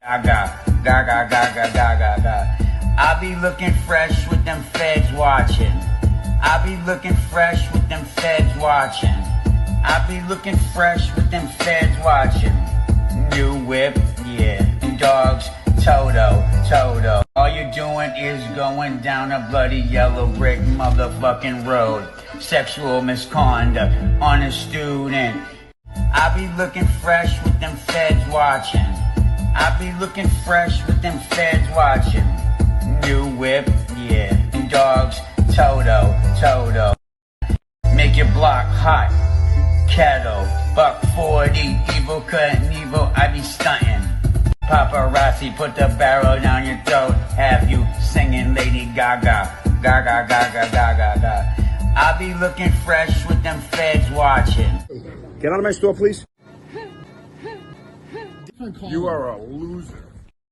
Gaga, gaga, gaga, gaga, gaga. I be looking fresh with them feds watching. I be looking fresh with them feds watching. I be looking fresh with them feds watching. New whip, yeah. Dogs, Toto. All you're doing is going down a bloody yellow brick motherfucking road. Sexual misconduct on a student. I be looking fresh with them feds watching. I be looking fresh with them feds watching. New whip, yeah. Dogs, Toto. Make your block hot. Kettle, buck 40, evil couldn't evil, I be stunting. Paparazzi, put the barrel down your throat. Have you singing Lady Gaga, Gaga, Gaga, Gaga, Gaga. I be looking fresh with them feds watching. Get out of my store, please. You are a loser.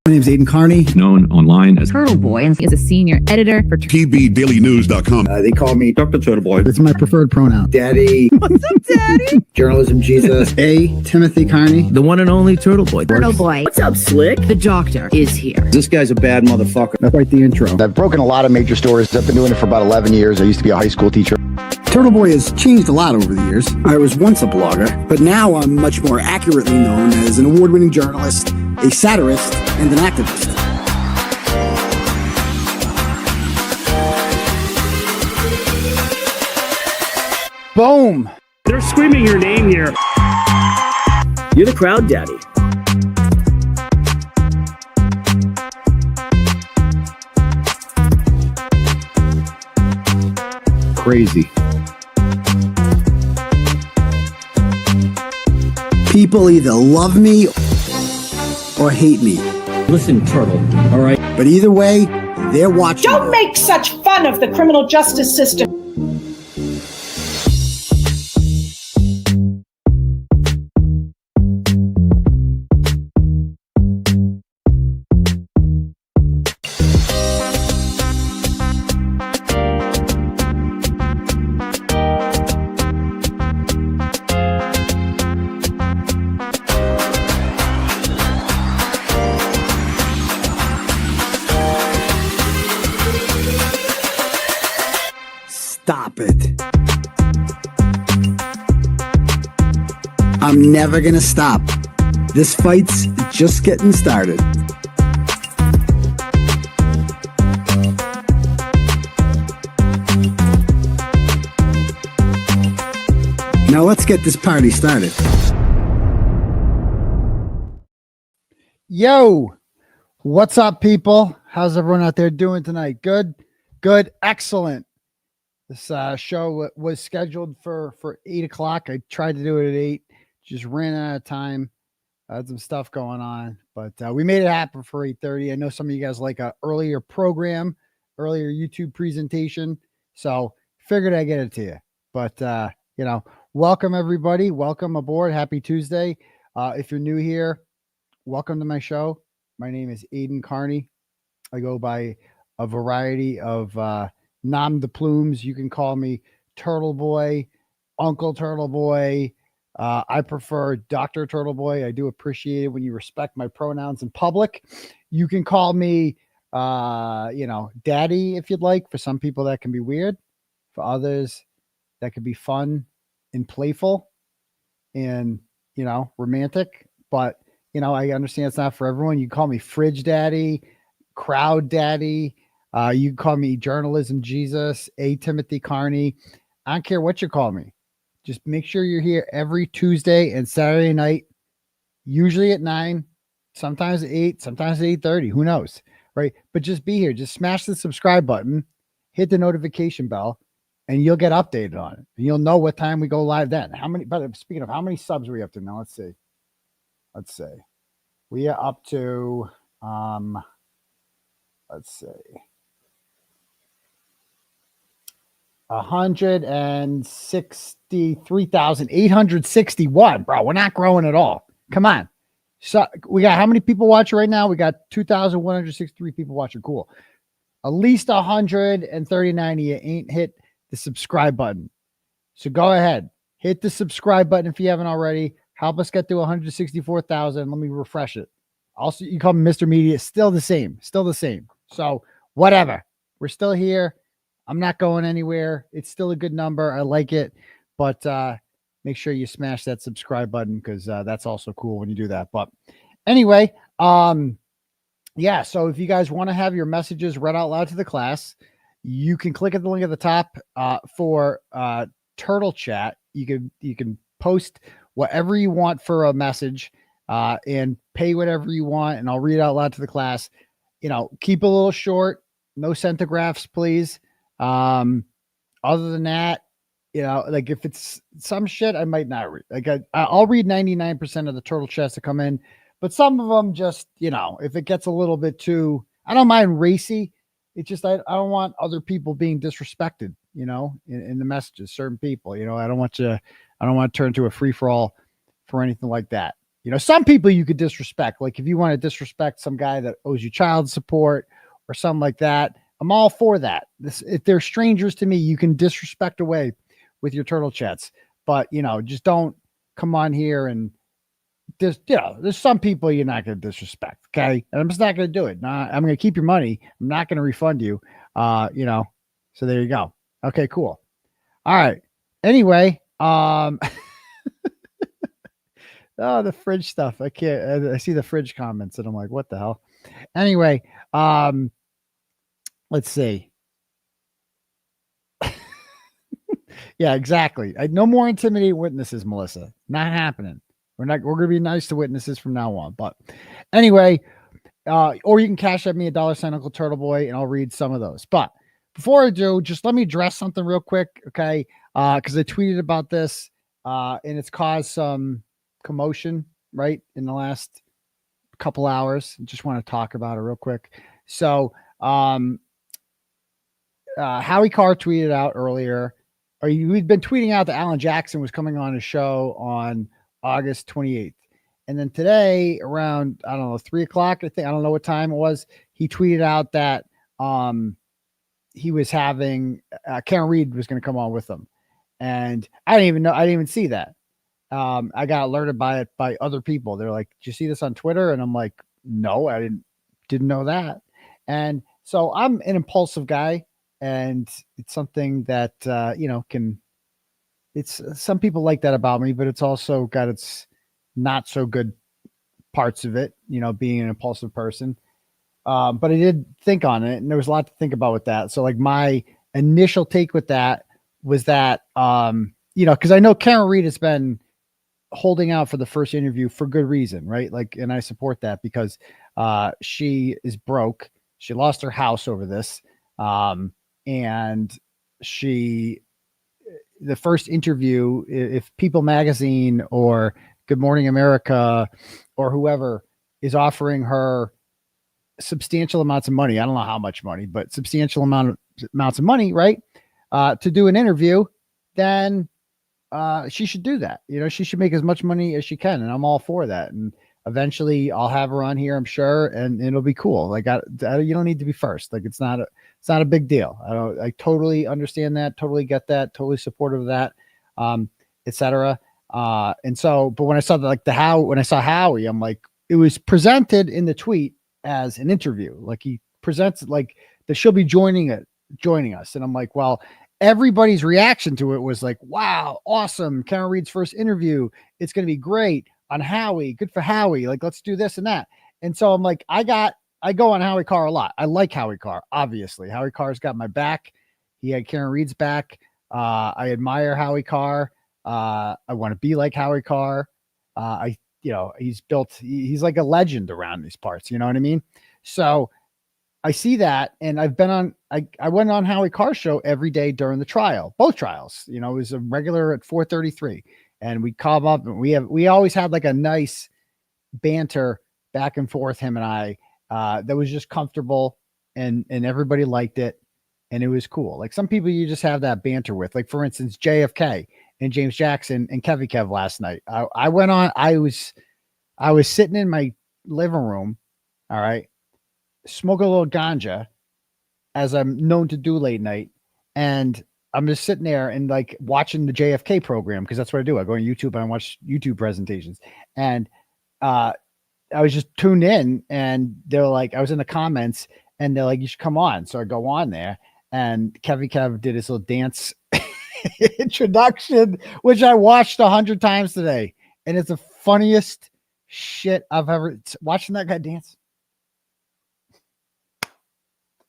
My name's Aidan Kearney, known online as Turtleboy, and is a senior editor for TBDailyNews.com. They call me Dr. Turtleboy. It's my preferred pronoun. Daddy. What's up, Daddy? Journalism Jesus. Timothy Kearney. The one and only Turtleboy. Turtleboy. What's up, Slick? The doctor is here. This guy's a bad motherfucker. That's quite the intro. I've broken a lot of major stories. I've been doing it for about 11 years. I used to be a high school teacher. Turtleboy has changed a lot over the years. I was once a blogger, but now I'm much more accurately known as an award-winning journalist, a satirist, and an activist. Boom! They're screaming your name here. You're the crowd daddy. Crazy. People either love me or hate me. Listen, Turtle, all right? But either way, they're watching. Don't make such fun of the criminal justice system. Stop it. I'm never gonna stop. This fight's just getting started. Now let's get this party started. Yo, what's up, people? How's everyone out there doing tonight? Good, excellent. This show was scheduled for 8 o'clock. I tried to do it at 8, just ran out of time. I had some stuff going on, but we made it happen for 8:30. I know some of you guys like a earlier YouTube presentation, so figured I'd get it to you. But welcome everybody. Welcome aboard. Happy Tuesday. If you're new here, welcome to my show. My name is Aidan Kearney. I go by a variety of nom de plumes. You can call me Turtleboy, Uncle Turtleboy. I prefer Dr. Turtleboy. I do appreciate it when you respect my pronouns in public. You can call me, Daddy if you'd like. For some people, that can be weird. For others, that could be fun and playful and, romantic. But, I understand it's not for everyone. You can call me Fridge Daddy, Crowd Daddy. You can call me Journalism Jesus, Timothy Kearney. I don't care what you call me. Just make sure you're here every Tuesday and Saturday night, usually at 9, sometimes at 8, sometimes at 8:30. Who knows, right? But just be here. Just smash the subscribe button, hit the notification bell, and you'll get updated on it. And you'll know what time we go live then. Speaking of, how many subs are we up to now? Let's see. We are up to, 163,861. Bro, we're not growing at all. Come on. So we got how many people watching right now? We got 2,163 people watching. Cool. At least 139 of you ain't hit the subscribe button. So go ahead. Hit the subscribe button if you haven't already. Help us get to 164,000. Let me refresh it. Also, you call me Mr. Media, still the same. So whatever. We're still here. I'm not going anywhere. It's still a good number. I like it. But make sure you smash that subscribe button because that's also cool when you do that. But anyway, yeah, so if you guys want to have your messages read out loud to the class, you can click at the link at the top for Turtle Chat. You can post whatever you want for a message and pay whatever you want, and I'll read it out loud to the class. Keep it a little short, no centigraphs, please. Other than that, like if it's some shit, I might not read. Like I'll read 99% of the turtle chats that come in, but some of them just, if it gets a little bit too, I don't mind racy. It's just I don't want other people being disrespected, in the messages. Certain people, I don't want to turn into a free for all for anything like that. Some people you could disrespect. Like if you want to disrespect some guy that owes you child support or something like that, I'm all for that. If they're strangers to me, you can disrespect away with your turtle chats, but just don't come on here and just, there's some people you're not going to disrespect. Okay. And I'm just not going to do it. Nah, I'm going to keep your money. I'm not going to refund you. So there you go. Okay, cool. All right. Anyway, oh, the fridge stuff. I can't, I see the fridge comments and I'm like, what the hell? Anyway, let's see. Yeah, exactly. No more intimidating witnesses, Melissa. Not happening. We're going to be nice to witnesses from now on. But anyway, or you can cash at me $1 Uncle Turtleboy and I'll read some of those. But before I do, just let me address something real quick. Okay. Cause I tweeted about this, and it's caused some commotion right in the last couple hours. I just want to talk about it real quick. So, Howie Carr tweeted out earlier, or we'd been tweeting out that Alan Jackson was coming on his show on August 28th. And then today around, I don't know, 3:00, I don't know what time it was. He tweeted out that, he was having, Karen Reed was going to come on with him. And I didn't even know, I didn't even see that. I got alerted by it by other people. They're like, did you see this on Twitter? And I'm like, no, I didn't know that. And so I'm an impulsive guy. And it's something that, it's some people like that about me, but it's also got its not so good parts of it, being an impulsive person. But I did think on it and there was a lot to think about with that. So like my initial take with that was that, cause I know Karen Reed has been holding out for the first interview for good reason. Right. Like, and I support that because, she is broke. She lost her house over this. And the first interview, if People Magazine or Good Morning America or whoever is offering her substantial amounts of money, I don't know how much money, but substantial amounts of money, right? To do an interview, then she should do that. She should make as much money as she can. And I'm all for that. And eventually I'll have her on here, I'm sure. And it'll be cool. Like you don't need to be first. Like it's not a big deal. I totally understand that. Totally get that. Totally supportive of that, etc. And so, but when I saw when I saw Howie, I'm like, it was presented in the tweet as an interview. Like he presents it like that she'll be joining us. And I'm like, well, everybody's reaction to it was like, wow, awesome. Karen Reed's first interview. It's going to be great on Howie. Good for Howie. Like, let's do this and that. And so I'm like, I go on Howie Carr a lot. I like Howie Carr. Obviously Howie Carr's got my back. He had Karen Reed's back. I admire Howie Carr. I want to be like Howie Carr. He's like a legend around these parts. You know what I mean? So I see that. And I've been I went on Howie Carr's show every day during the trial, both trials. It was a regular at 4:33 and we come up and we always had like a nice banter back and forth, him and I, that was just comfortable and everybody liked it. And it was cool. Like some people you just have that banter with, like for instance, JFK and James Jackson and Kevy Kev last night. I went on, I was sitting in my living room. All right. Smoking a little ganja as I'm known to do late night. And I'm just sitting there and like watching the JFK program. Cause that's what I do. I go on YouTube and I watch YouTube presentations and, I was just tuned in, and they're like, I was in the comments, and they're like, you should come on. So I go on there, and Kevy Kev did his little dance introduction, which I watched 100 times today, and it's the funniest shit I've ever watching that guy dance.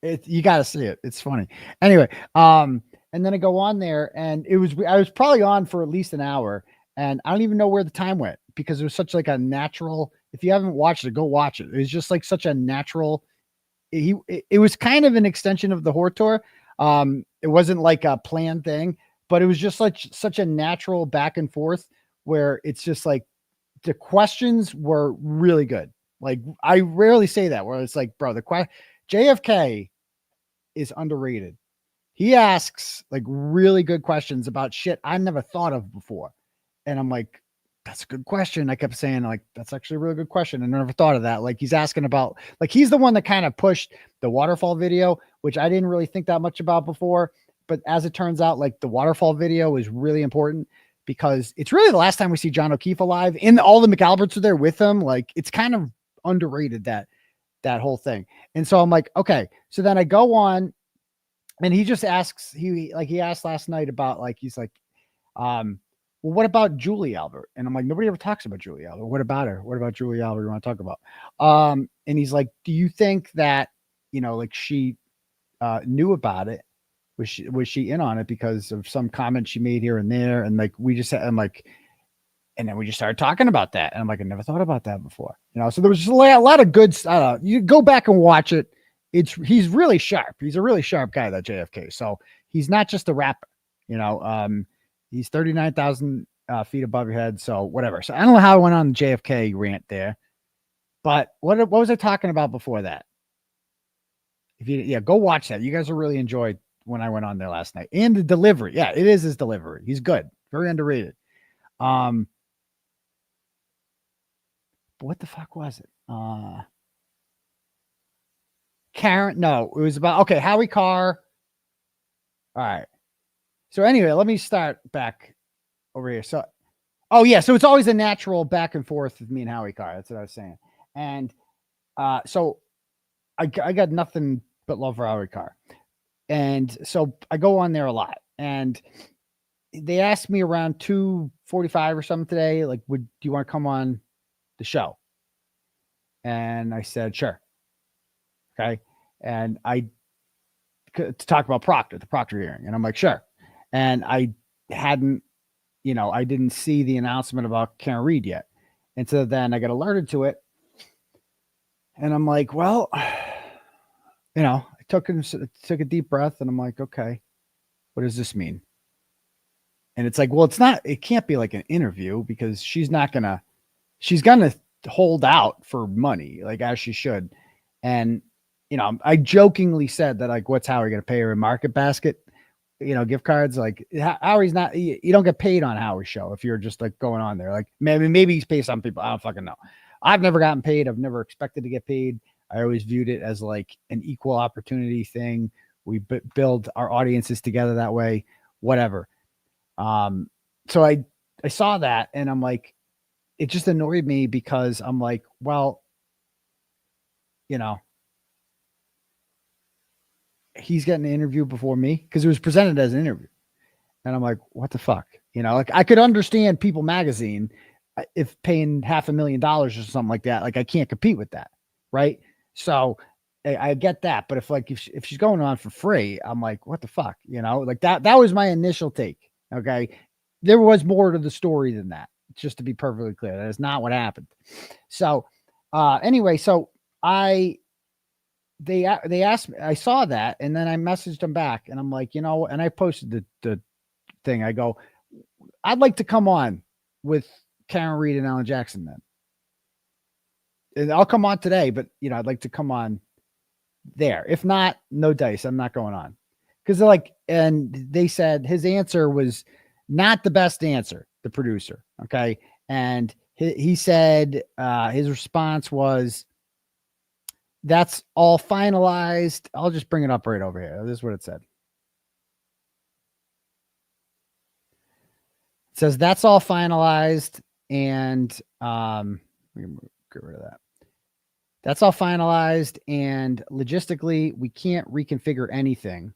You got to see it. It's funny. Anyway, and then I go on there, and I was probably on for at least an hour, and I don't even know where the time went because it was such like a natural. If you haven't watched it, go watch it. It was just like such a natural. It was kind of an extension of the Horror Tour. It wasn't like a planned thing, but it was just like such a natural back and forth where it's just like the questions were really good. Like I rarely say that where it's like, bro, JFK is underrated. He asks like really good questions about shit I never thought of before. And I'm like, that's a good question. I kept saying like, that's actually a really good question. I never thought of that. Like he's asking about, like, he's the one that kind of pushed the waterfall video, which I didn't really think that much about before. But as it turns out, like the waterfall video is really important because it's really the last time we see John O'Keefe alive, and all the McAlberts are there with him. Like it's kind of underrated that whole thing. And so I'm like, okay. So then I go on, and he just asks, he asked last night about like, he's like, well, what about Julie Albert? And I'm like, nobody ever talks about Julie Albert. What about her? What about Julie Albert you want to talk about? And he's like, do you think that, like she knew about it? Was she in on it because of some comment she made here and there? And like, I'm like, and then we just started talking about that. And I'm like, I never thought about that before. So there was just a lot of good stuff. You go back and watch it. He's really sharp. He's a really sharp guy, that JFK. So he's not just a rapper, he's 39,000 feet above your head. So whatever. So I don't know how I went on the JFK rant there, but what was I talking about before that? Go watch that. You guys will really enjoy when I went on there last night. And the delivery. Yeah, it is his delivery. He's good. Very underrated. But what the fuck was it? Karen. No, it was about, okay, Howie Carr. All right. So anyway, let me start back over here. So, so it's always a natural back and forth with me and Howie Carr. That's what I was saying. And so I got nothing but love for Howie Carr. And so I go on there a lot. And they asked me around 2:45 or something today, like, do you want to come on the show? And I said, sure. Okay. And to talk about Proctor, the Proctor hearing. And I'm like, sure. And I hadn't, I didn't see the announcement about Karen Reed yet. And so then I got alerted to it. And I'm like, well, I took a deep breath, and I'm like, okay, what does this mean? And it's like, well, it can't be like an interview because she's going to hold out for money, like as she should. And, I jokingly said that, like, what's Howie going to pay her in Market Basket, gift cards? Like Howie's not, you don't get paid on Howie's show if you're just like going on there. Like maybe he's paid some people. I don't fucking know. I've never gotten paid. I've never expected to get paid. I always viewed it as like an equal opportunity thing. We build our audiences together that way, whatever. So I saw that, and I'm like, it just annoyed me because I'm like, well, he's getting an interview before me because it was presented as an interview. And I'm like, what the fuck? Like I could understand People Magazine if paying $500,000 or something like that. Like I can't compete with that. Right. So I get that. But if she's going on for free, I'm like, what the fuck? Like that was my initial take. Okay. There was more to the story than that, just to be perfectly clear. That is not what happened. So anyway, so they asked me, I saw that, and then I messaged them back, and I'm like, and I posted the thing. I go, I'd like to come on with Karen Reed and Alan Jackson then. And I'll come on today, but I'd like to come on there. If not, no dice. I'm not going on. Because they're like, and they said his answer was not the best answer, the producer. Okay. And he said his response was, that's all finalized. I'll just bring it up right over here. This is what it said. It says that's all finalized, and let me get rid of that. That's all finalized, and logistically, we can't reconfigure anything.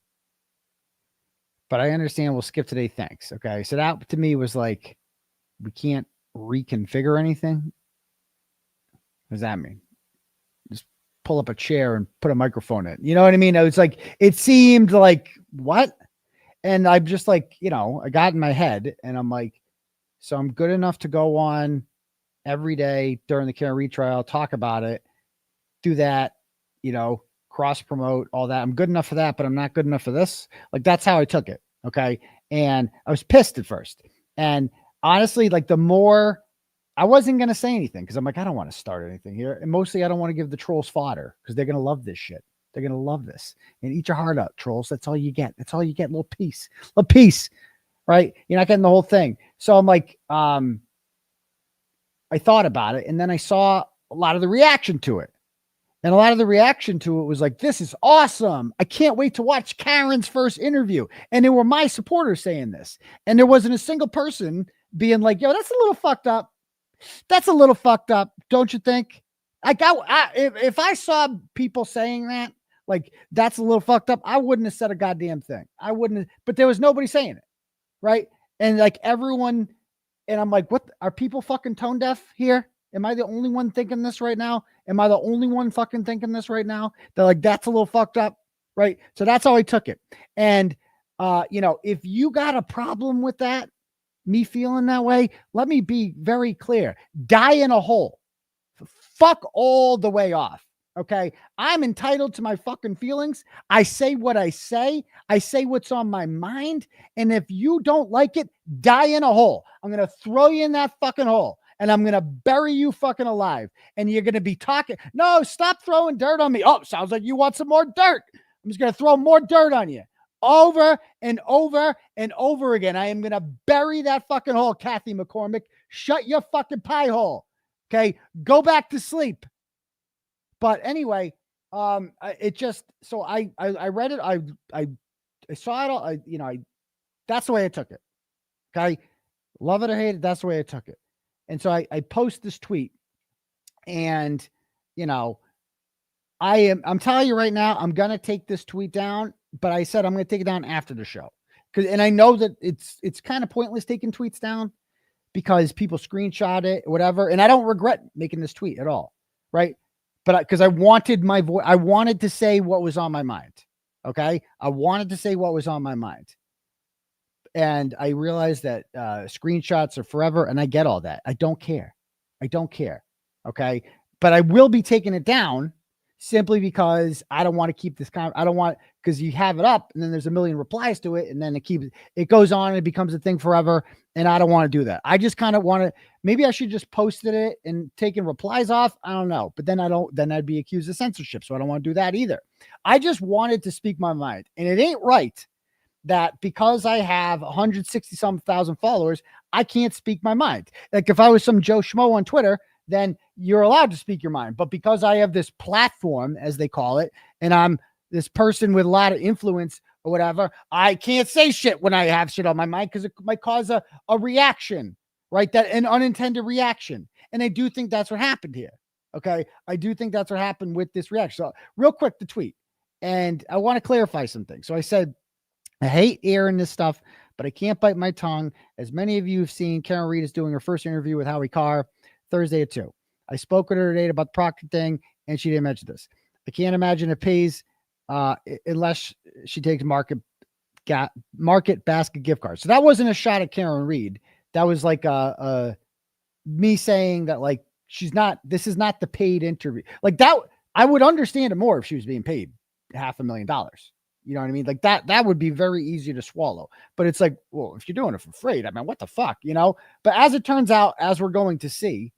But I understand we'll skip today. Thanks. Okay. So that to me was like, we can't reconfigure anything. What does that mean? Just pull up a chair and put a microphone in. You know what I mean? It was like, it seemed like, what? And I'm just like, I got in my head and I'm like, so I'm good enough to go on every day during the Kearney retrial, talk about it, do that, cross promote, all that. I'm good enough for that, but I'm not good enough for this. Like, that's how I took it. Okay. And I was pissed at first. And honestly, like the more I wasn't going to say anything because I'm like, I don't want to start anything here. And mostly I don't want to give the trolls fodder because they're going to love this shit. They're going to love this and eat your heart out, trolls. That's all you get. That's all you get. Little piece, right? You're not getting the whole thing. So I'm like, I thought about it and then I saw a lot of the reaction to it. And a lot of the reaction to it was like, this is awesome. I can't wait to watch Karen's first interview. And they were my supporters saying this. And there wasn't a single person being like, yo, that's a little fucked up. That's a little fucked up. Don't you think? If I saw people saying that, like, that's a little fucked up, I wouldn't have said a goddamn thing. I wouldn't have, but there was nobody saying it. Right. And like everyone, and I'm like, what, are people fucking tone deaf here? Am I the only one thinking this right now? Am I the only one fucking thinking this right now? They're like, that's a little fucked up. Right. So that's how I took it. And, if you got a problem with that, me feeling that way, let me be very clear. Die in a hole. Fuck all the way off. Okay. I'm entitled to my fucking feelings. I say what I say. I say what's on my mind. And if you don't like it, die in a hole. I'm going to throw you in that fucking hole. And I'm going to bury you fucking alive. And you're going to be talking. No, stop throwing dirt on me. Oh, sounds like you want some more dirt. I'm just going to throw more dirt on you over and over and over again. I am going to bury that fucking hole, Kathy McCormick. Shut your fucking pie hole. Okay. Go back to sleep. But anyway, it just, so I read it. I saw it all. That's the way I took it. Okay. Love it or hate it. That's the way I took it. And so I post this tweet and, I'm telling you right now, I'm going to take this tweet down, but I said, I'm going to take it down after the show. And I know that it's kind of pointless taking tweets down because people screenshot it, whatever. And I don't regret making this tweet at all. Right. But because I wanted my voice, I wanted to say what was on my mind. Okay. I wanted to say what was on my mind. And I realized that screenshots are forever. And I get all that. I don't care. Okay. But I will be taking it down simply because I don't want to keep this I don't want, because you have it up and then there's a million replies to it. And then it goes on and it becomes a thing forever. And I don't want to do that. I just kind of want to, maybe I should just posted it and taken replies off. I don't know. But then then I'd be accused of censorship. So I don't want to do that either. I just wanted to speak my mind. And it ain't right that because I have 160,000 followers, I can't speak my mind. Like if I was some Joe Schmo on Twitter, then you're allowed to speak your mind. But because I have this platform, as they call it, and I'm this person with a lot of influence or whatever, I can't say shit when I have shit on my mind because it might cause a reaction, right? That an unintended reaction. And I do think that's what happened here. Okay. I do think that's what happened with this reaction. So real quick, the tweet. And I want to clarify something. So I said, I hate airing this stuff, but I can't bite my tongue. As many of you have seen, Karen Reed is doing her first interview with Howie Carr Thursday at 2. I spoke with her today about the Proctor thing, and she didn't mention this. I can't imagine it pays unless she takes market basket gift cards. So that wasn't a shot at Karen Reed. That was like me saying that like this is not the paid interview. Like that, I would understand it more if she was being paid $500,000. You know what I mean? Like that would be very easy to swallow. But it's like, well, if you're doing it for free, I mean, what the fuck, But as it turns out, as we're going to see,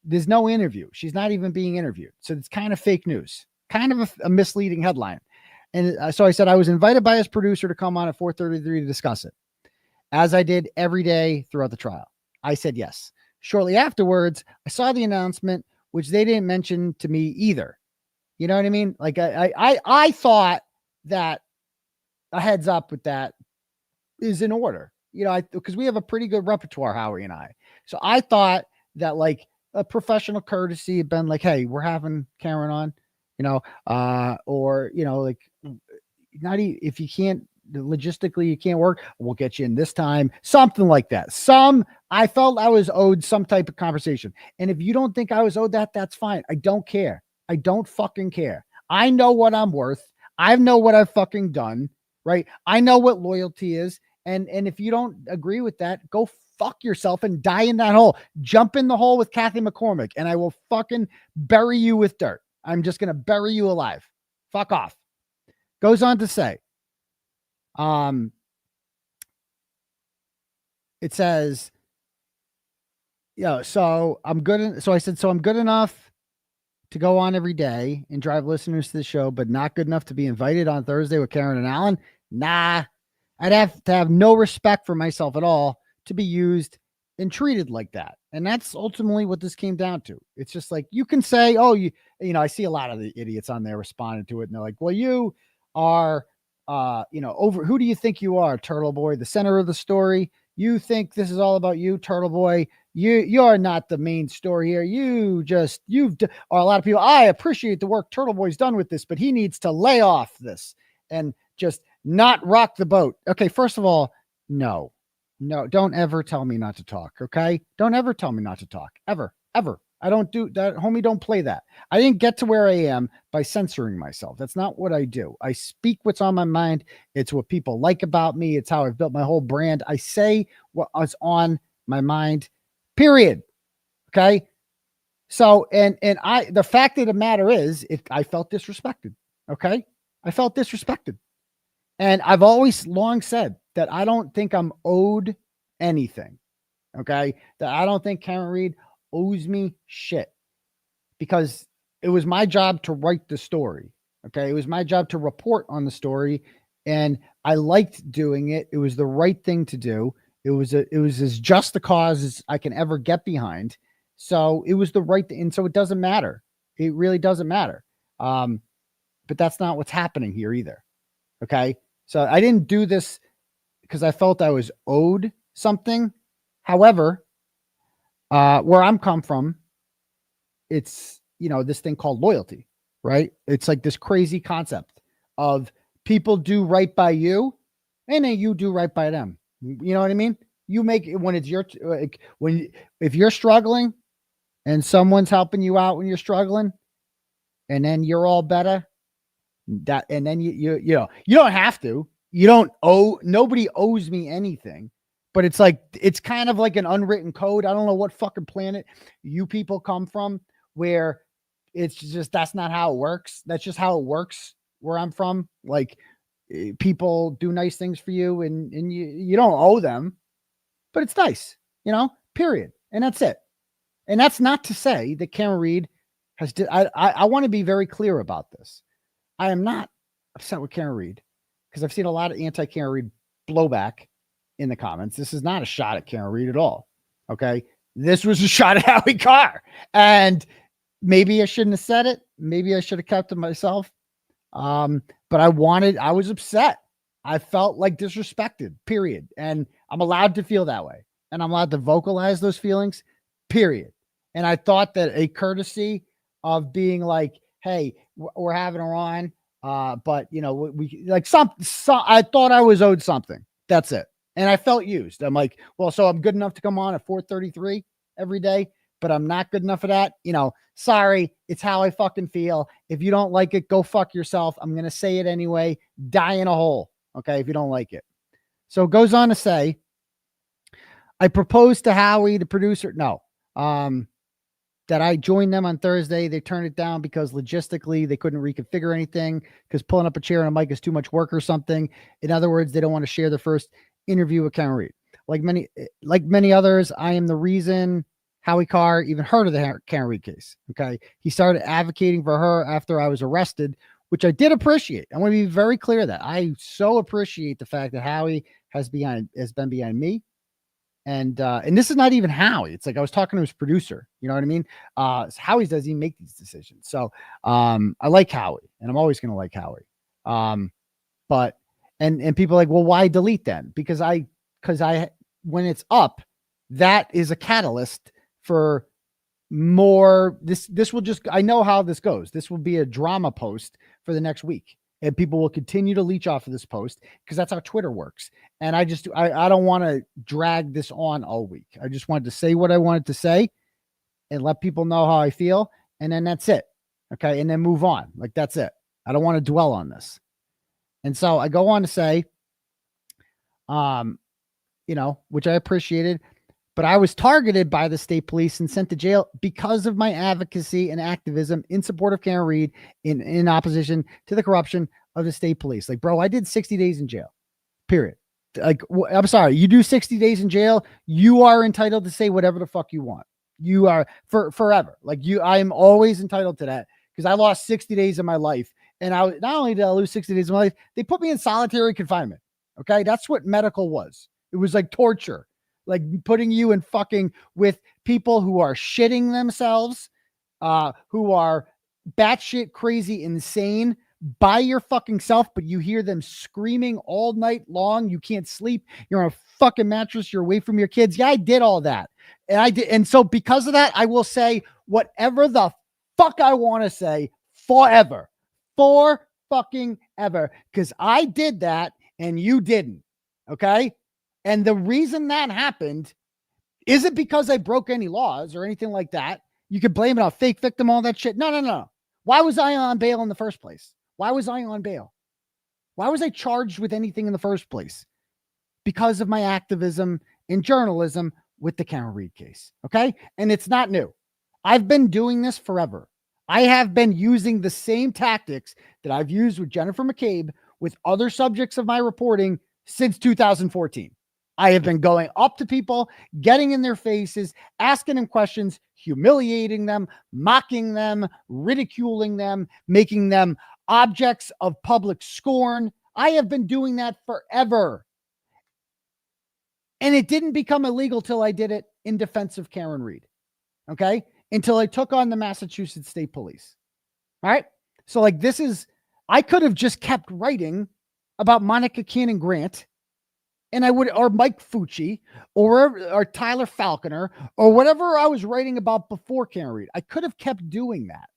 there's no interview. She's not even being interviewed. So it's kind of fake news, kind of a misleading headline. And so I said I was invited by his producer to come on at 4:33 to discuss it, as I did every day throughout the trial. I said yes. Shortly afterwards, I saw the announcement, which they didn't mention to me either. You know what I mean? Like I thought that a heads up with that is in order, because we have a pretty good repertoire, Howie and I. So I thought that like a professional courtesy had been like, hey, we're having Karen on, or, like not even if you can't logistically, you can't work, we'll get you in this time, something like that. I felt I was owed some type of conversation. And if you don't think I was owed that, that's fine. I don't care. I don't fucking care. I know what I'm worth. I know what I've fucking done, right? I know what loyalty is. And if you don't agree with that, go fuck yourself and die in that hole. Jump in the hole with Kathy McCormick and I will fucking bury you with dirt. I'm just going to bury you alive. Fuck off. Goes on to say, it says, so I'm good. So I said, so I'm good enough to go on every day and drive listeners to the show, but not good enough to be invited on Thursday with Karen and Alan. Nah, I'd have to have no respect for myself at all to be used and treated like that. And that's ultimately what this came down to. It's just like, you can say, oh, I see a lot of the idiots on there responding to it. And they're like, well, you are, over, who do you think you are, Turtleboy, the center of the story? You think this is all about you, Turtleboy? You're not the main story here. Or a lot of people, I appreciate the work Turtleboy's done with this, but he needs to lay off this and just not rock the boat. Okay. First of all, no, don't ever tell me not to talk. Okay. Don't ever tell me not to talk ever. I don't do that. Homie, don't play that. I didn't get to where I am by censoring myself. That's not what I do. I speak what's on my mind. It's what people like about me. It's how I've built my whole brand. I say what's on my mind, period. Okay. So, the fact of the matter is, I felt disrespected. Okay. I felt disrespected. And I've always long said that I don't think I'm owed anything. Okay. That I don't think Karen Reed owes me shit, because it was my job to write the story. Okay. It was my job to report on the story, and I liked doing it. It was the right thing to do. It was as just a cause as I can ever get behind. So it was the right thing. And so it doesn't matter. It really doesn't matter. But that's not what's happening here either. Okay. So I didn't do this because I felt I was owed something. However, where I'm come from, it's, this thing called loyalty, right? It's like this crazy concept of people do right by you and then you do right by them. You know what I mean? You make it when it's if you're struggling and someone's helping you out when you're struggling, and then you're all better, and then you don't have to, nobody owes me anything. But it's kind of like an unwritten code. I don't know what fucking planet you people come from where it's just, that's not how it works. That's just how it works where I'm from. Like, people do nice things for you and you don't owe them, but it's nice, period. And that's it. And that's not to say that Karen Reed I want to be very clear about this. I am not upset with Karen Reed because I've seen a lot of anti-Karen Reed blowback in the comments. This is not a shot at Karen Reed at all. Okay. This was a shot at Howie Carr, and maybe I shouldn't have said it. Maybe I should have kept it myself. But I was upset. I felt like disrespected, period. And I'm allowed to feel that way. And I'm allowed to vocalize those feelings, period. And I thought that a courtesy of being like, hey, we're having her on. But we like I thought I was owed something. That's it. And I felt used. I'm like, well, so I'm good enough to come on at 4:33 every day, but I'm not good enough for that. Sorry, it's how I fucking feel. If you don't like it, go fuck yourself. I'm going to say it anyway. Die in a hole. Okay. If you don't like it. So it goes on to say, I proposed to Howie, the producer. No, that I joined them on Thursday. They turned it down because logistically they couldn't reconfigure anything because pulling up a chair and a mic is too much work or something. In other words, they don't want to share the first interview with Karen Reed. Like many others, I am the reason Howie Carr even heard of the Karen Reed case. Okay. He started advocating for her after I was arrested, which I did appreciate. I want to be very clear that I so appreciate the fact that Howie has been behind me. And this is not even Howie. It's like I was talking to his producer. You know what I mean? Howie doesn't even make these decisions. So I like Howie, and I'm always going to like Howie. But people are like, well, why delete then? Because when it's up, that is a catalyst for more. This will just, I know how this goes. This will be a drama post for the next week. And people will continue to leech off of this post because that's how Twitter works. And I don't want to drag this on all week. I just wanted to say what I wanted to say and let people know how I feel. And then that's it. Okay. And then move on. Like, that's it. I don't want to dwell on this. And so I go on to say, which I appreciated, but I was targeted by the state police and sent to jail because of my advocacy and activism in support of Karen Reed in opposition to the corruption of the state police. Like, bro, I did 60 days in jail, period. Like, I'm sorry, you do 60 days in jail, you are entitled to say whatever the fuck you want. You are forever. Like, I am always entitled to that because I lost 60 days of my life. And not only did I lose 60 days of my life, they put me in solitary confinement. Okay. That's what medical was. It was like torture. Like putting you in fucking with people who are shitting themselves, who are batshit crazy insane by your fucking self, but you hear them screaming all night long. You can't sleep. You're on a fucking mattress. You're away from your kids. Yeah, I did all that. And I did. And so because of that, I will say whatever the fuck I want to say forever, for fucking ever. Cause I did that and you didn't. Okay. And the reason that happened isn't because I broke any laws or anything like that. You could blame it on fake victim, all that shit. No. Why was I on bail in the first place? Why was I on bail? Why was I charged with anything in the first place? Because of my activism in journalism with the Karen Reed case. Okay. And it's not new. I've been doing this forever. I have been using the same tactics that I've used with Jennifer McCabe with other subjects of my reporting since 2014. I have been going up to people, getting in their faces, asking them questions, humiliating them, mocking them, ridiculing them, making them objects of public scorn. I have been doing that forever. And it didn't become illegal till I did it in defense of Karen Reed. Okay? Until I took on the Massachusetts State Police. All right? So like I could have just kept writing about Monica Cannon Grant, and I would, or Mike Fucci, or Tyler Falconer, or whatever I was writing about before Karen Reed. I could have kept doing that.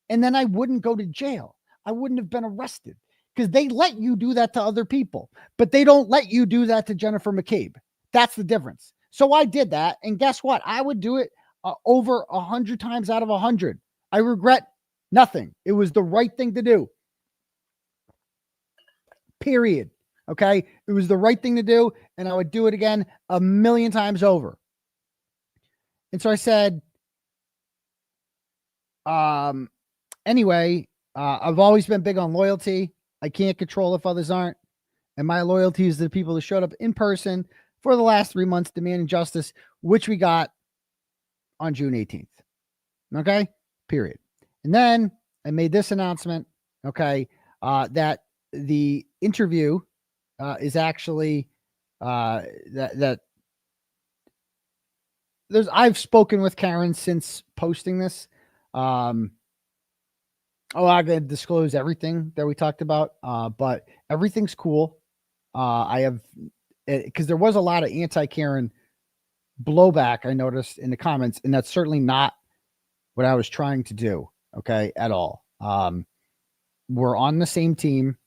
And then I wouldn't go to jail. I wouldn't have been arrested because they let you do that to other people, but they don't let you do that to Jennifer McCabe. That's the difference. So I did that. And guess what? I would do it over 100 times out of 100. I regret nothing. It was the right thing to do. Period. Okay. It was the right thing to do. And I would do it again 1,000,000 times over. And so I said, anyway, I've always been big on loyalty. I can't control if others aren't. And my loyalty is to the people who showed up in person for the last 3 months demanding justice, which we got on June 18th. Okay. Period. And then I made this announcement. Okay. That the interview is actually that there's, I've spoken with Karen since posting this. I'm going to disclose everything that we talked about, but everything's cool. I have, because there was a lot of anti-Karen blowback I noticed in the comments, and that's certainly not what I was trying to do. Okay, at all. We're on the same team.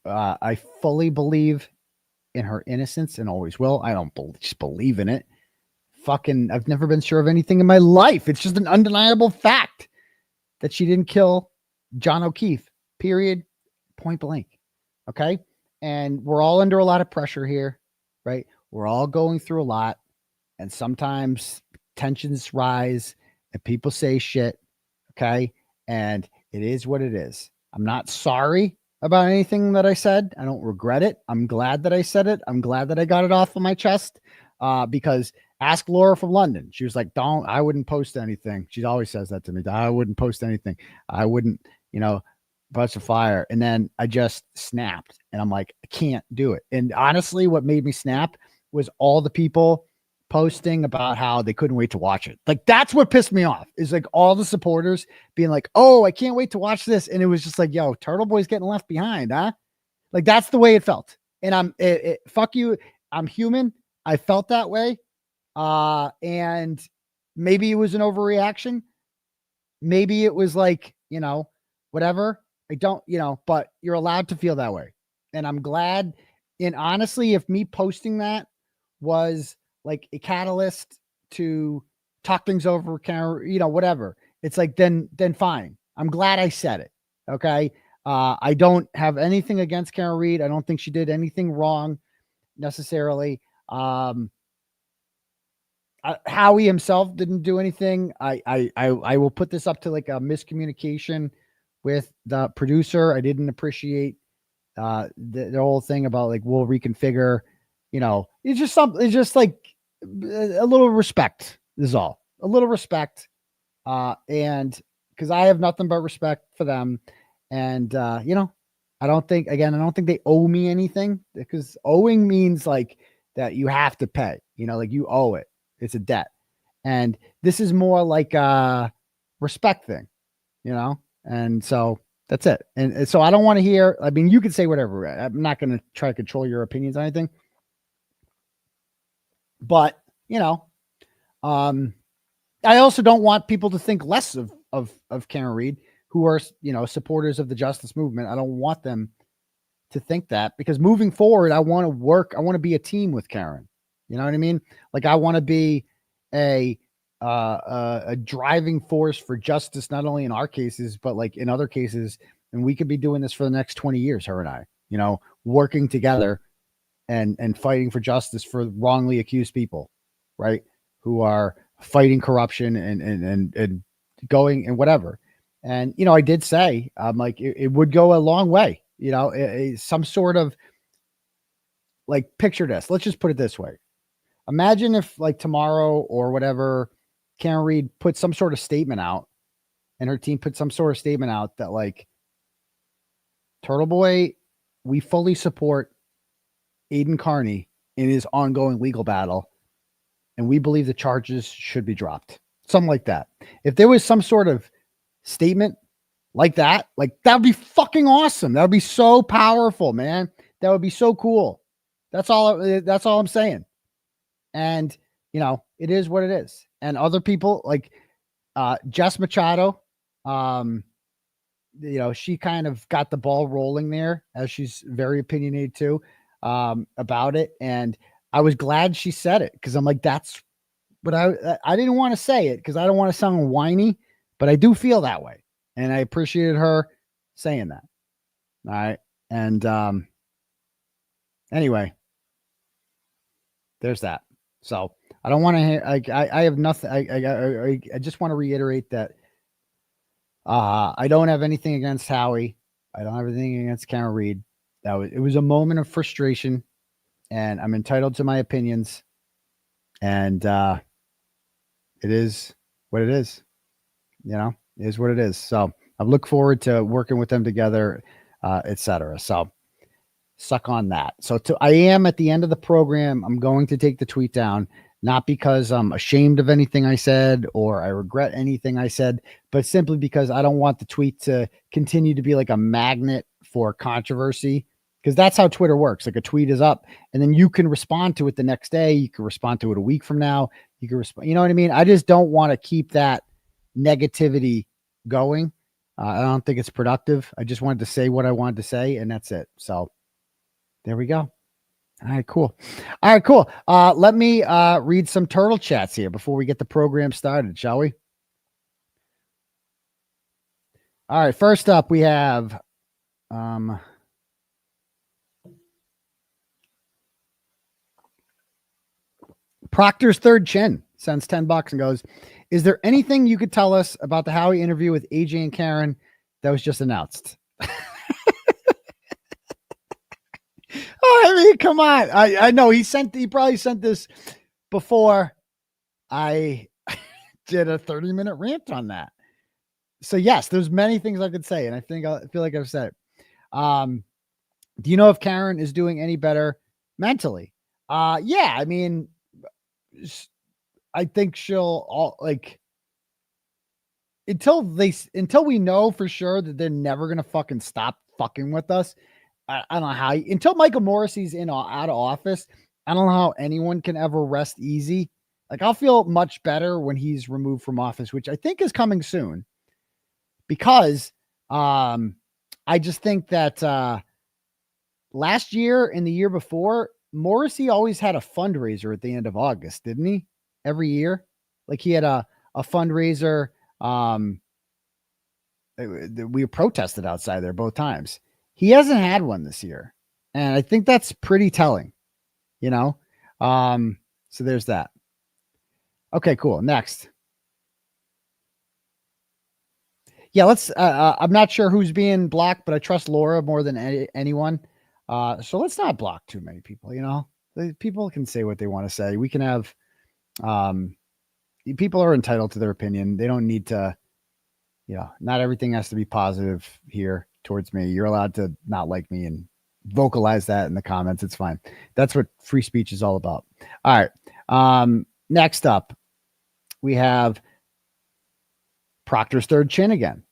I fully believe in her innocence and always will. I don't just believe in it. I've never been sure of anything in my life. It's just an undeniable fact that she didn't kill John O'Keefe, period, point blank. Okay. And we're all under a lot of pressure here, right? We're all going through a lot, and sometimes tensions rise and people say shit. Okay. And it is what it is. I'm not sorry about anything that I said. I don't regret it. I'm glad that I said it. I'm glad that I got it off of my chest, because ask Laura from London. She was like, I wouldn't post anything. She always says that to me. I wouldn't post anything. I wouldn't, bust a fire. And then I just snapped, and I'm like, I can't do it. And honestly, what made me snap was all the people posting about how they couldn't wait to watch it. Like, that's what pissed me off, is like all the supporters being like, oh, I can't wait to watch this. And it was just like, yo, Turtleboy's getting left behind, huh? Like, that's the way it felt. And fuck you. I'm human. I felt that way. And Maybe it was an overreaction. Maybe it was like, whatever. I don't, but you're allowed to feel that way. And I'm glad. And honestly, if me posting that was like a catalyst to talk things over, whatever, it's like, then fine. I'm glad I said it. Okay. I don't have anything against Karen Reed. I don't think she did anything wrong necessarily. Howie himself didn't do anything. I will put this up to like a miscommunication with the producer. I didn't appreciate the whole thing about like, we'll reconfigure, it's just something. It's just like a little respect is all. A little respect. And because I have nothing but respect for them. And, I don't think they owe me anything, because owing means like that you have to pay, like you owe it. It's a debt. And this is more like a respect thing, and so that's it. And so I don't want to hear, I mean, you can say whatever. I'm not going to try to control your opinions or anything, but I also don't want people to think less of Karen Reed, who are, supporters of the justice movement. I don't want them to think that, because moving forward, I want to be a team with Karen. You know what I mean? Like, I want to be a driving force for justice, not only in our cases, but like in other cases. And we could be doing this for the next 20 years, her and I, working together and fighting for justice for wrongly accused people, right? Who are fighting corruption and going and whatever. And, I did say, like, it would go a long way, some sort of like, picture this. Let's just put it this way. Imagine if like tomorrow or whatever, Karen Reed put some sort of statement out, and her team put some sort of statement out that like, Turtleboy, we fully support Aidan Kearney in his ongoing legal battle, and we believe the charges should be dropped. Something like that. If there was some sort of statement like that would be fucking awesome. That would be so powerful, man. That would be so cool. That's all I'm saying. And, it is what it is. And other people like Jess Machado, she kind of got the ball rolling there, as she's very opinionated too, about it. And I was glad she said it, because I'm like, that's what I didn't want to say it, because I don't want to sound whiny, but I do feel that way. And I appreciated her saying that. All right. And anyway, there's that. So I don't want to, I have nothing. I just want to reiterate that I don't have anything against Howie. I don't have anything against Karen Reed. It was a moment of frustration, and I'm entitled to my opinions, and it is what it is. It is what it is. So I look forward to working with them together, etc. So suck on that. So I am at the end of the program. I'm going to take the tweet down, not because I'm ashamed of anything I said or I regret anything I said, but simply because I don't want the tweet to continue to be like a magnet for controversy, because that's how Twitter works. Like, a tweet is up and then you can respond to it the next day. You can respond to it a week from now. You can respond. You know what I mean? I just don't want to keep that negativity going. I don't think it's productive. I just wanted to say what I wanted to say, and that's it. So there we go. All right, cool. Let me read some turtle chats here before we get the program started, shall we? All right, first up we have Proctor's Third Chin sends $10 and goes, is there anything you could tell us about the Howie interview with AJ and Karen that was just announced? Oh, I mean, come on. I know he probably sent this before I did a 30-minute rant on that. So yes, there's many things I could say, and I feel like I've said it. Do you know if Karen is doing any better mentally? Yeah, I mean, I think she'll until we know for sure that they're never gonna fucking stop fucking with us. I don't know how, until Michael Morrissey's out of office, I don't know how anyone can ever rest easy Like, I'll feel much better when he's removed from office, which I think is coming soon, because I just think that last year and the year before, Morrissey always had a fundraiser at the end of August, didn't he? Every year. Like, he had a fundraiser. We protested outside there both times. He hasn't had one this year. And I think that's pretty telling, you know? So there's that. Okay, cool. Next. Yeah, let's, I'm not sure who's being blocked, but I trust Laura more than anyone. So let's not block too many people, you know? People can say what they want to say. We can have, people are entitled to their opinion. They don't need to, you know, not everything has to be positive here towards me. You're allowed to not like me and vocalize that in the comments. It's fine. That's what free speech is all about. All right. Next up, we have Proctor's third chin again.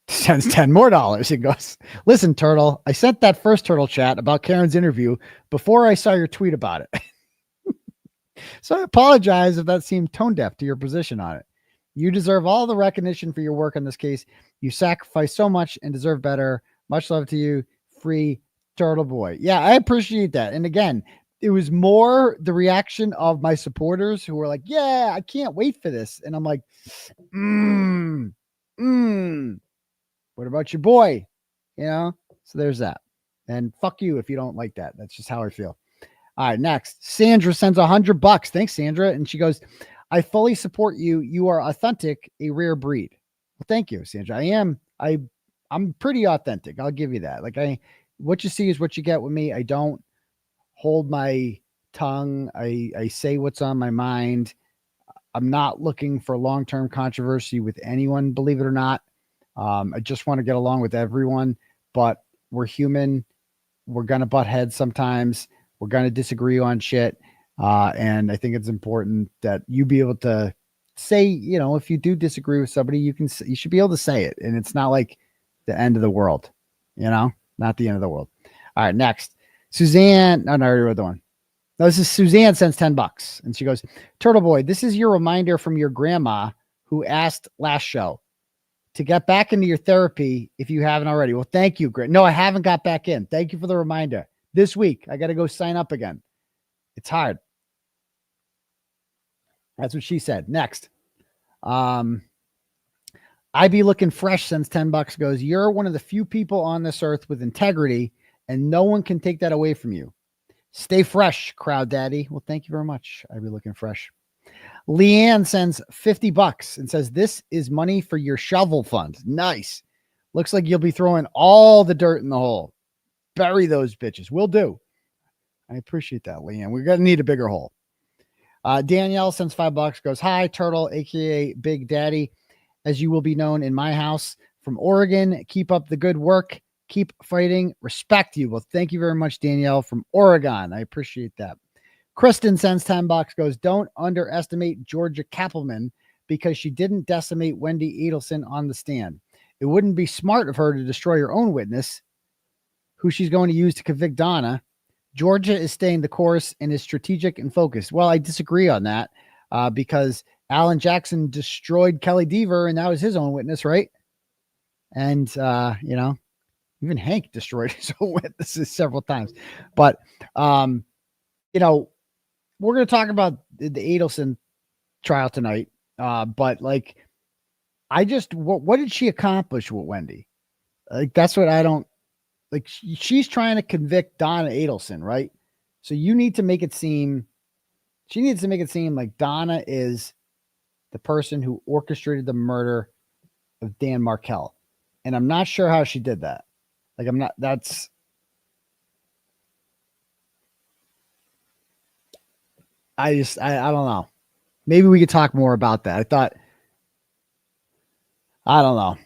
Sends $10 more. He goes, listen, Turtle, I sent that first Turtle chat about Karen's interview before I saw your tweet about it. So I apologize if that seemed tone deaf to your position on it. You deserve all the recognition for your work on this case. You sacrificed so much and deserve better. Much love to you. Free Turtleboy. Yeah, I appreciate that. And again, it was more the reaction of my supporters who were like, yeah, I can't wait for this. And I'm like, what about your boy? You know? So there's that. And fuck you if you don't like that. That's just how I feel. All right, next. Sandra sends $100. Thanks, Sandra. And she goes, I fully support you. You are authentic, a rare breed. Well, thank you, Sandra. I'm pretty authentic. I'll give you that. Like, what you see is what you get with me. I don't hold my tongue. I say what's on my mind. I'm not looking for long-term controversy with anyone, believe it or not. I just want to get along with everyone, but we're human. We're going to butt heads sometimes. We're going to disagree on shit. And I think it's important that you be able to say, you know, if you do disagree with somebody, you should be able to say it. And it's not like the end of the world, you know, not the end of the world. All right. Next, Suzanne. No, I already read the one. No, this is Suzanne sends $10 and she goes, Turtleboy, this is your reminder from your grandma who asked last show to get back into your therapy if you haven't already. Well, thank you. Great. No, I haven't got back in. Thank you for the reminder. This week, I got to go sign up again. It's hard. That's what she said. Next. I be looking fresh sends $10 goes, you're one of the few people on this earth with integrity and no one can take that away from you. Stay fresh, crowd daddy. Well, thank you very much. I be looking fresh. Leanne sends $50 and says, this is money for your shovel fund. Nice. Looks like you'll be throwing all the dirt in the hole. Bury those bitches. Will do. I appreciate that, Leanne. We're going to need a bigger hole. Danielle sends $5 goes, hi, Turtle, aka Big Daddy, as you will be known in my house, from Oregon. Keep up the good work. Keep fighting. Respect you. Well, thank you very much, Danielle from Oregon. I appreciate that. Kristen sends $10 goes, don't underestimate Georgia Kappelman because she didn't decimate Wendi Adelson on the stand. It wouldn't be smart of her to destroy her own witness, who she's going to use to convict Donna. Georgia is staying the course and is strategic and focused. Well, I disagree on that because Alan Jackson destroyed Kelly Deaver and that was his own witness, right? And, you know, even Hank destroyed his own witnesses several times. But, you know, we're going to talk about the Adelson trial tonight. But like, what did she accomplish with Wendi? Like, that's what I don't, like, she's trying to convict Donna Adelson, right? So you need to make it seem, she needs to make it seem like Donna is the person who orchestrated the murder of Dan Markell. And I'm not sure how she did that. Like, I don't know. Maybe we could talk more about that. I don't know.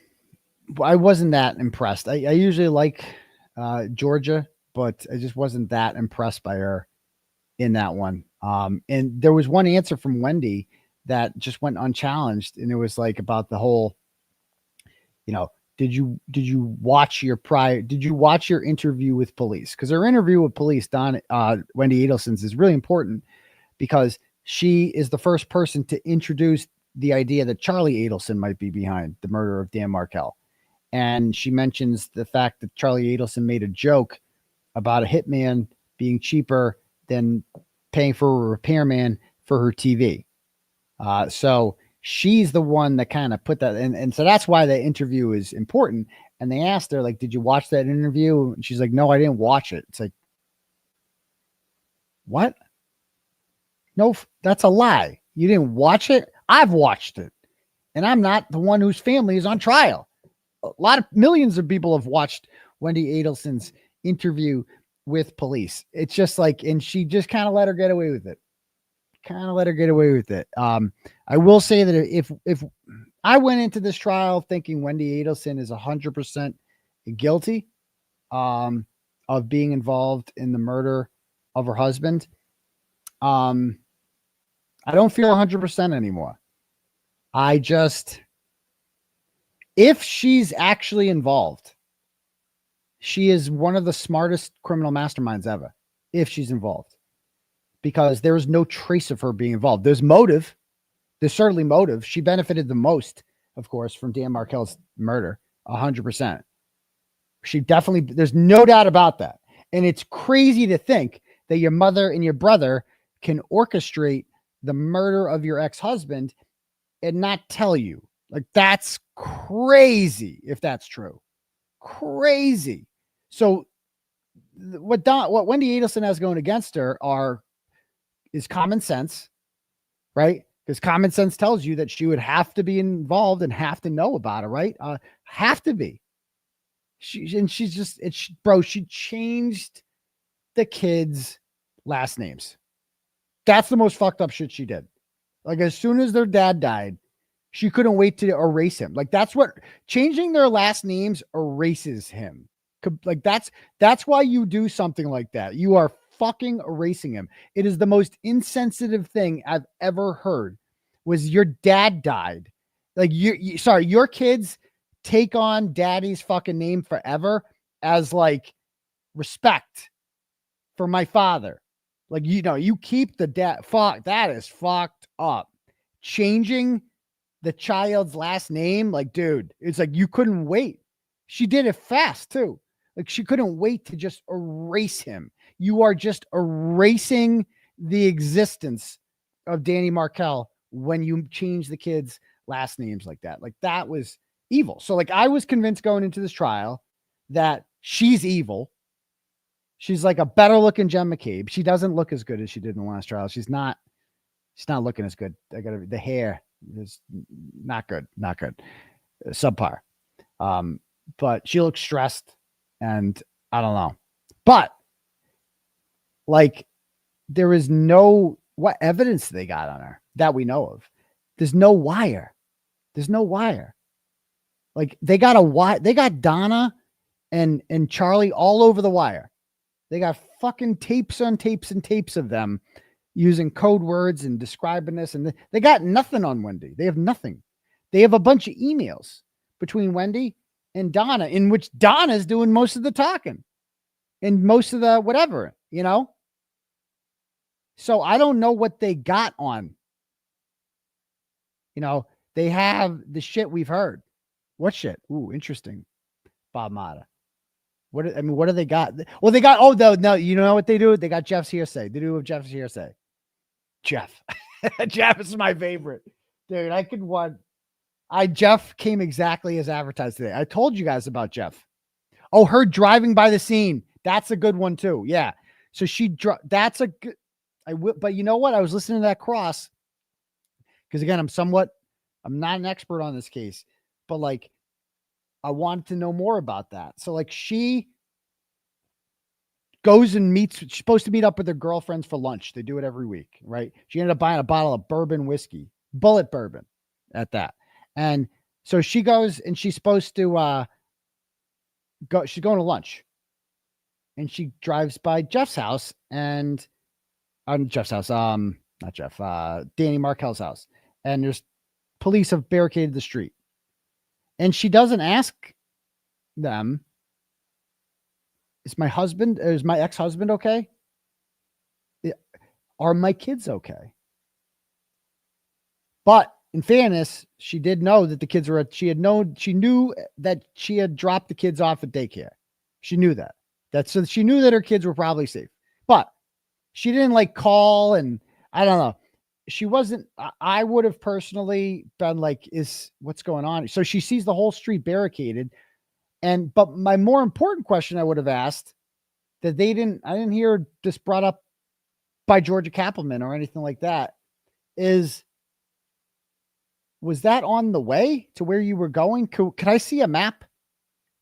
I wasn't that impressed. I usually like Georgia, but I just wasn't that impressed by her in that one. And there was one answer from Wendi that just went unchallenged. And it was like about the whole, you know, did you watch your interview with police? Because her interview with police, Wendi Adelson's, is really important because she is the first person to introduce the idea that Charlie Adelson might be behind the murder of Dan Markel. And she mentions the fact that Charlie Adelson made a joke about a hitman being cheaper than paying for a repairman for her TV. So she's the one that kind of put that in. And so that's why the interview is important. And they asked her, like, did you watch that interview? And she's like, no, I didn't watch it. It's like, what? No, that's a lie. You didn't watch it? I've watched it. And I'm not the one whose family is on trial. Millions of people have watched Wendi Adelson's interview with police. It's just like, and she just kind of let her get away with it. I will say that if I went into this trial thinking Wendi Adelson is 100% guilty of being involved in the murder of her husband, I don't feel 100% anymore. If she's actually involved, she is one of the smartest criminal masterminds ever, if she's involved, because there is no trace of her being involved. There's motive. There's certainly motive. She benefited the most, of course, from Dan Markel's murder, 100%. She definitely, there's no doubt about that. And it's crazy to think that your mother and your brother can orchestrate the murder of your ex-husband and not tell you. Like, that's crazy if that's true. Crazy. So what Wendi Adelson has going against her is common sense, right? Because common sense tells you that she would have to be involved and have to know about it, right? Have to be. She changed the kids' last names. That's the most fucked up shit she did. Like, as soon as their dad died, she couldn't wait to erase him. Like, that's what changing their last names erases him. Like, that's why you do something like that. You are fucking erasing him. It is the most insensitive thing I've ever heard. Was your dad died. Like, your kids take on daddy's fucking name forever as like respect for my father. Like, you keep the dad. Fuck, that is fucked up. Changing the child's last name, like, dude, it's like you couldn't wait. She did it fast too. Like, she couldn't wait to just erase him. You are just erasing the existence of Danny Markel when you change the kids' last names like that. Like, that was evil. So, like, I was convinced going into this trial that she's evil. She's like a better looking Jen McCabe. She doesn't look as good as she did in the last trial. She's not looking as good. The hair is not good. Subpar. But she looks stressed, and I don't know. But like, there is what evidence they got on her that we know of. There's no wire. Like, they got Donna and Charlie all over the wire. They got fucking tapes on tapes and tapes of them using code words and describing this. And they got nothing on Wendi. They have nothing. They have a bunch of emails between Wendi and Donna, in which Donna's doing most of the talking and most of the whatever, So I don't know what they got on. They have the shit we've heard. What shit? Ooh, interesting. Bob Mata. What do they got? Well, they got, no, you know what they do? They got Jeff's hearsay. They do have Jeff's hearsay. Jeff. Jeff is my favorite. Dude, Jeff came exactly as advertised today. I told you guys about Jeff. Oh, her driving by the scene. That's a good one too. Yeah. So that's a good, but you know what? I was listening to that cross because, again, I'm not an expert on this case, but like, I wanted to know more about that. So like, she goes and she's supposed to meet up with her girlfriends for lunch. They do it every week, right? She ended up buying a bottle of bourbon whiskey, bullet bourbon at that. And so she goes and she's supposed to she's going to lunch. And she drives by Jeff's house and Jeff's house, not Jeff, Danny Markel's house. And there's police have barricaded the street. And she doesn't ask them, is my ex-husband okay? Are my kids okay? But in fairness, she did know that the kids were she knew that she had dropped the kids off at daycare. She knew that. So she knew that her kids were probably safe. But she didn't like call, and I don't know. She wasn't, I would have personally been like, what's going on? So she sees the whole street barricaded. But my more important question I would have asked that I didn't hear this brought up by Georgia Kappelman or anything like that was that on the way to where you were going? Could I see a map?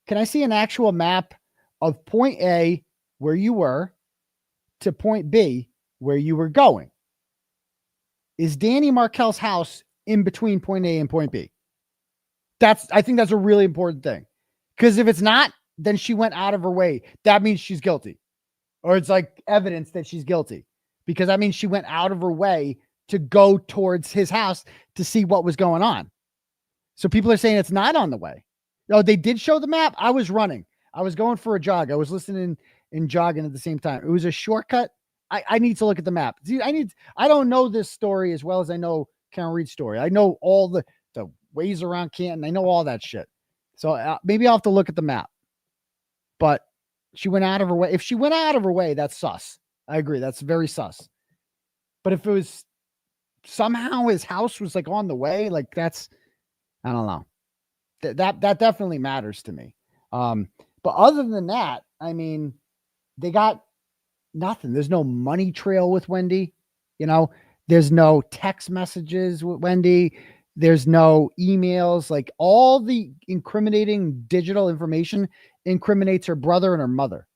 Can I see an actual map of point A where you were to point B where you were going? Is Danny Markel's house in between point A and point B? I think that's a really important thing. Because if it's not, then she went out of her way. That means she's guilty. Or it's like evidence that she's guilty. Because that means she went out of her way to go towards his house to see what was going on. So people are saying it's not on the way. No, they did show the map. I was running. I was going for a jog. I was listening and jogging at the same time. It was a shortcut. I need to look at the map. See, I don't know this story as well as I know Karen Reed's story. I know all the ways around Canton. I know all that shit. So maybe I'll have to look at the map. But she went out of her way. If she went out of her way, that's sus. I agree. That's very sus. But if it was somehow his house was like on the way, like that's, I don't know. That definitely matters to me. But other than that, I mean, they got nothing. There's no money trail with Wendi. There's no text messages with Wendi. There's no emails. Like all the incriminating digital information incriminates her brother and her mother.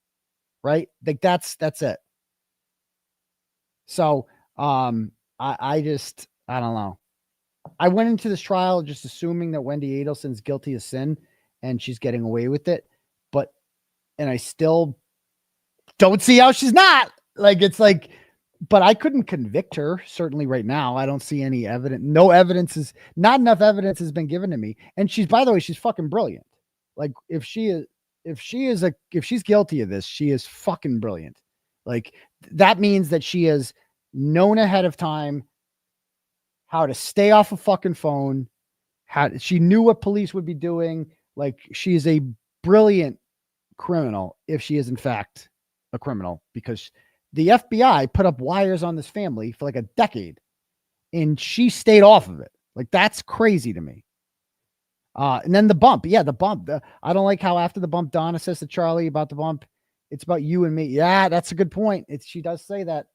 Right? Like that's it. So, I don't know. I went into this trial just assuming that Wendi Adelson's guilty of sin and she's getting away with it. And I still don't see how she's not. Like, it's like, but I couldn't convict her. Certainly right now, I don't see any evidence. Not enough evidence has been given to me. And by the way, she's fucking brilliant. Like if she's guilty of this, she is fucking brilliant. Like that means that she has known ahead of time how to stay off a fucking phone. She knew what police would be doing. Like she's a brilliant criminal if she is in fact a criminal, because the FBI put up wires on this family for like a decade and she stayed off of it. Like that's crazy to me. And then the bump. Yeah, the bump. I don't like how after the bump, Donna says to Charlie about the bump, it's about you and me. Yeah, that's a good point. She does say that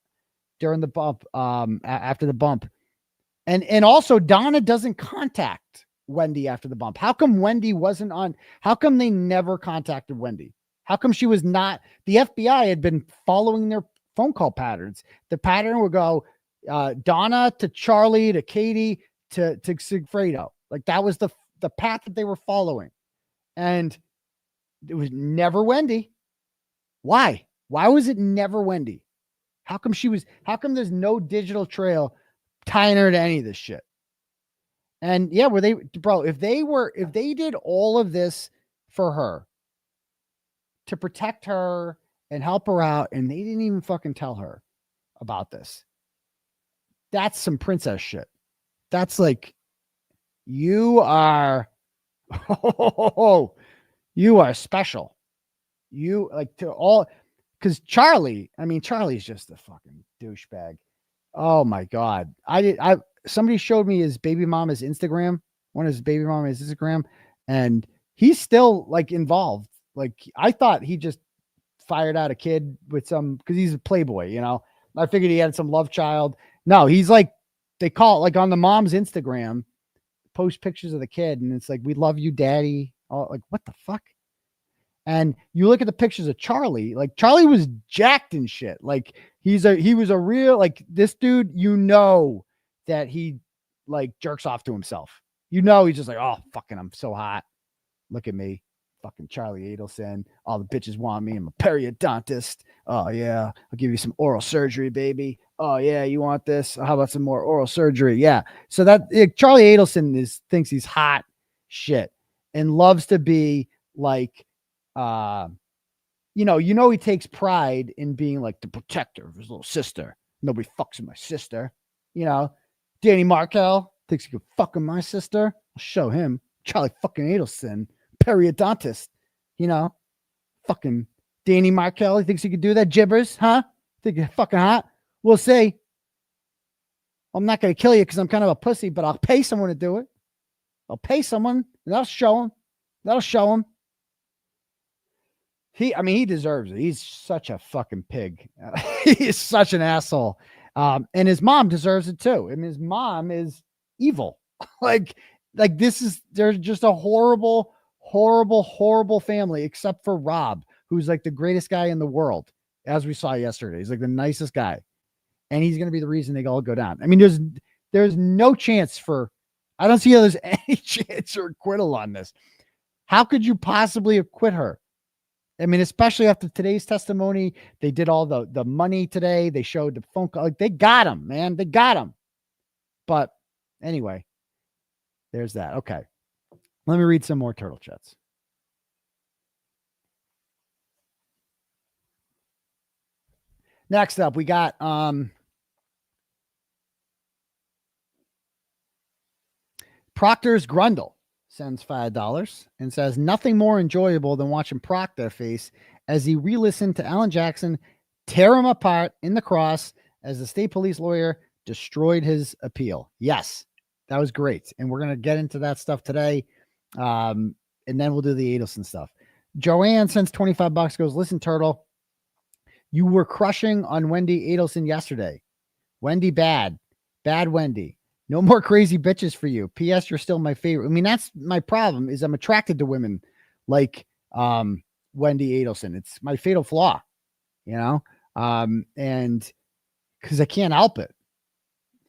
during the bump, after the bump. And also Donna doesn't contact Wendi after the bump. How come Wendi wasn't on? How come they never contacted Wendi? How come she was not? The FBI had been following their phone call patterns. The pattern would go Donna to Charlie to Katie to Sigfredo. Like that was the path that they were following. And it was never Wendi. Why? Why was it never Wendi? How come there's no digital trail tying her to any of this shit? And yeah, if they did all of this for her to protect her and help her out, and they didn't even fucking tell her about this, that's some princess shit. That's like, you are special. You like to all, because Charlie's just a fucking douchebag. Oh my God. Somebody showed me his baby mama's Instagram, and he's still like involved. Like I thought he just fired out a kid with because he's a playboy, I figured he had some love child. No, he's like, they call it like on the mom's Instagram, post pictures of the kid. And it's like, we love you, daddy. Oh, like, what the fuck? And you look at the pictures of Charlie, like Charlie was jacked and shit. Like he was a real, like this dude, that he like jerks off to himself. He's just like, oh, fucking, I'm so hot. Look at me. Fucking Charlie Adelson. All the bitches want me. I'm a periodontist. Oh yeah. I'll give you some oral surgery, baby. Oh yeah. You want this? How about some more oral surgery? Yeah. So Charlie Adelson thinks he's hot shit and loves to be like, he takes pride in being like the protector of his little sister. Nobody fucks with my sister. Danny Markel, Thinks he could fucking my sister? I'll show him. Charlie fucking Adelson, periodontist. You know, fucking Danny Markel. He thinks he could do that. Gibbers, huh? Think you're fucking hot? We'll see. I'm not going to kill you because I'm kind of a pussy, but I'll pay someone to do it. I'll pay someone. That'll show him. That'll show him. He deserves it. He's such a fucking pig. He is such an asshole. And his mom deserves it too. I mean, his mom is evil. like they're just a horrible, horrible, horrible family, except for Rob, who's like the greatest guy in the world, as we saw yesterday. He's like the nicest guy. And he's going to be the reason they all go down. I mean, there's no chance I don't see how there's any chance for acquittal on this. How could you possibly acquit her? I mean, especially after today's testimony, they did all the money today. They showed the phone call. Like, they got him, man. They got him. But anyway, there's that. Okay. Let me read some more turtle chats. Next up, we got Proctor's Grundle sends $5 and says nothing more enjoyable than watching Proctor face as he re-listened to Alan Jackson tear him apart in the cross as the state police lawyer destroyed his appeal. Yes, that was great. And we're going to get into that stuff today. And then we'll do the Adelson stuff. Joanne sends $25, goes, listen, Turtle, you were crushing on Wendi Adelson yesterday. Wendi bad Wendi. No more crazy bitches for you. P.S. You're still my favorite. I mean, that's my problem is I'm attracted to women like Wendi Adelson. It's my fatal flaw, you know? And because I can't help it.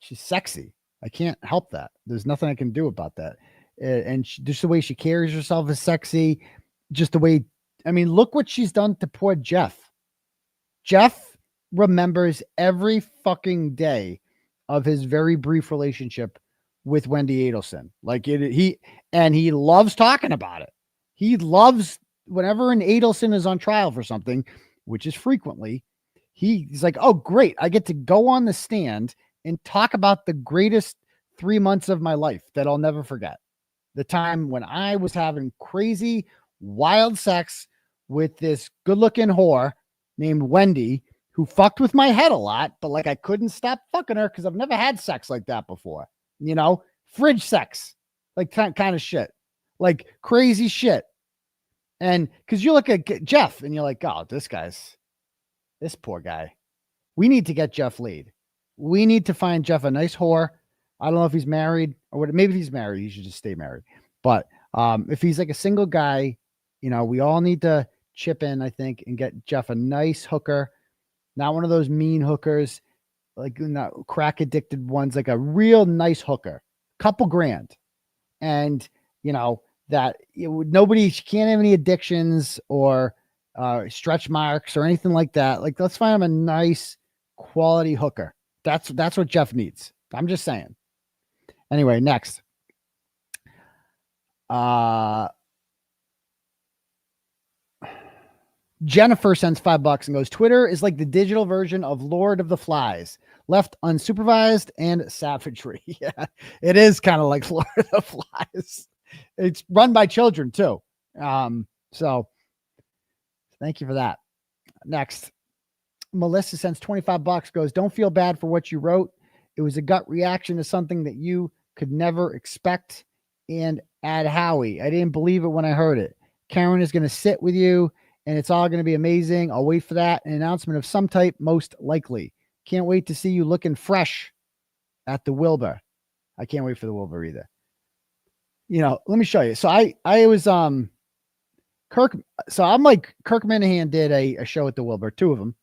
She's sexy. I can't help that. There's nothing I can do about that. And just the way she carries herself is sexy. Just the way, I mean, look what she's done to poor Jeff. Jeff remembers every fucking day of his very brief relationship with Wendi Adelson. Like he loves talking about it. He loves whenever an Adelson is on trial for something, which is frequently, he's like, oh, great. I get to go on the stand and talk about the greatest 3 months of my life that I'll never forget. The time when I was having crazy, wild sex with this good looking whore named Wendi, who fucked with my head a lot, but like I couldn't stop fucking her because I've never had sex like that before. You know, fridge sex, like kind of shit, like crazy shit. And because you look at Jeff and you're like, oh, this poor guy. We need to get Jeff laid. We need to find Jeff a nice whore. I don't know if he's married or what. Maybe if he's married, he should just stay married. But if he's like a single guy, you know, we all need to chip in, I think, and get Jeff a nice hooker. Not one of those mean hookers, like not crack addicted ones, like a real nice hooker, couple grand. And, you know, that she can't have any addictions or stretch marks or anything like that. Like, let's find him a nice quality hooker. That's what Jeff needs. I'm just saying. Anyway, next. Jennifer sends $5 and goes, Twitter is like the digital version of Lord of the Flies, left unsupervised and savagery. Yeah, it is kind of like Lord of the Flies. It's run by children too. So thank you for that. Next, Melissa sends $25, goes, don't feel bad for what you wrote. It was a gut reaction to something that you could never expect. And add Howie. I didn't believe it when I heard it. Karen is going to sit with you and it's all going to be amazing. I'll wait for that. An announcement of some type, most likely. Can't wait to see you looking fresh at the Wilbur. I can't wait for the Wilbur either. You know, let me show you. So I was, Kirk. So I'm like, Kirk Minahan did a show at the Wilbur, 2 of them.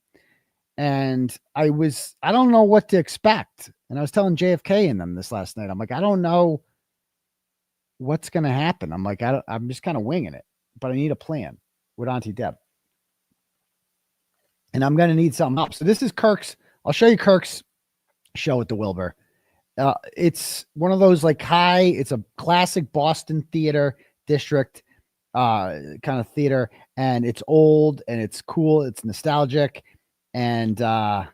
And I don't know what to expect. And I was telling JFK in them this last night. I'm like, I don't know what's going to happen. I'm like, I'm just kind of winging it, but I need a plan with Auntie Deb. And I'm going to need something up. So this is I'll show you Kirk's show at the Wilbur. It's one of those like it's a classic Boston theater district kind of theater. And it's old and it's cool. It's nostalgic. And I'll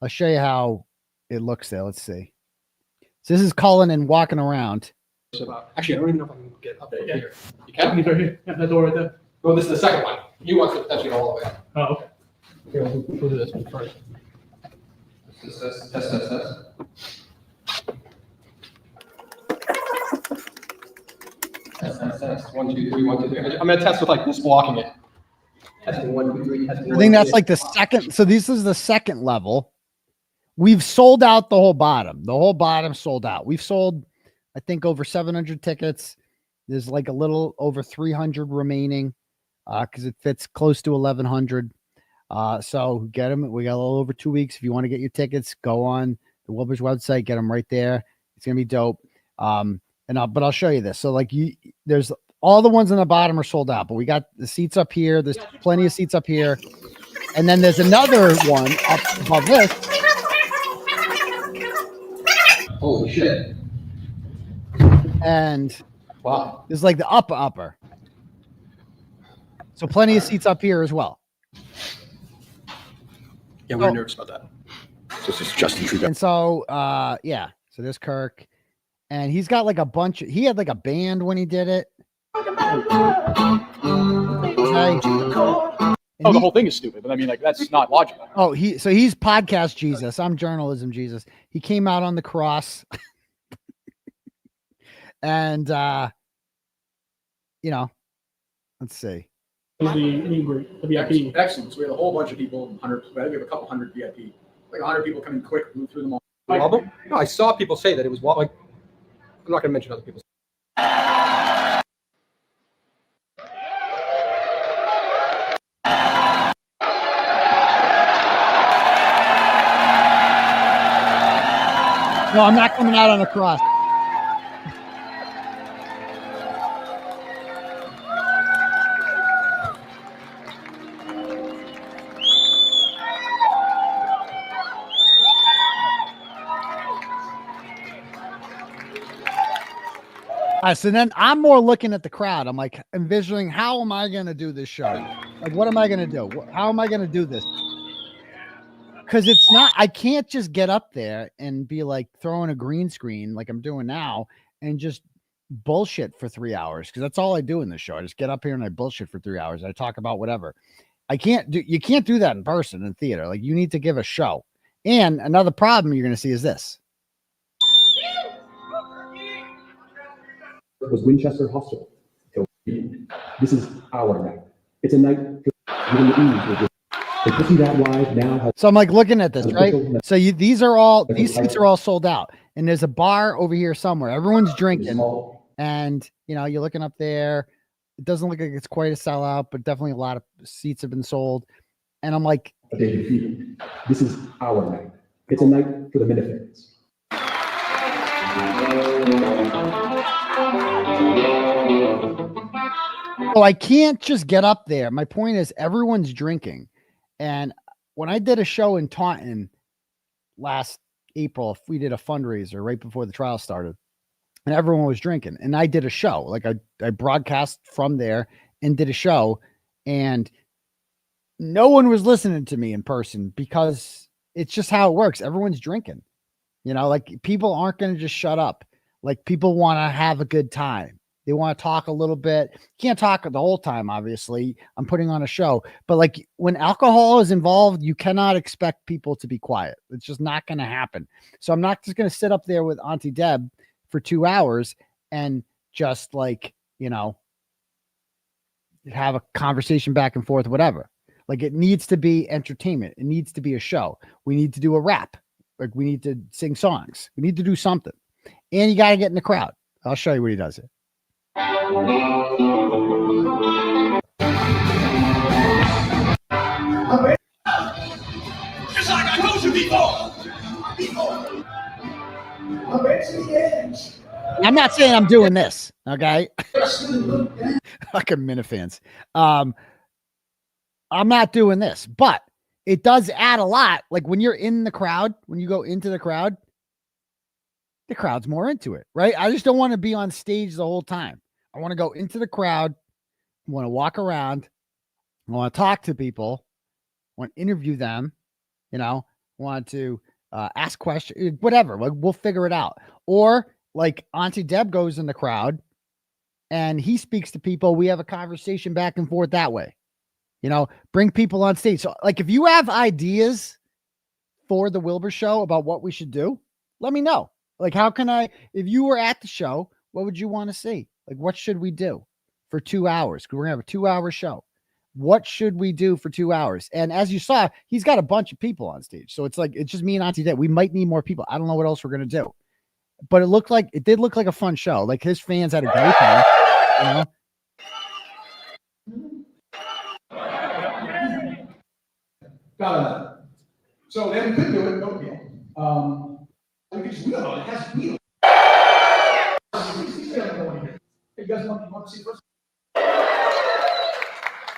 show you how it looks there. Let's see. So this is Cullen and walking around. Actually, I don't even know if I can get up there. Here. You can? He's right here. Yeah, that door right there. Oh, this is the second one. He wants to potentially go all the way up. Oh, okay. Here, we'll do this one first. Test. Test. 1, 2, 3, 1, 2, 3. I'm gonna test with like this blocking it. Testing 1, 2, 3. Testing. I think that's like the second. So this is the second level. We've sold out the whole bottom. The whole bottom sold out. We've sold, I think, over 700 tickets. There's like a little over 300 remaining because it fits close to 1,100. So get them. We got a little over 2 weeks. If you want to get your tickets, go on the Wilbur's website. Get them right there. It's gonna be dope. But I'll show you this. So like there's all the ones on the bottom are sold out, but we got the seats up here. There's plenty of seats up here, and then there's another one up above this. Holy shit. And wow, there's like the upper. So plenty of seats up here as well. Yeah, we're nervous about that. This is Justin Trudeau. And so, yeah. So there's Kirk, and he's got like a bunch. He had like a band when he did it. The whole thing is stupid, but I mean, like, that's not logical. Oh, he's podcast Jesus. I'm journalism Jesus. He came out on the cross, and let's see. The VIP. Excellent. So we had a whole bunch of people. 100. We have a couple hundred VIP. Like 100 people coming quick, move through them all. No, I saw people say that it was like. I'm not going to mention other people. No, I'm not coming out on a cross. So then I'm more looking at the crowd. I'm like envisioning, how am I going to do this show? Like, what am I going to do? How am I going to do this? Because it's not, I can't just get up there and be like throwing a green screen like I'm doing now and just bullshit for 3 hours. Because that's all I do in this show. I just get up here and I bullshit for 3 hours. I talk about whatever. You can't do that in person in theater. Like, you need to give a show. And another problem you're going to see is this. Was Winchester Hospital. This is our night. It's a night to see that live now. So I'm like looking at this, right? So these seats are all sold out, and there's a bar over here somewhere. Everyone's drinking, and you're looking up there. It doesn't look like it's quite a sellout, but definitely a lot of seats have been sold. And I'm like, this is our night. It's a night for the Minifans. Oh, I can't just get up there. My point is everyone's drinking. And when I did a show in Taunton last April, we did a fundraiser right before the trial started, and everyone was drinking. And I did a show. Like I broadcast from there and did a show, and no one was listening to me in person because it's just how it works. Everyone's drinking. Like, people aren't going to just shut up. Like, people want to have a good time. They want to talk a little bit. You can't talk the whole time, obviously. I'm putting on a show. But like, when alcohol is involved, you cannot expect people to be quiet. It's just not going to happen. So I'm not just going to sit up there with Auntie Deb for 2 hours and just like, have a conversation back and forth, whatever. Like, it needs to be entertainment. It needs to be a show. We need to do a rap. Like, we need to sing songs. We need to do something. And you got to get in the crowd. I'll show you what he does here. Just like I told you before. I'm not saying I'm doing this, okay? Fucking Minifans. I'm not doing this, but it does add a lot. Like, when you're in the crowd, when you go into the crowd's more into it, right? I just don't want to be on stage the whole time. I want to go into the crowd. I want to walk around. I want to talk to people. I want to interview them. I want to ask questions, whatever. Like we'll figure it out. Or like Auntie Deb goes in the crowd and he speaks to people. We have a conversation back and forth that way. Bring people on stage. So like if you have ideas for the Wilbur show about what we should do, let me know. Like how can if you were at the show, what would you want to see? Like what should we do for 2 hours? We're going to have a 2-hour show. What should we do for 2 hours? And as you saw, he's got a bunch of people on stage. So it's just me and Auntie Deb. We might need more people. I don't know what else we're going to do. But it did look like a fun show. Like his fans had a great time, So then we could do it, no deal. We could just wheel on it. It has wheels. You guys want to see first?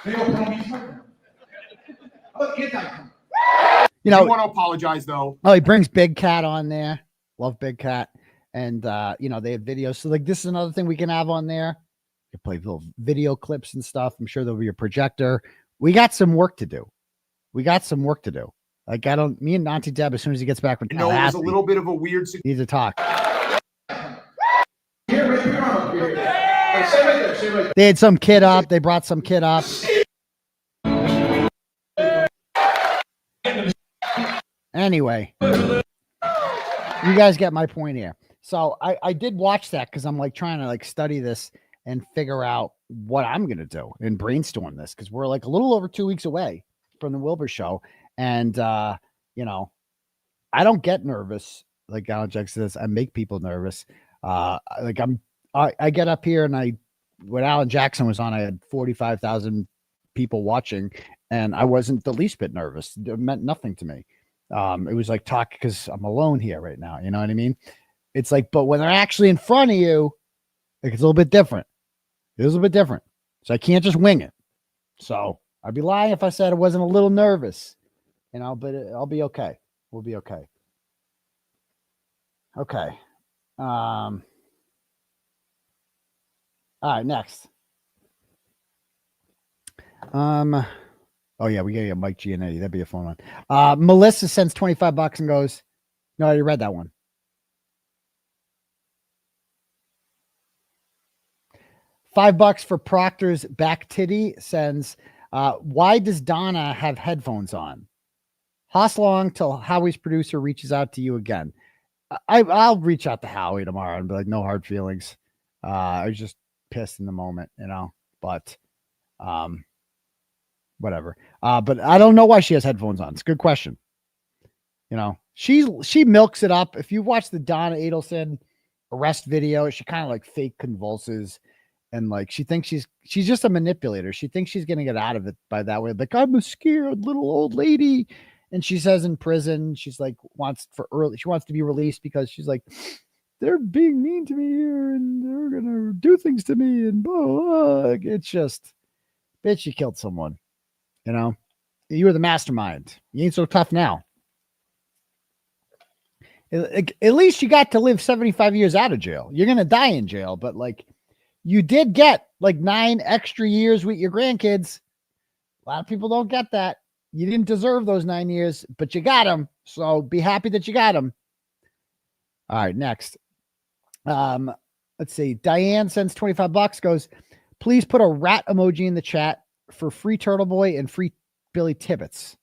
They will tell me something. How about anti-cum? I want to apologize though. Oh, he brings Big Cat on there. Love Big Cat. And they have videos. So like this is another thing we can have on there. You play little video clips and stuff. I'm sure there'll be a projector. We got some work to do. Like me and Auntie Deb, as soon as he gets back from Tallahassee, it was a little bit of a weird situation. Need to talk. They had some kid up. They brought some kid up. Anyway, you guys get my point here. So I did watch that because I'm like trying to like study this and figure out what I'm going to do and brainstorm this because we're like a little over 2 weeks away from the Wilbur show. And, I don't get nervous. Like Alan Jack says, I make people nervous. I get up here and when Alan Jackson was on, I had 45,000 people watching and I wasn't the least bit nervous. It meant nothing to me. It was like talk because I'm alone here right now. You know what I mean? It's like, but when they're actually in front of you, like it's a little bit different. It was a little bit different. So I can't just wing it. So I'd be lying if I said I wasn't a little nervous, but I'll be okay. We'll be okay. Okay. All right, next. Oh yeah, we gotta get Mike Gianetti. That'd be a fun one. Melissa sends $25 and goes, no, I already read that one. $5 for Proctor's back titty sends, why does Donna have headphones on? Hoss long till Howie's producer reaches out to you again. I'll reach out to Howie tomorrow and be like, no hard feelings. I was just pissed in the moment, but whatever. But I don't know why she has headphones on. It's a good question. She milks it up. If you watch the Donna Adelson arrest video, she kind of like fake convulses and like she thinks she's just a manipulator. She thinks she's gonna get out of it by that way. Like, I'm a scared little old lady. And she says in prison, she's like she wants to be released because she's like, they're being mean to me here and they're gonna do things to me and blah, blah, blah. It's just, bitch, you killed someone. You were the mastermind. You ain't so tough now. At least you got to live 75 years out of jail. You're going to die in jail, but like you did get like 9 extra years with your grandkids. A lot of people don't get that. You didn't deserve those 9 years, but you got them. So be happy that you got them. All right, next. Let's see. Diane sends $25, goes, please put a rat emoji in the chat for free Turtleboy and free Billy Tibbetts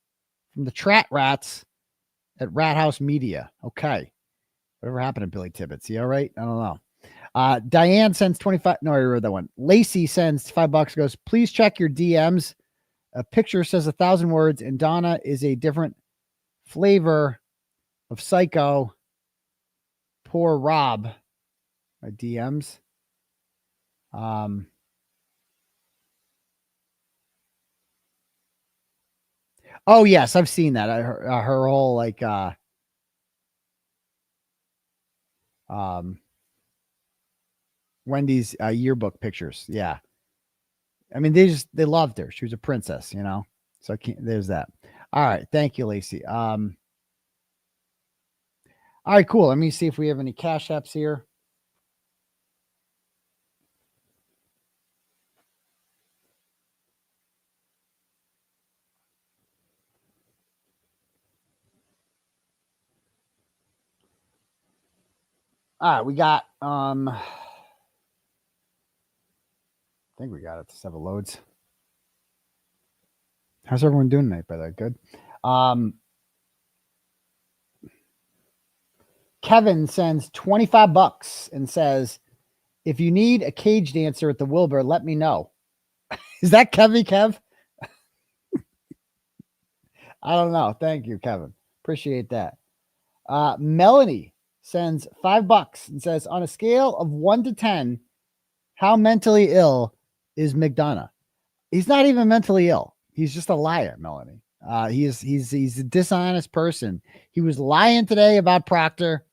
from the Trat Rats at Rat House Media. Okay. Whatever happened to Billy Tibbetts? He all right? I don't know. Diane sends 25. No, I read that one. Lacey sends $5, goes, please check your DMs. A picture says 1,000 words, and Donna is a different flavor of psycho. Poor Rob. My DMs. Oh yes, I've seen that. Her whole like Wendy's yearbook pictures. Yeah. I mean, they loved her. She was a princess, So there's that. All right. Thank you, Lacey. All right, cool. Let me see if we have any cash apps here. All right, we got I think we got it to 7 loads. How's everyone doing tonight, by the way? Good. Kevin sends $25 and says, if you need a cage dancer at the Wilbur, let me know. Is that Kev? I don't know. Thank you, Kevin. Appreciate that. Melanie sends $5 and says, on a scale of 1 to 10, how mentally ill is McDonough? He's not even mentally ill. He's just a liar, Melanie. He's a dishonest person. He was lying today about Proctor.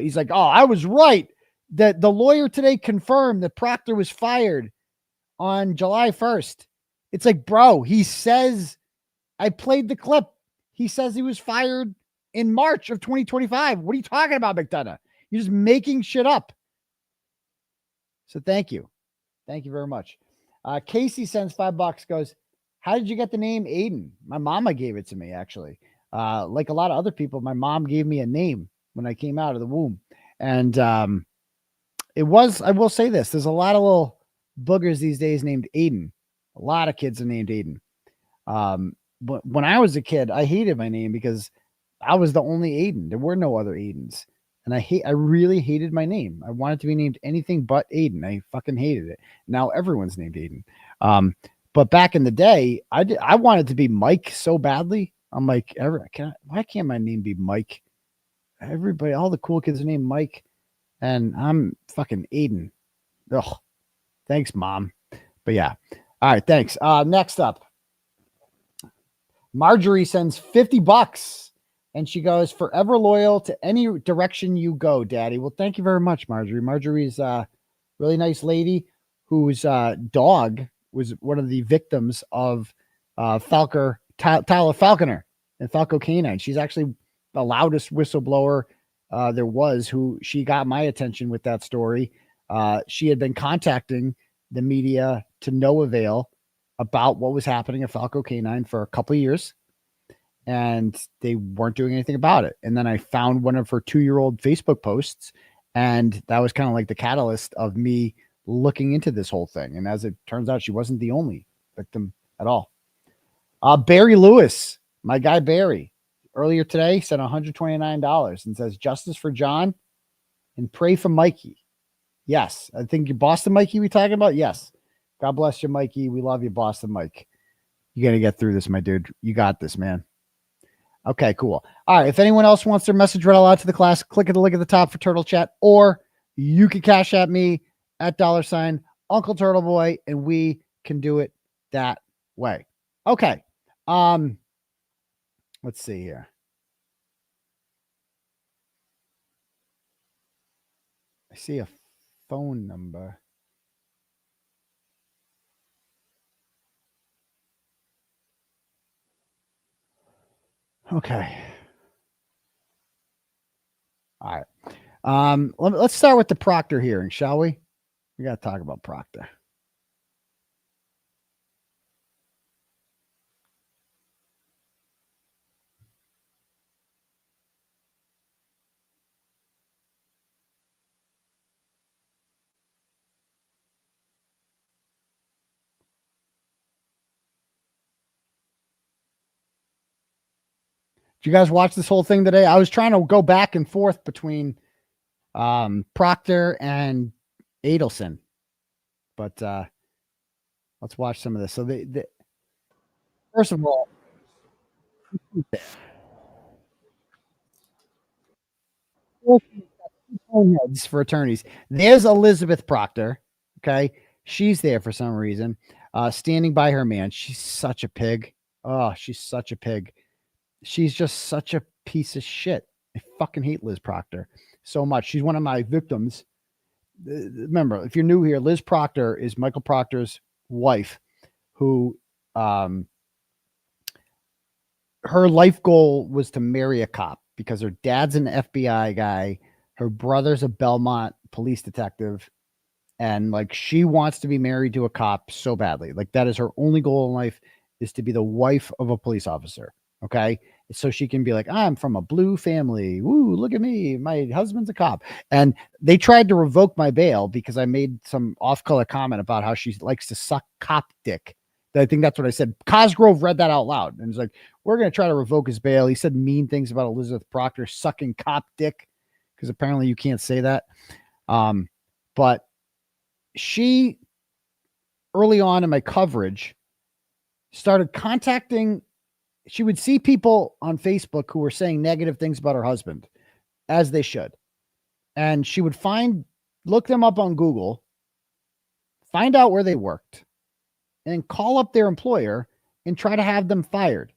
He's like, oh, I was right. That the lawyer today confirmed that Proctor was fired on July 1st. It's like, bro, he says, I played the clip. He says he was fired in March of 2025. What are you talking about, McDonough? You're just making shit up. So thank you. Thank you very much. Casey sends $5, goes, how did you get the name Aidan? My mama gave it to me, actually. Like a lot of other people, my mom gave me a name when I came out of the womb. And it was, I will say this, there's a lot of little boogers these days named Aidan. A lot of kids are named Aidan. But when I was a kid, I hated my name because I was the only Aidan. There were no other Aidans. And I really hated my name. I wanted to be named anything but Aidan. I fucking hated it. Now everyone's named Aidan. But back in the day, I wanted to be Mike so badly. I'm like, why can't my name be Mike? Everybody, all the cool kids are named Mike, and I'm fucking Aidan. Ugh. Thanks, Mom. But yeah. All right, thanks. Next up, Marjorie sends $50, and she goes, forever loyal to any direction you go, Daddy. Well, thank you very much, Marjorie. Marjorie's a really nice lady whose dog was one of the victims of Tyler Falconer and Falco Canine. She's actually the loudest whistleblower there was, who she got my attention with that story. She had been contacting the media to no avail about what was happening at Falco Canine for a couple of years, and they weren't doing anything about it. And then I found one of her 2-year-old Facebook posts, and that was kind of like the catalyst of me looking into this whole thing. And as it turns out, she wasn't the only victim at all. Barry Lewis, my guy Barry, earlier today sent $129 and says, justice for John and pray for Mikey. Yes. I think you Boston Mikey we talking about? Yes. God bless you, Mikey. We love you, Boston Mike. You're going to get through this, my dude. You got this, man. Okay, cool. All right. If anyone else wants their message read aloud to the class, click at the link at the top for Turtle Chat, or you can cash at me at $ Uncle Turtleboy, and we can do it that way. Okay. Let's see here. I see a phone number. Okay. All right. Let's start with the Proctor hearing, shall we? We got to talk about Proctor. Did you guys watch this whole thing today? I was trying to go back and forth between Proctor and Adelson, but let's watch some of this. So first of all, heads for attorneys. There's Elizabeth Proctor. Okay, she's there for some reason, standing by her man. She's such a pig. Oh, she's such a pig. She's just such a piece of shit. I fucking hate Liz Proctor so much. She's one of my victims. Remember, if you're new here, Liz Proctor is Michael Proctor's wife, who her life goal was to marry a cop because her dad's an FBI guy. Her brother's a Belmont police detective. And like, she wants to be married to a cop so badly. Like, that is her only goal in life, is to be the wife of a police officer. Okay. so she can be like, I'm from a blue family. Woo, look at me. My husband's a cop. And they tried to revoke my bail because I made some off-color comment about how she likes to suck cop dick. I think that's what I said. Cosgrove read that out loud and was like, we're going to try to revoke his bail. He said mean things about Elizabeth Proctor sucking cop dick because apparently you can't say that. But she, early on in my coverage, started contacting. She would see people on Facebook who were saying negative things about her husband, as they should. And she would look them up on Google, find out where they worked, and call up their employer and try to have them fired.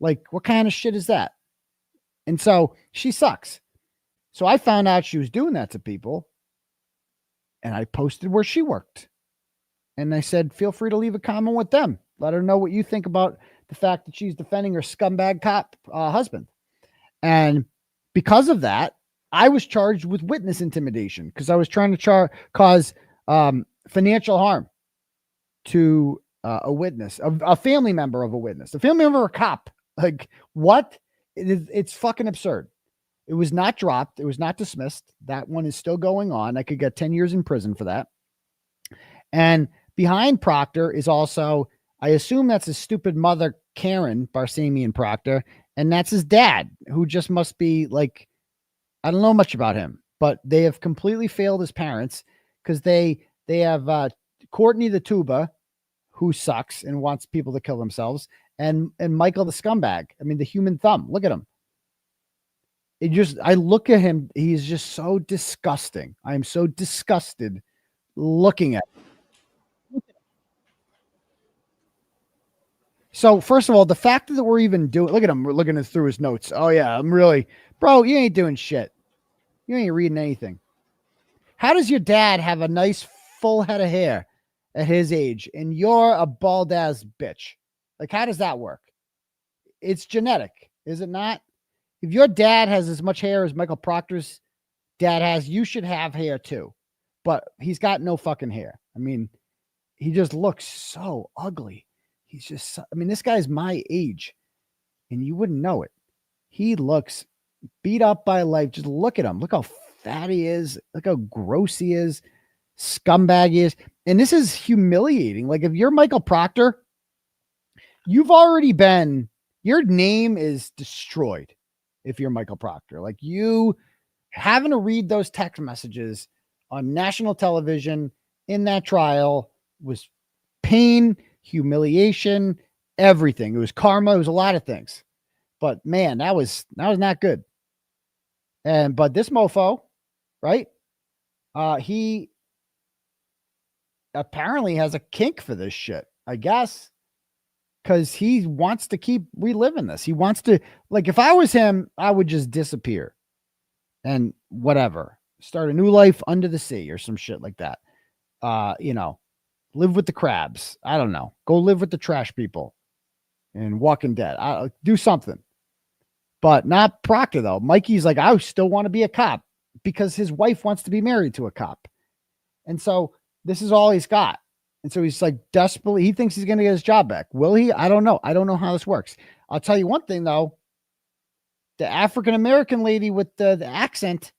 Like, what kind of shit is that? And so she sucks. So I found out she was doing that to people, and I posted where she worked. And I said, feel free to leave a comment with them. Let her know what you think about the fact that she's defending her scumbag cop husband. And because of that, I was charged with witness intimidation because I was trying to cause financial harm to a witness, a family member of a witness, a family member of a cop. Like, what? It's fucking absurd. It was not dropped. It was not dismissed. That one is still going on. I could get 10 years in prison for that. And behind Proctor is also, I assume that's his stupid mother, Karen Barsamian Proctor. And that's his dad, who just must be like, I don't know much about him, but they have completely failed as parents because they have Courtney the tuba, who sucks and wants people to kill themselves, and Michael the scumbag. I mean, the human thumb. Look at him. I look at him. He's just so disgusting. I am so disgusted looking at him. So first of all, the fact that we're even doing, look at him, we're looking through his notes. Oh yeah, I'm really, bro, you ain't doing shit. You ain't reading anything. How does your dad have a nice full head of hair at his age and you're a bald ass bitch? Like, how does that work? It's genetic, is it not? If your dad has as much hair as Michael Proctor's dad has, you should have hair too. But he's got no fucking hair. I mean, he just looks so ugly. He's just, I mean, this guy's my age and you wouldn't know it. He looks beat up by life. Just look at him. Look how fat he is. Look how gross he is. Scumbag he is. And this is humiliating. Like, if you're Michael Proctor, you've already been, your name is destroyed. If you're Michael Proctor, like, you having to read those text messages on national television in that trial was pain, humiliation, everything. It was karma. It was a lot of things, but man, that was not good. But this mofo, right? He apparently has a kink for this shit, I guess. Because he wants to keep reliving this. He wants to, like, if I was him, I would just disappear and whatever, start a new life under the sea or some shit like that. Live with the crabs. I don't know. Go live with the trash people and Walking Dead. Do something, but not Proctor though. Mikey's like, I still want to be a cop because his wife wants to be married to a cop. And so this is all he's got. And so he's like desperately, he thinks he's going to get his job back. Will he? I don't know. I don't know how this works. I'll tell you one thing though. The African-American lady with the accent,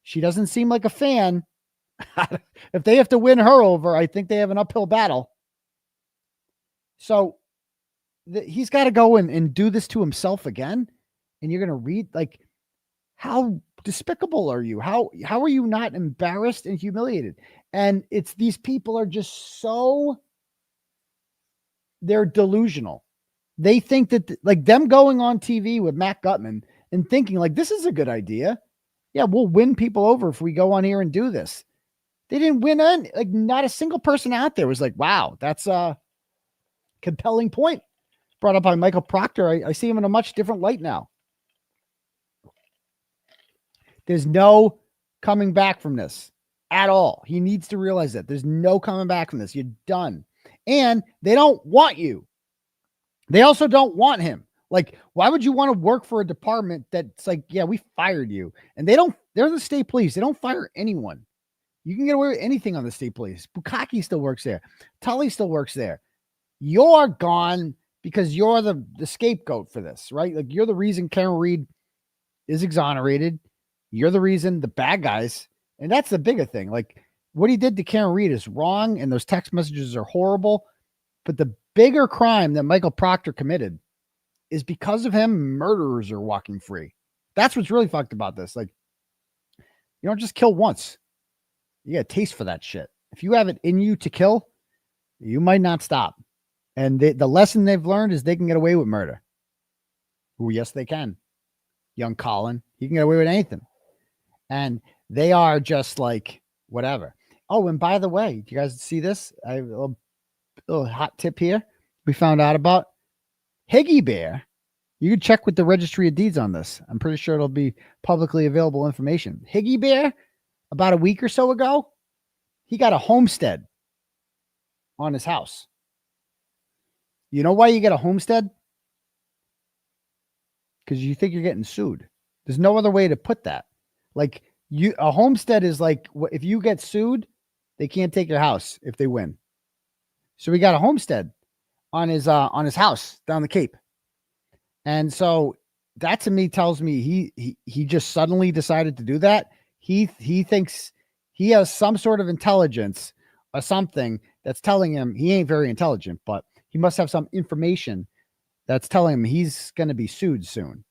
she doesn't seem like a fan. If they have to win her over, I think they have an uphill battle. So he's got to go and do this to himself again. And you're going to read, like, how despicable are you? How are you not embarrassed and humiliated? And it's, these people are just so, they're delusional. They think that, like, them going on TV with Matt Gutman and thinking like, this is a good idea. Yeah, we'll win people over if we go on here and do this. They didn't win any, like, not a single person out there was like, wow, that's a compelling point brought up by Michael Proctor. I see him in a much different light now. There's no coming back from this at all. He needs to realize that there's no coming back from this. You're done. And they don't want you. They also don't want him. Like, why would you want to work for a department that's like, yeah, we fired you? And they're the state police. They don't fire anyone. You can get away with anything on the state police. Bukaki still works there. Tully still works there. You're gone. because you're the scapegoat for this, right? Like you're the reason Karen Reed is exonerated. You're the reason the bad guys, and that's the bigger thing. Like what he did to Karen Reed is wrong, and those text messages are horrible. But the bigger crime that Michael Proctor committed is because of him, murderers are walking free. That's what's really fucked about this. Like, you don't just kill once. You got a taste for that shit. If you have it in you to kill, you might not stop. And the lesson they've learned is they can get away with murder. Oh, yes, they can. Young Colin, he can get away with anything. And they are just like, whatever. Oh, and by the way, do you guys see this? I have a little hot tip here. We found out about Higgy Bear. You can check with the Registry of Deeds on this. I'm pretty sure it'll be publicly available information. Higgy Bear, about a week or so ago, he got a homestead on his house. You know why you get a homestead? Because you think you're getting sued. There's no other way to put that. Like a homestead is like, if you get sued, they can't take your house if they win. So he got a homestead on his house down the Cape. And so that to me tells me he just suddenly decided to do that. He thinks he has some sort of intelligence or something that's telling him he ain't very intelligent, but he must have some information that's telling him he's going to be sued soon.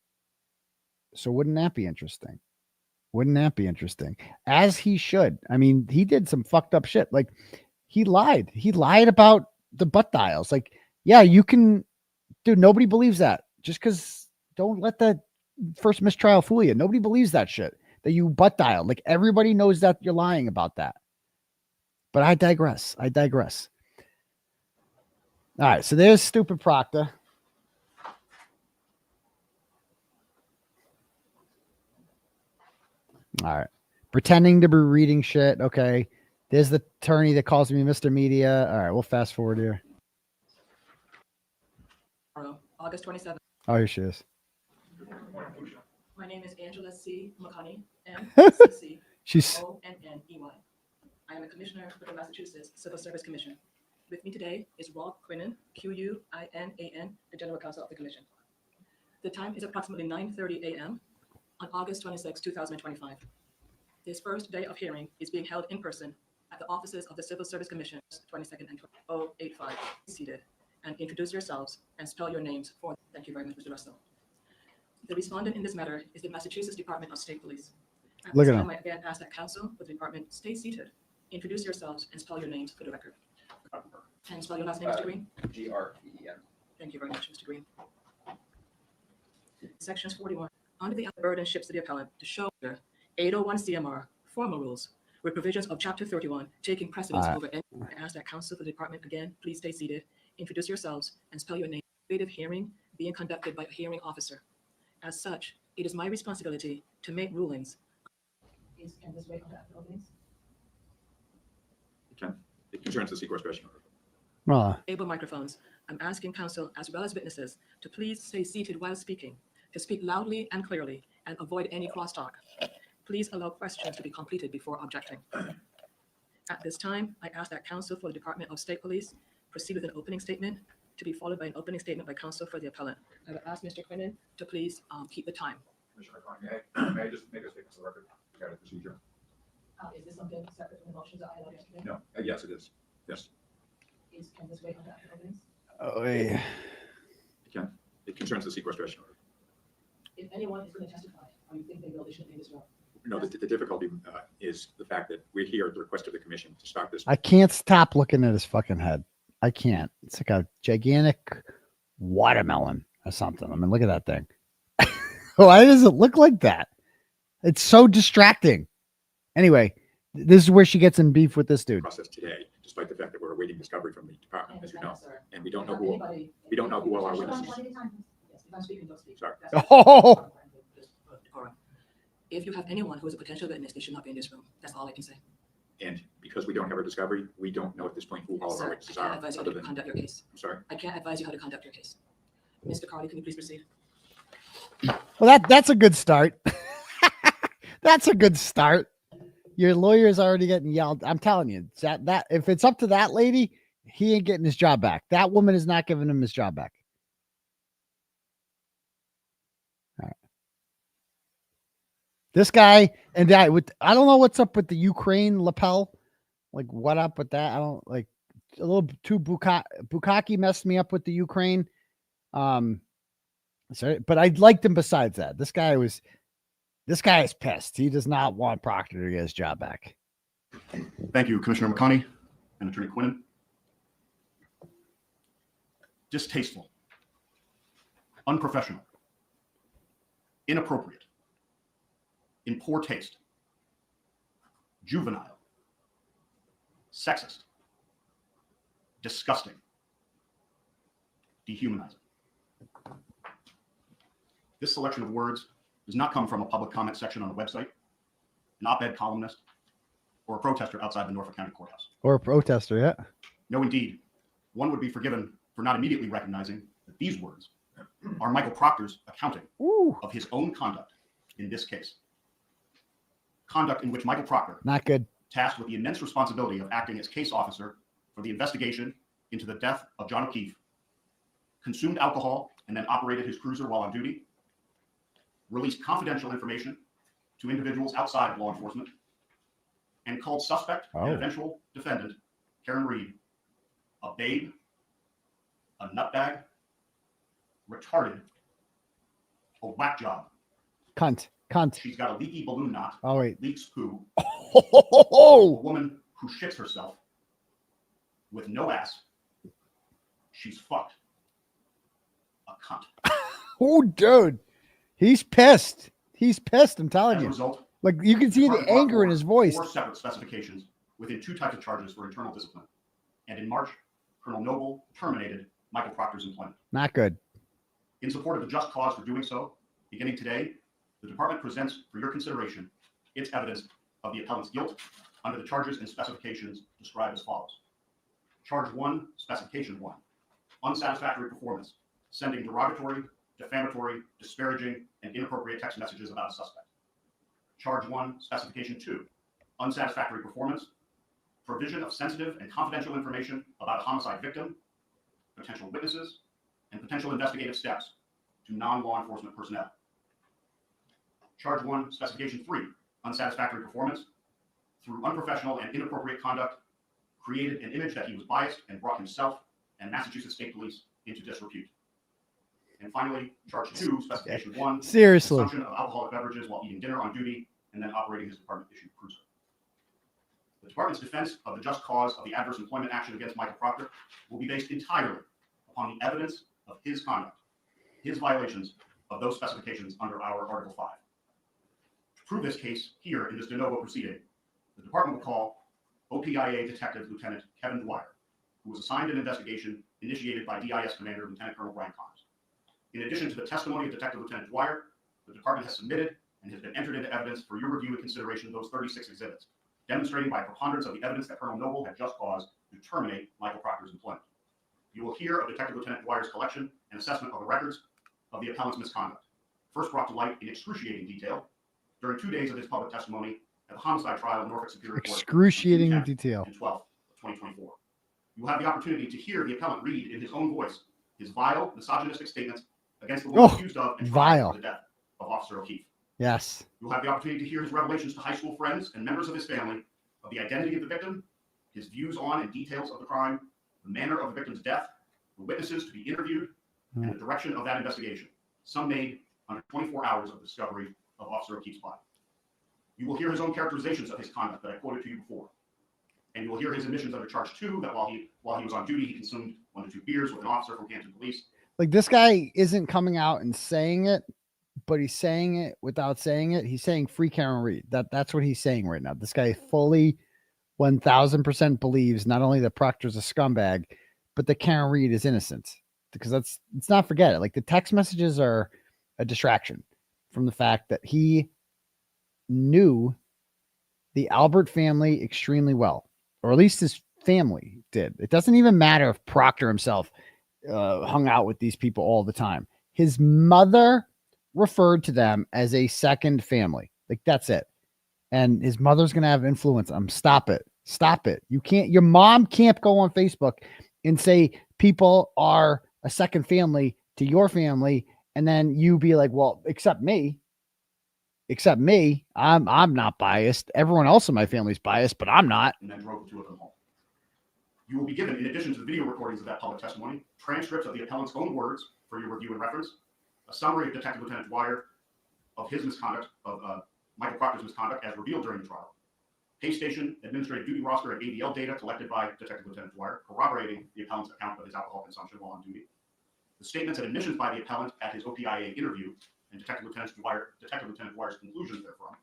So wouldn't that be interesting? Wouldn't that be interesting? As he should. I mean, he did some fucked up shit. Like he lied. He lied about the butt dials. Like, yeah, you can, dude, nobody believes that. Just because don't let that first mistrial fool you. Nobody believes that shit that you butt dialed. Like everybody knows that you're lying about that. But I digress. All right. So there's stupid Proctor. All right. Pretending to be reading shit. Okay. There's the attorney that calls me Mr. Media. All right. We'll fast forward here. August 27th. Oh, here she is. My name is Angela C. McConney, M-C-C-O-N-N-E-Y. I am a commissioner with the Massachusetts Civil Service Commission. With me today is Rob Quinan, Q-U-I-N-A-N, the General Counsel of the Commission. The time is approximately 9:30 a.m. on August 26, 2025. This first day of hearing is being held in person at the offices of the Civil Service Commission, 22nd and 085. Seated and introduce yourselves and spell your names for. Thank you very much, Mr. Russell. The respondent in this matter is the Massachusetts Department of State Police. Look at him. I again ask that counsel for the department stay seated. Introduce yourselves and spell your names for the record. And spell your last name, Mr. Green. G-R-E-E-N. Thank you very much, Mr. Green. Sections 41. Under the burden shifts to the appellant to show 801 CMR formal rules with provisions of Chapter 31 taking precedence over any. I ask that counsel for the department again, please stay seated. Introduce yourselves and spell your name. Hearing being conducted by a hearing officer. As such, it is my responsibility to make rulings. Can this wait on that, please? It can. It concerns the sequestration order. Able microphones. I'm asking counsel as well as witnesses to please stay seated while speaking, to speak loudly and clearly and avoid any crosstalk. Please allow questions to be completed before objecting. At this time, I ask that counsel for the Department of State Police proceed with an opening statement to be followed by an opening statement by counsel for the appellant. I will ask Mr. Quinan to please keep the time. Commissioner Carney, may I just make a statement for the record regarding the procedure? Is this something separate from the motions that I had yesterday? No. Yes, it is. Yes. Can this wait on that, please? Oh, yeah. It can. It concerns the sequestration order. If anyone is going to testify, or you think they will, they shouldn't interrupt. No, the difficulty is the fact that we're here at the request of the commission to start this. I can't stop looking at his fucking head. I can't. It's like a gigantic watermelon or something. I mean, look at that thing. Why does it look like that? It's so distracting. Anyway, this is where she gets in beef with this dude. Process today, despite the fact that we're awaiting discovery from the department, as you know, and we don't know who all our witnesses. Yes, if I'm speaking, don't speak. Sorry. Oh. If you have anyone who is a potential witness, they should not be in this room. That's all I can say. And because we don't have our discovery, we don't know at this point who all of our witnesses are. I can't advise you how to conduct your case. I'm sorry? I can't advise you how to conduct your case. Mr. Carney, can you please proceed? Well, that's a good start. That's a good start. Your lawyer's already getting yelled. I'm telling you, that if it's up to that lady, he ain't getting his job back. That woman is not giving him his job back. This guy and that with I don't know what's up with the Ukraine lapel. Like what up with that? I don't like a little too Bukaki messed me up with the Ukraine. So but I liked him besides that. This guy is pissed. He does not want Proctor to get his job back. Thank you, Commissioner McConney and Attorney Quinnen. Distasteful, unprofessional, inappropriate, in poor taste, juvenile, sexist, disgusting, dehumanizing. This selection of words does not come from a public comment section on a website, an op-ed columnist, or a protester outside the Norfolk County Courthouse. Or a protester, yeah. No, indeed. One would be forgiven for not immediately recognizing that these words are Michael Proctor's accounting of his own conduct in this case. Conduct in which Michael Proctor, not good, tasked with the immense responsibility of acting as case officer for the investigation into the death of John O'Keefe, consumed alcohol and then operated his cruiser while on duty, released confidential information to individuals outside of law enforcement, and called suspect and eventual defendant, Karen Reed, a babe, a nutbag, retarded, a whack job. Cunt. She's got a leaky balloon knot. Oh, wait. Leaks poo. A woman who shits herself with no ass. She's fucked. A cunt. Oh, dude. He's pissed. He's pissed. I'm telling As a you. result, like you can see the anger in his voice. 4 separate specifications within 2 types of charges for internal discipline. And in March, Colonel Noble terminated Michael Proctor's employment. Not good. In support of the just cause for doing so, beginning today, the department presents for your consideration its evidence of the appellant's guilt under the charges and specifications described as follows. Charge 1, Specification 1, unsatisfactory performance, sending derogatory, defamatory, disparaging, and inappropriate text messages about a suspect. Charge 1, Specification 2, unsatisfactory performance, provision of sensitive and confidential information about a homicide victim, potential witnesses, and potential investigative steps to non-law enforcement personnel. Charge 1, Specification 3, unsatisfactory performance, through unprofessional and inappropriate conduct, created an image that he was biased and brought himself and Massachusetts State Police into disrepute. And finally, Charge 2, Specification 1, seriously, consumption of alcoholic beverages while eating dinner on duty and then operating his department-issued cruiser. The department's defense of the just cause of the adverse employment action against Michael Proctor will be based entirely upon the evidence of his conduct, his violations of those specifications under our Article 5. To prove this case here in this de novo proceeding, the department will call OPIA Detective Lieutenant Kevin Dwyer, who was assigned an investigation initiated by DIS Commander Lieutenant Colonel Brian Connors. In addition to the testimony of Detective Lieutenant Dwyer, the department has submitted and has been entered into evidence for your review and consideration of those 36 exhibits, demonstrating by preponderance of the evidence that Colonel Noble had just caused to terminate Michael Proctor's employment. You will hear of Detective Lieutenant Dwyer's collection and assessment of the records of the appellant's misconduct, first brought to light in excruciating detail during 2 days of his public testimony at the homicide trial in Norfolk Superior Court. Excruciating detail. And 12th of 2024. You will have the opportunity to hear the appellant read in his own voice his vile, misogynistic statements against the woman accused of and tried for the death of Officer O'Keefe. Yes. You will have the opportunity to hear his revelations to high school friends and members of his family of the identity of the victim, his views on and details of the crime, the manner of the victim's death, the witnesses to be interviewed, and the direction of that investigation, some made under 24 hours of discovery of Officer O'Keefe's body. You will hear his own characterizations of his conduct that I quoted to you before. And you will hear his admissions under Charge 2 that while he was on duty, he consumed 1 to 2 beers with an officer from Canton Police. Like this guy isn't coming out and saying it, but he's saying it without saying it. He's saying free Karen Reed. That's what he's saying right now. This guy fully 1000% believes not only that Proctor's a scumbag, but that Karen Reed is innocent. Because let's not forget it. Like the text messages are a distraction from the fact that he knew the Albert family extremely well, or at least his family did. It doesn't even matter if Proctor himself hung out with these people all the time. His mother referred to them as a second family. Like that's it. And his mother's going to have influence on him. Stop it. Stop it. You can't, your mom can't go on Facebook and say people are a second family to your family. And then you be like, well, except me. except me. I'm not biased. Everyone else in my family's biased, but I'm not. And then drove the two of them home. You will be given, in addition to the video recordings of that public testimony, transcripts of the appellant's own words for your review and reference, a summary of Detective Lieutenant Dwyer of his misconduct, of Michael Proctor's misconduct as revealed during the trial, pay station, administrative duty roster, and ADL data collected by Detective Lieutenant Dwyer, corroborating the appellant's account of his alcohol consumption while on duty, the statements and admissions by the appellant at his OPIA interview, and Detective Lieutenant Dwyer's conclusions therefrom,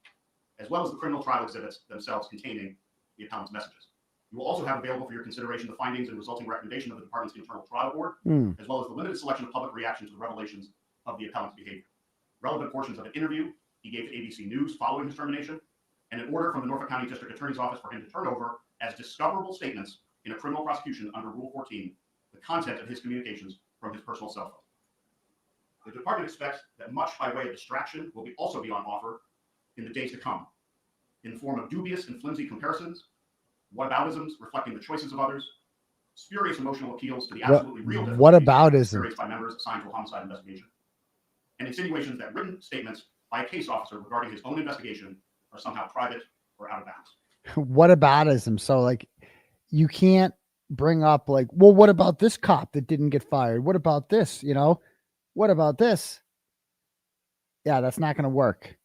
as well as the criminal trial exhibits themselves containing the appellant's messages. You will also have available for your consideration the findings and resulting recommendation of the department's internal trial board, as well as the limited selection of public reactions to the revelations of the appellant's behavior. Relevant portions of an interview he gave to ABC News following his termination, and an order from the Norfolk County District Attorney's Office for him to turn over as discoverable statements in a criminal prosecution under Rule 14 the content of his communications from his personal cell phone. The department expects that much by way of distraction will also be on offer in the days to come, in the form of dubious and flimsy comparisons, whataboutisms reflecting the choices of others, spurious emotional appeals to the absolutely real difficulties experienced by members assigned to a homicide investigation, and insinuations that written statements by a case officer regarding his own investigation are somehow private or out of bounds. Whataboutism. So like, you can't bring up like, well, what about this cop that didn't get fired? What about this? You know, what about this? Yeah, that's not going to work.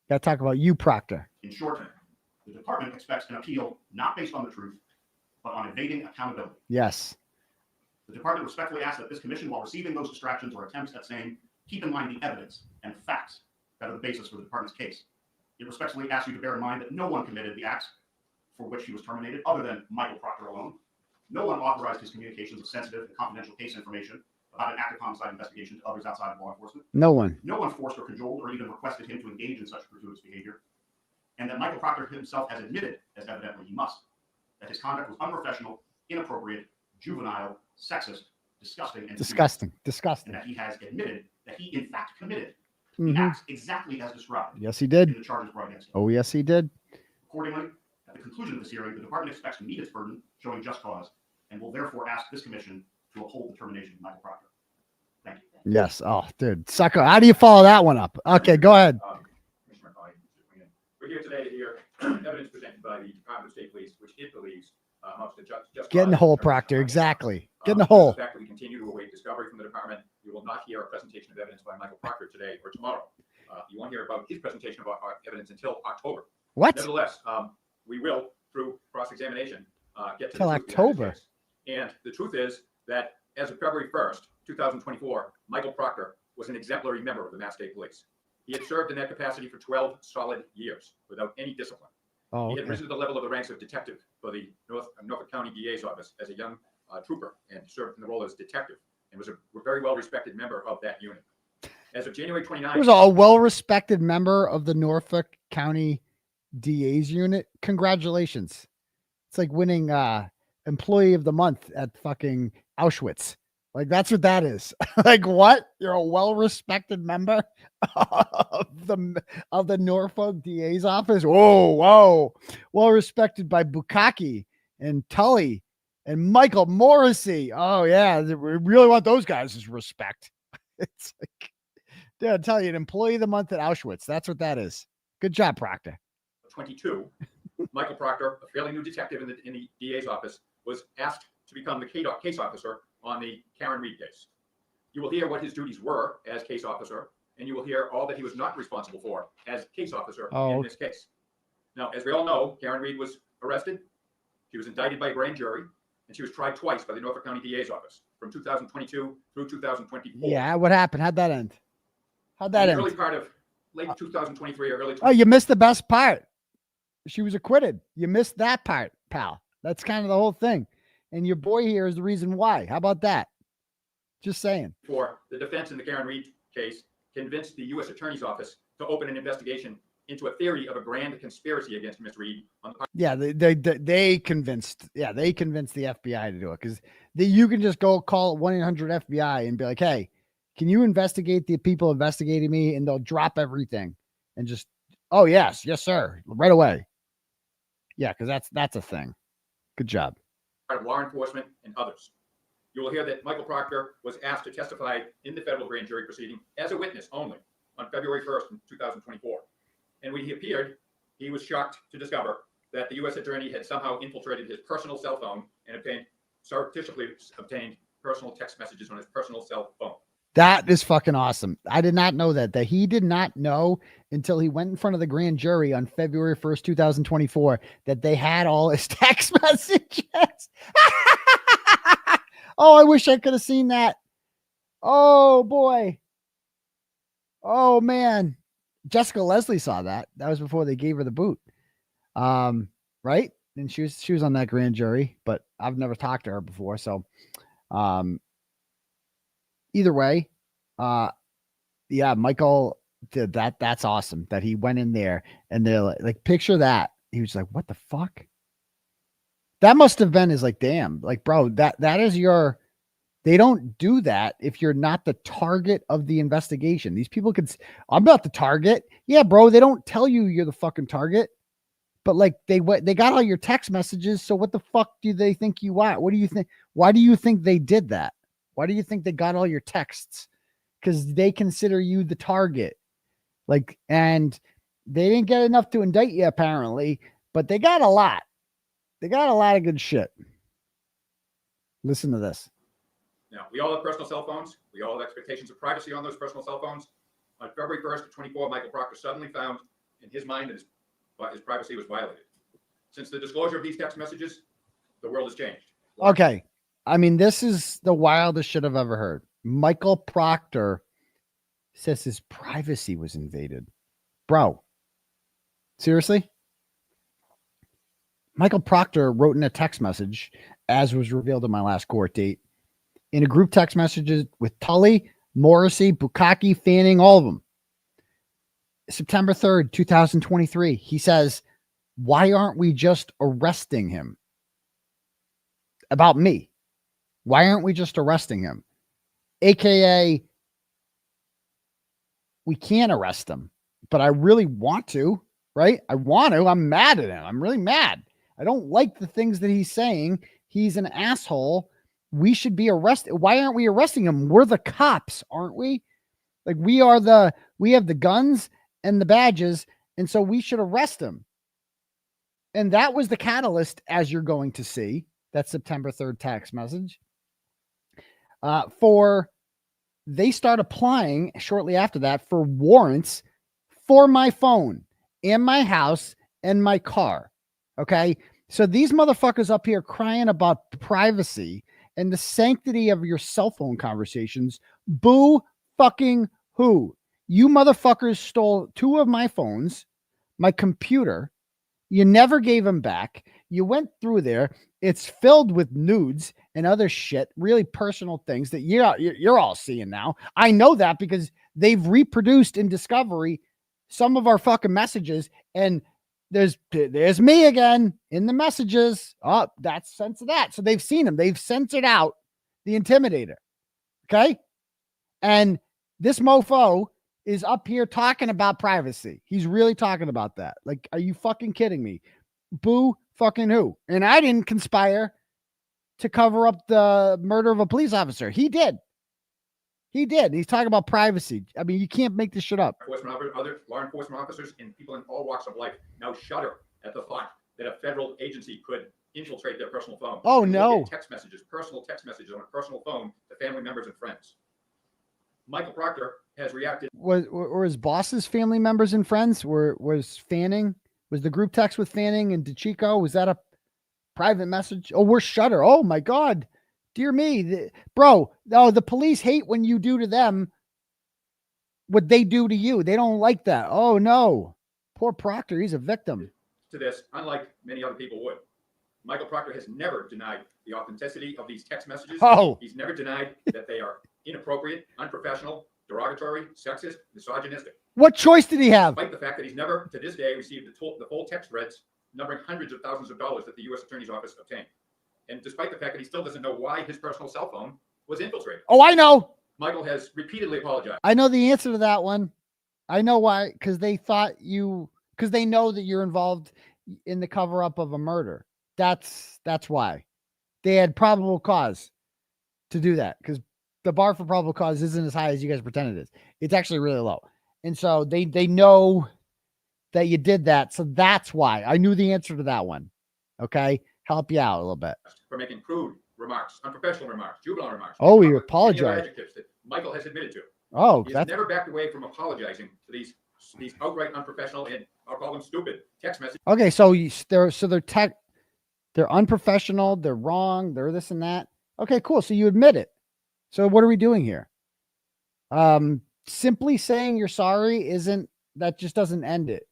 Got to talk about you, Proctor. In short, the department expects an appeal not based on the truth, but on evading accountability. Yes. The department respectfully asks that this commission, while receiving those distractions or attempts at saying, keep in mind the evidence and facts that are the basis for the department's case. It respectfully asks you to bear in mind that no one committed the acts for which he was terminated other than Michael Proctor alone. No one authorized his communications of sensitive and confidential case information about an active homicide investigation to others outside of law enforcement. No one. No one forced or cajoled or even requested him to engage in such gratuitous behavior. And that Michael Proctor himself has admitted, as evidently he must, that his conduct was unprofessional, inappropriate, juvenile, sexist, disgusting, and disgusting. And that he has admitted that he in fact committed the acts exactly as described. Yes, he did. In the charges brought against him. Oh, yes, he did. Accordingly, at the conclusion of this hearing, the department expects to meet its burden, showing just cause, and will therefore ask this commission to uphold the termination of Michael Proctor. Thank you. Yes. Oh, dude, sucker. How do you follow that one up? Okay, go ahead. We're here today to hear evidence presented by the Department of State Police, which it believes amounts to just Get in the hole, Proctor. Exactly. Get in the hole. In fact, we continue to await discovery from the department. You will not hear a presentation of evidence by Michael Proctor today or tomorrow. You won't hear about his presentation of evidence until October. What? Nevertheless, we will, through cross-examination, get to till October. And the truth is that as of February 1st, 2024, Michael Proctor was an exemplary member of the Mass State Police. He had served in that capacity for 12 solid years without any discipline. Oh, He had risen to the level of the ranks of detective for the Norfolk County DA's office as a young trooper and served in the role as detective and was a very well-respected member of that unit. As of January 29th, He was a well-respected member of the Norfolk County DA's unit. Congratulations. It's like winning Employee of the Month at fucking Auschwitz. Like, that's what that is. Like, what? You're a well-respected member of the Norfolk DA's office? Whoa. Well-respected by Bukkake and Tully and Michael Morrissey. Oh, yeah. We really want those guys' respect. It's like, dude, I'll tell you, an Employee of the Month at Auschwitz. That's what that is. Good job, Proctor. 22, Michael Proctor, a fairly new detective in the DA's office, was asked to become the case officer on the Karen Reed case. You will hear what his duties were as case officer, and you will hear all that he was not responsible for as case officer in this case. Now, as we all know, Karen Reed was arrested, she was indicted by a grand jury, and she was tried twice by the Norfolk County DA's office from 2022 through 2024. Yeah, what happened? How'd that end? How'd that end? Early part of late 2023 or early. Oh, you missed the best part. She was acquitted. You missed that part, pal. That's kind of the whole thing. And your boy here is the reason why. How about that? Just saying. For the defense in the Karen Reed case, convinced the U.S. Attorney's Office to open an investigation into a theory of a grand conspiracy against Ms. Reed. Yeah, they convinced. Yeah, they convinced the FBI to do it because you can just go call 1-800-FBI and be like, "Hey, can you investigate the people investigating me?" And they'll drop everything and just, "Oh yes, sir," right away. Yeah, because that's a thing. Good job. Of law enforcement and others. You will hear that Michael Proctor was asked to testify in the federal grand jury proceeding as a witness only on February 1st, 2024. And when he appeared, he was shocked to discover that the U.S. attorney had somehow infiltrated his personal cell phone and surreptitiously obtained personal text messages on his personal cell phone. That is fucking awesome. I did not know that he did not know until he went in front of the grand jury on February 1st, 2024, that they had all his text messages. Oh, I wish I could have seen that. Oh boy. Oh man. Jessica Leslie saw that. That was before they gave her the boot. Right? And she was on that grand jury, but I've never talked to her before. So, either way, yeah, Michael did that. That's awesome that he went in there and they're like, picture that. He was like, what the fuck? That must have been damn, bro, that is they don't do that if you're not the target of the investigation. These people I'm not the target. Yeah, bro, they don't tell you you're the fucking target, but they got all your text messages. So what the fuck do they think you are? What do you think? Why do you think they did that? Why do you think they got all your texts? Because they consider you the target. And they didn't get enough to indict you apparently, but they got a lot. They got a lot of good shit. Listen to this. Now, we all have personal cell phones. We all have expectations of privacy on those personal cell phones. On February 1st of 24, Michael Proctor suddenly found in his mind that his privacy was violated. Since the disclosure of these text messages, the world has changed. Okay. I mean, this is the wildest shit I've ever heard. Michael Proctor says his privacy was invaded. Bro, seriously? Michael Proctor wrote in a text message, as was revealed in my last court date, in a group text messages with Tully, Morrissey, Bukaki, Fanning, all of them. September 3rd, 2023. He says, why aren't we just arresting him? About me. Why aren't we just arresting him? AKA, we can't arrest him, but I really want to, right? I want to. I'm mad at him. I'm really mad. I don't like the things that he's saying. He's an asshole. We should be arrested. Why aren't we arresting him? We're the cops, aren't we? We have the guns and the badges, and so we should arrest him. And that was the catalyst, as you're going to see, that September 3rd text message. They start applying shortly after that for warrants for my phone and my house and my car. Okay. So these motherfuckers up here crying about privacy and the sanctity of your cell phone conversations. Boo fucking who? You motherfuckers stole 2 of my phones, my computer. You never gave them back. You went through there. It's filled with nudes and other shit, really personal things that you're all seeing now. I know that because they've reproduced in Discovery some of our fucking messages, and there's me again in the messages. Oh, that's sense of that. So they've seen them. They've censored out the intimidator. Okay. And this mofo is up here talking about privacy. He's really talking about that. Are you fucking kidding me? Boo fucking who? And I didn't conspire to cover up the murder of a police officer. He did. He's talking about privacy. I mean, you can't make this shit up. Other law enforcement officers and people in all walks of life now shudder at the thought that a federal agency could infiltrate their personal phone. Oh, no. Text messages, personal text messages on a personal phone to family members and friends. Michael Proctor has reacted. Were his boss's family members and friends? Was Fanning? Was the group text with Fanning and DeChico? Was that a private message? Oh, we're shudder. Oh my God. Dear me. Bro, no, the police hate when you do to them what they do to you. They don't like that. Oh no. Poor Proctor. He's a victim. To this, unlike many other people would. Michael Proctor has never denied the authenticity of these text messages. Oh. He's never denied that they are inappropriate, unprofessional, derogatory, sexist, misogynistic. What choice did he have? Despite the fact that he's never, to this day, received the full text threads numbering hundreds of thousands of dollars that the U.S. Attorney's Office obtained. And despite the fact that he still doesn't know why his personal cell phone was infiltrated. Oh, I know. Michael has repeatedly apologized. I know the answer to that one. I know why. Because they know that you're involved in the cover up of a murder. That's why. They had probable cause to do that. Because the bar for probable cause isn't as high as you guys pretend it is. It's actually really low. And so they know that you did that. So that's why I knew the answer to that one. Okay. Help you out a little bit. For making crude remarks, unprofessional remarks, juvenile remarks. Oh, you Any apologize. other adjectives that Michael has admitted to. Oh, He's that's never backed away from apologizing to these outright unprofessional and I'll call them stupid text messages. okay. So they're unprofessional. They're wrong. They're this and that. Okay, cool. So you admit it. So what are we doing here? Simply saying you're sorry that just doesn't end it.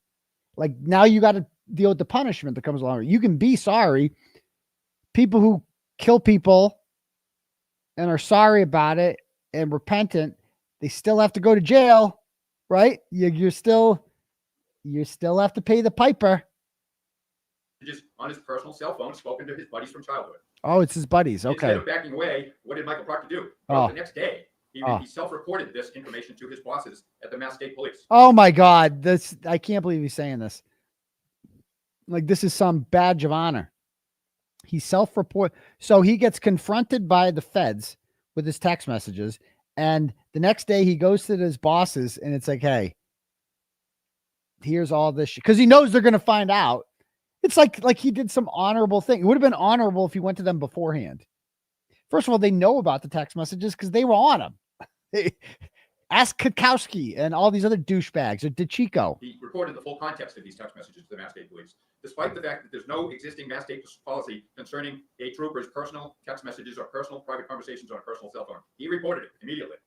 Like now you got to deal with the punishment that comes along. You can be sorry. People who kill people and are sorry about it and repentant, they still have to go to jail, right? You still have to pay the piper. Just on his personal cell phone, spoken to his buddies from childhood. Oh, it's his buddies. Okay. Instead of backing away, what did Michael Proctor do? Well, the next day, he self-reported this information to his bosses at the Mass State Police. Oh my God. I can't believe he's saying this. Like this is some badge of honor. He self-report. So he gets confronted by the feds with his text messages. And the next day he goes to his bosses and it's like, hey, here's all this shit. Cause he knows they're going to find out. It's like he did some honorable thing. It would have been honorable if he went to them beforehand. First of all, they know about the text messages because they were on him. Ask Kukowski and all these other douchebags or DeChico. He reported the full context of these text messages to the Mass State Police, despite the fact that there's no existing Mass State policy concerning a trooper's personal text messages or personal private conversations on a personal cell phone. He reported it immediately.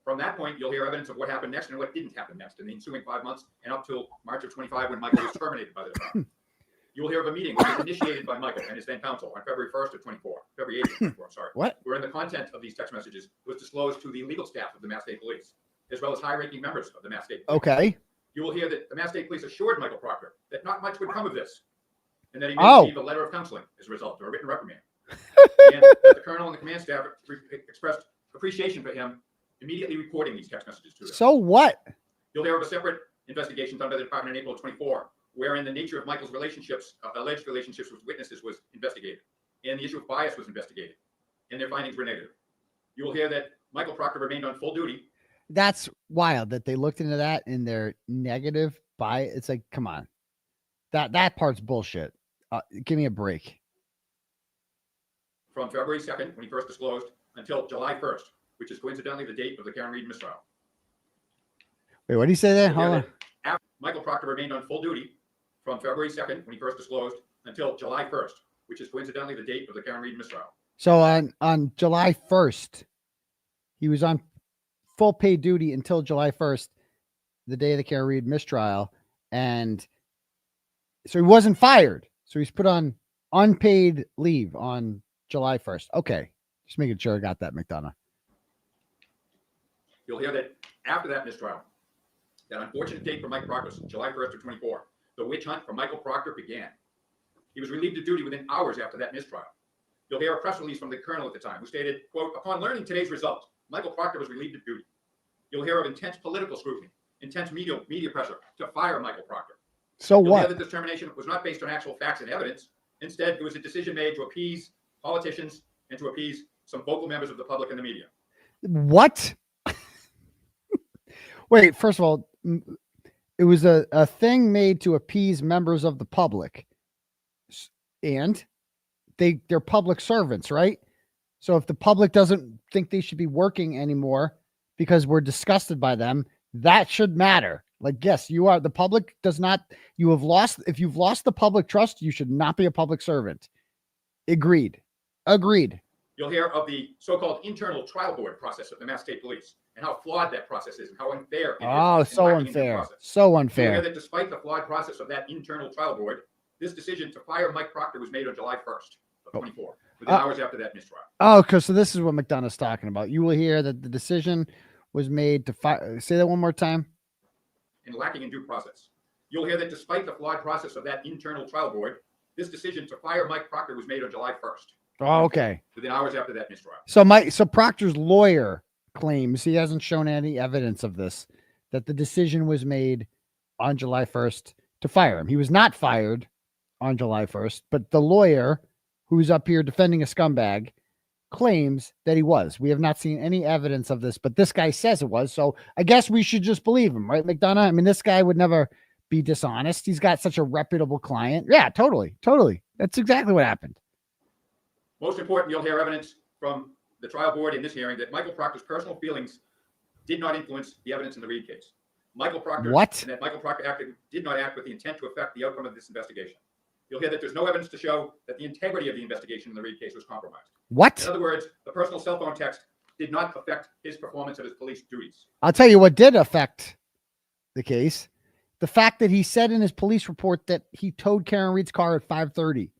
From that point, you'll hear evidence of what happened next and what didn't happen next in the ensuing 5 months and up till March of 25 when Michael was terminated by the department. You will hear of a meeting which was initiated by Michael and his then counsel on February 1st of 24, February 8th of 24, sorry. What? Wherein the content of these text messages was disclosed to the legal staff of the Mass State Police, as well as high-ranking members of the Mass State Police. Okay. You will hear that the Mass State Police assured Michael Proctor that not much would come of this, and that he may receive a letter of counseling as a result, or a written reprimand. And that the colonel and the command staff expressed appreciation for him immediately reporting these text messages to him. So what? You'll hear of a separate investigation done by the department in April of 24, wherein the nature of Michael's relationships, alleged relationships with witnesses was investigated, and the issue of bias was investigated, and their findings were negative. You will hear that Michael Proctor remained on full duty. That's wild that they looked into that in their negative bias. It's like, come on. That part's bullshit. Give me a break. From February 2nd, when he first disclosed, until July 1st, which is coincidentally the date of the Karen Reed mistrial. Wait, what did he say there? Hold on. Michael Proctor remained on full duty from February 2nd, when he first disclosed, until July 1st, which is coincidentally the date of the Karen Reed mistrial. So on July 1st, he was on full paid duty until July 1st, the day of the Karen Reed mistrial. And so he wasn't fired. So he's put on unpaid leave on July 1st. Okay. Just making sure I got that, McDonough. You'll hear that after that mistrial, that unfortunate date for Mike Proctor, July 1st of 24, the witch hunt for Michael Proctor began. He was relieved of duty within hours after that mistrial. You'll hear a press release from the colonel at the time who stated, quote, upon learning today's result, Michael Proctor was relieved of duty. You'll hear of intense political scrutiny, intense media pressure to fire Michael Proctor. So You'll what? hear that this termination was not based on actual facts and evidence. Instead, it was a decision made to appease politicians and to appease some vocal members of the public and the media. What? Wait, first of all, it was a thing made to appease members of the public. And they're public servants, right? So if the public doesn't think they should be working anymore because we're disgusted by them, that should matter. Like, yes, you are. The public does not, you have lost, if you've lost the public trust, you should not be a public servant. Agreed. You'll hear of the so-called internal trial board process of the Mass State Police and how flawed that process is and how unfair it is. Oh, so unfair. So unfair. You'll hear that despite the flawed process of that internal trial board, this decision to fire Mike Proctor was made on July 1st of 24, within hours after that mistrial. Oh, okay. So this is what McDonough's talking about. You will hear that the decision was made to fire. Say that one more time. And lacking in due process. You'll hear that despite the flawed process of that internal trial board, this decision to fire Mike Proctor was made on July 1st. Oh, okay. Within hours after that mistrial. So Proctor's lawyer claims he hasn't shown any evidence of this, that the decision was made on July 1st to fire him. He was not fired on July 1st, but the lawyer who's up here defending a scumbag claims that he was. We have not seen any evidence of this, but this guy says it was. So I guess we should just believe him, right, McDonough? I mean, this guy would never be dishonest. He's got such a reputable client. Yeah, totally. That's exactly what happened. Most important, you'll hear evidence from the trial board in this hearing that Michael Proctor's personal feelings did not influence the evidence in the Reed case. Michael Proctor, what? And that Michael Proctor did not act with the intent to affect the outcome of this investigation. You'll hear that there's no evidence to show that the integrity of the investigation in the Reed case was compromised. What? In other words, the personal cell phone text did not affect his performance of his police duties. I'll tell you what did affect the case. The fact that he said in his police report that he towed Karen Reed's car at 5:30,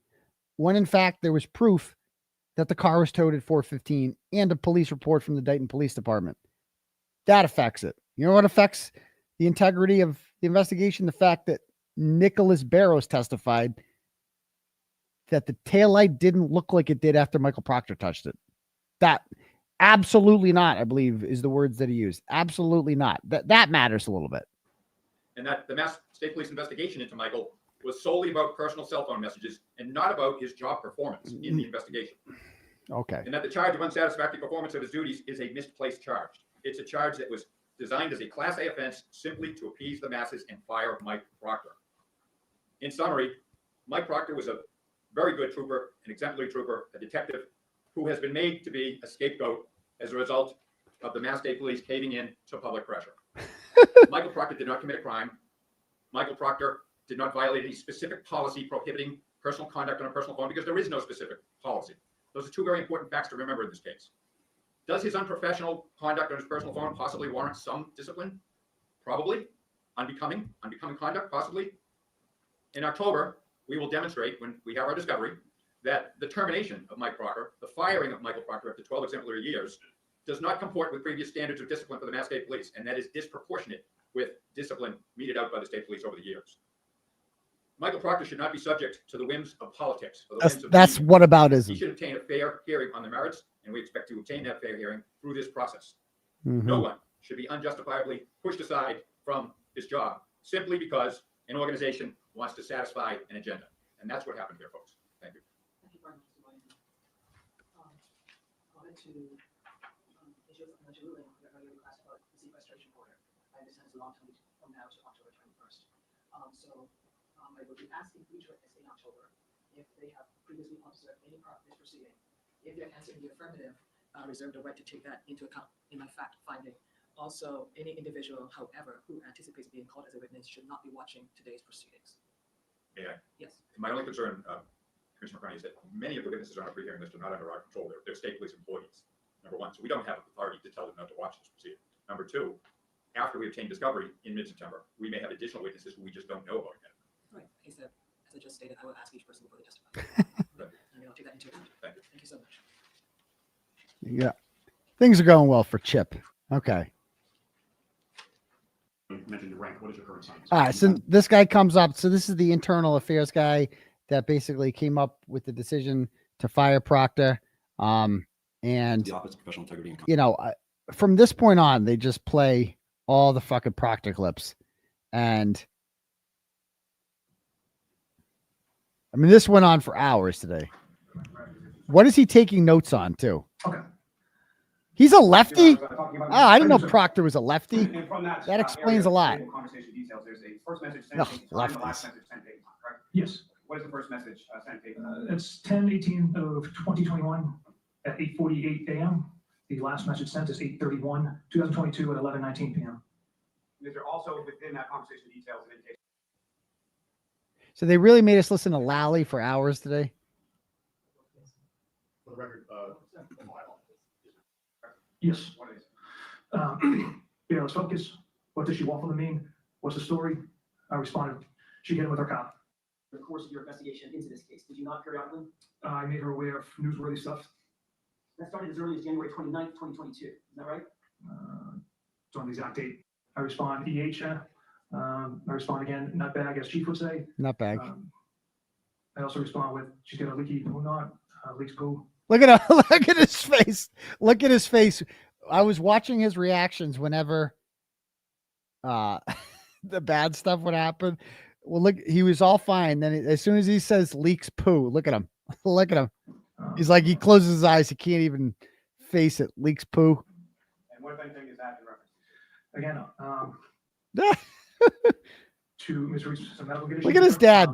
when in fact there was proof that the car was towed at 4:15 and a police report from the Dayton Police Department. That affects it. You know what affects the integrity of the investigation? The fact that Nicholas Barrows testified that the taillight didn't look like it did after Michael Proctor touched it. That absolutely not, I believe, is the words that he used. Absolutely not. That matters a little bit. And that the Mass State Police investigation into Michael was solely about personal cell phone messages and not about his job performance in the investigation. Okay. And that the charge of unsatisfactory performance of his duties is a misplaced charge. It's a charge that was designed as a Class A offense simply to appease the masses and fire Mike Proctor. In summary, Mike Proctor was a very good trooper, an exemplary trooper, a detective who has been made to be a scapegoat as a result of the Mass State Police caving in to public pressure. Michael Proctor did not commit a crime. Michael Proctor did not violate any specific policy prohibiting personal conduct on a personal phone because there is no specific policy. Those are two very important facts to remember in this case. Does his unprofessional conduct on his personal phone possibly warrant some discipline? Probably. Unbecoming conduct, possibly. In October, we will demonstrate, when we have our discovery, that the termination of Mike Proctor, the firing of Michael Proctor after 12 exemplary years, does not comport with previous standards of discipline for the Mass State Police, and that is disproportionate with discipline meted out by the state police over the years. Michael Proctor should not be subject to the whims of politics. Or the whims of That's media. whataboutism. He should obtain a fair hearing on the merits, and we expect to obtain that fair hearing through this process. Mm-hmm. No one should be unjustifiably pushed aside from his job simply because an organization wants to satisfy an agenda. And that's what happened here, folks. Thank you. Thank you very much, Mr. Williams. Going to issue a ruling regarding the classified sequestration order. I understand it's a long time from now to October 21st. I will be asking each witness in October if they have previously observed any part of this proceeding. If they're answering the affirmative, I reserve the right to take that into account in my fact finding. Also, any individual, however, who anticipates being called as a witness should not be watching today's proceedings. Yeah. Yes. My only concern, Commissioner Kearney, is that many of the witnesses on our pre-hearing list are not under our control. They're state police employees, number one. So we don't have authority to tell them not to watch this proceeding. Number two, after we obtain discovery in mid-September, we may have additional witnesses who we just don't know about yet. Right. As I just stated, I will ask each person before they testify. And I'll take that into account. Thank you. Thank you so much. Yeah. Things are going well for Chip. Okay. You mentioned your rank. What is your current sentence? All right. So this guy comes up. So this is the internal affairs guy that basically came up with the decision to fire Proctor. And the Office of Professional Integrity and you know, from this point on, they just play all the fucking Proctor clips. And I mean, this went on for hours today. What is he taking notes on too? Okay. He's a lefty? Oh, I didn't know Proctor was a lefty. That explains a lot. Conversation details. There's a first message No, sent the last lefties. message sent date, correct? Yes. What is the first message sent date? It's 10/18 of 2021 at 8:48 a.m. The last message sent is 8/31, 2022 at 11:19 p.m. Is there also within that conversation details an indication? So they really made us listen to Lally for hours today. For the record, Yes. what is? Let's focus. What does she want from the mean? What's the story? I responded, she hit him with her cop. The course of your investigation into this case, did you not periodically? I made her aware of newsworthy stuff. That started as early as January 29th, 2022. Is that right? It's on the exact date. I respond, I respond again, not bag, as chief would say. Not bag. I also respond with, she's got a leaky poo knot, leaks poo. Look at look at his face. Look at his face. I was watching his reactions whenever the bad stuff would happen. Well, look, he was all fine. Then as soon as he says leaks poo, look at him. Look at him. He's like, he closes his eyes. He can't even face it. Leaks poo. And what, if anything, is that in reference? Again, to Ms. Reed's some medical conditions. Look at his dad.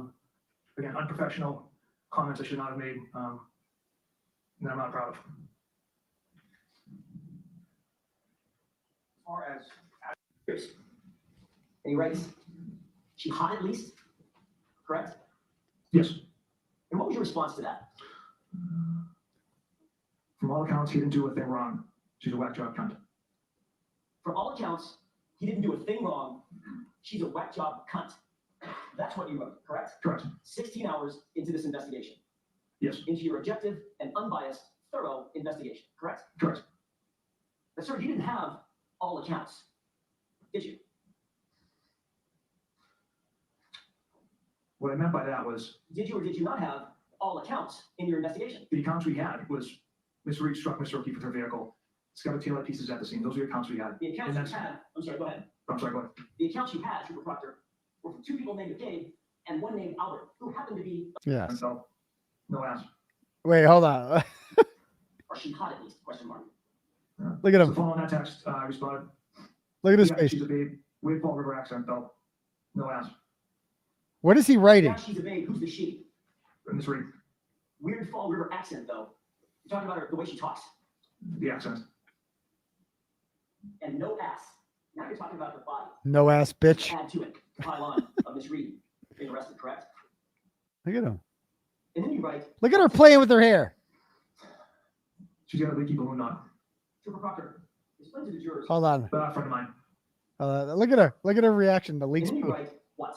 Again, unprofessional comments I should not have made. That I'm not proud of. As far as any rights, she hot at least, correct? Yes. And what was your response to that? From all accounts, he didn't do a thing wrong. She's a whack job cunt. From all accounts, he didn't do a thing wrong. She's a whack job cunt. That's what you wrote, correct? Correct. 16 hours into this investigation. Yes. Into your objective and unbiased, thorough investigation, correct? Correct. But sir, you didn't have all accounts, did you? What I meant by that was, Did you or did you not have all accounts in your investigation? the accounts we had was Ms. Reed struck Mr. O'Keefe with her vehicle, scattered taillight pieces at the scene. Those are the accounts we had. The accounts And you had, I'm sorry, go ahead. I'm sorry, go ahead. The accounts you had, Trooper Proctor, were from two people named Gabe and one named Albert, who happened to be. Yes. So, no ass. Wait, hold on. Or she hot at least, question mark. Look at him. So following that text, I responded. Look at his Yeah, face. she's a babe. Weird Fall River accent, though. No ass. What is he writing? Yeah, she's a babe. Who's the she? Ms. Reed, Weird Fall River accent, though. You're talking about her, the way she talks. the accent. And no ass. Now you're talking about her body. No ass bitch. Add to it, pile on of Miss Reed being arrested, correct? Look at him. And then you write, Look at her playing with her hair. She's got a leaky balloon on. Trooper Proctor, explain to the jurors. Hold on. A friend of mine. Look at her. Look at her reaction. The And leaks then you poo. write, what?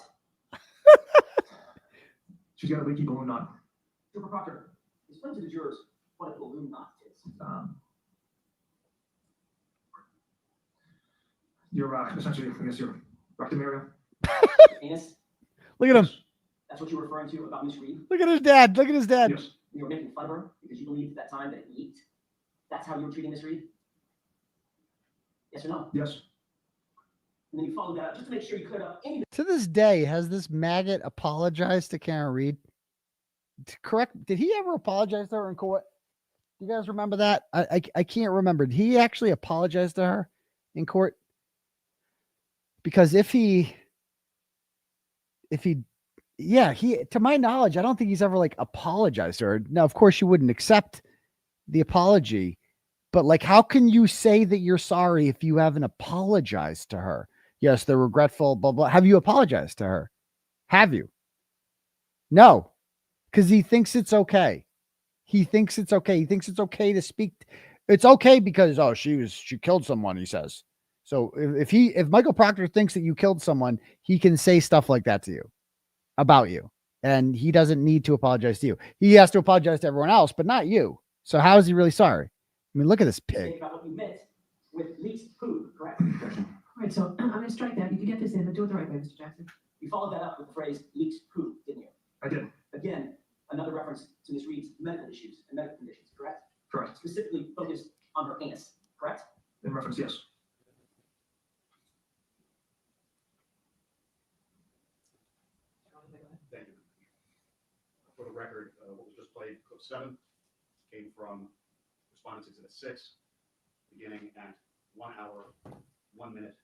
She's got a leaky balloon on. Trooper Proctor, explain to the jurors what a balloon knot is. You're essentially, I guess, your rectum area. Anus, Look at him. that's what you were referring to about Miss Reed? Look at his dad. Look at his dad. Yes. You were making fun of her because you believed at that time that it leaked? That's how you were treating Miss Reed? Yes or no? Yes. And then you followed that up just to make sure you cleared up any. To this day, has this maggot apologized to Karen Reed? Correct. Did he ever apologize to her in court? Do you guys remember that? I can't remember. Did he actually apologize to her in court? Because if he, yeah, to my knowledge, I don't think he's ever like apologized to her. Now, of course, you wouldn't accept the apology, but like, how can you say that you're sorry if you haven't apologized to her? Yes, they're regretful, blah, blah. Have you apologized to her? Have you? No, because he thinks it's okay. He thinks it's okay. He thinks it's okay to speak. It's okay because, oh, she killed someone, he says. So if Michael Proctor thinks that you killed someone, he can say stuff like that to you, about you. And he doesn't need to apologize to you. He has to apologize to everyone else, but not you. So how is he really sorry? I mean, look at this pig. About what you meant with least food, correct? All right, so I'm going to strike that. You can get this in, but do it the right way, Mr. Jackson. You followed that up with the phrase leaks poo, didn't you? I did. Again, another reference to Ms. Reed's medical issues and medical conditions, correct? Correct. Specifically focused on her anus, correct? In reference, yes. Thank you. For the record, what was just played, clip 7, came from Respondents Exhibit 6, beginning at 1 hour, 1 minute,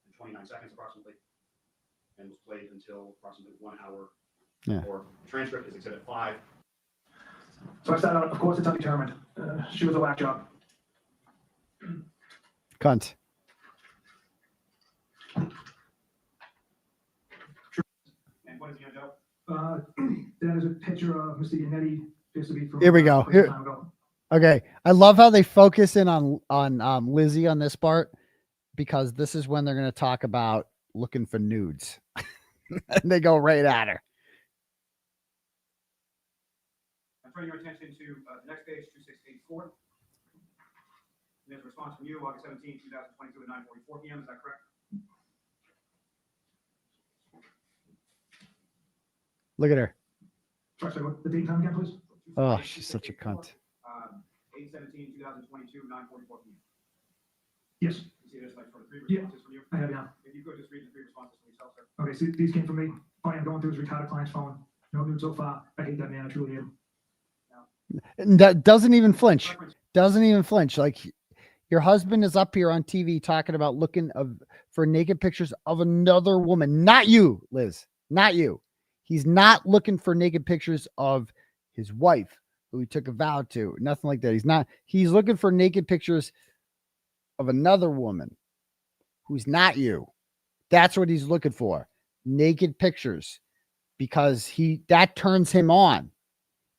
and 29 seconds approximately, and was played until approximately 1 hour. Yeah. Or transcript is Exhibit 5. So I said, of course, it's undetermined. She was a whack job. Cunt. And what is the end job? That is a picture of Mr. Yannetti. Appears to be from. Here we go. Some Here. time ago. Okay. I love how they focus in on Lizzie on this part, because this is when they're going to talk about looking for nudes. And they go right at her. I'm turning your attention to the next page, 2684. There's a response from you, August 17, 2022 at 9:44 p.m. Is that correct? Look at her. Sorry, what the date and time again, please? Oh, she's such a cunt. 8/17, 2022, 9:44 p.m. Yes. You see there's like for the 3 Yeah. responses from you? I have, yeah. If you could just read the 3 responses from yourself, sir. Okay, so these came from me. Funny, I'm going through his retarded client's phone. No nude so far. I hate that man. I truly do. And that doesn't even flinch. Doesn't even flinch. Like your husband is up here on TV talking about looking for naked pictures of another woman. Not you, Liz. Not you. He's not looking for naked pictures of his wife, who he took a vow to. Nothing like that. He's not. He's looking for naked pictures of another woman who's not you. That's what he's looking for. Naked pictures. Because that turns him on.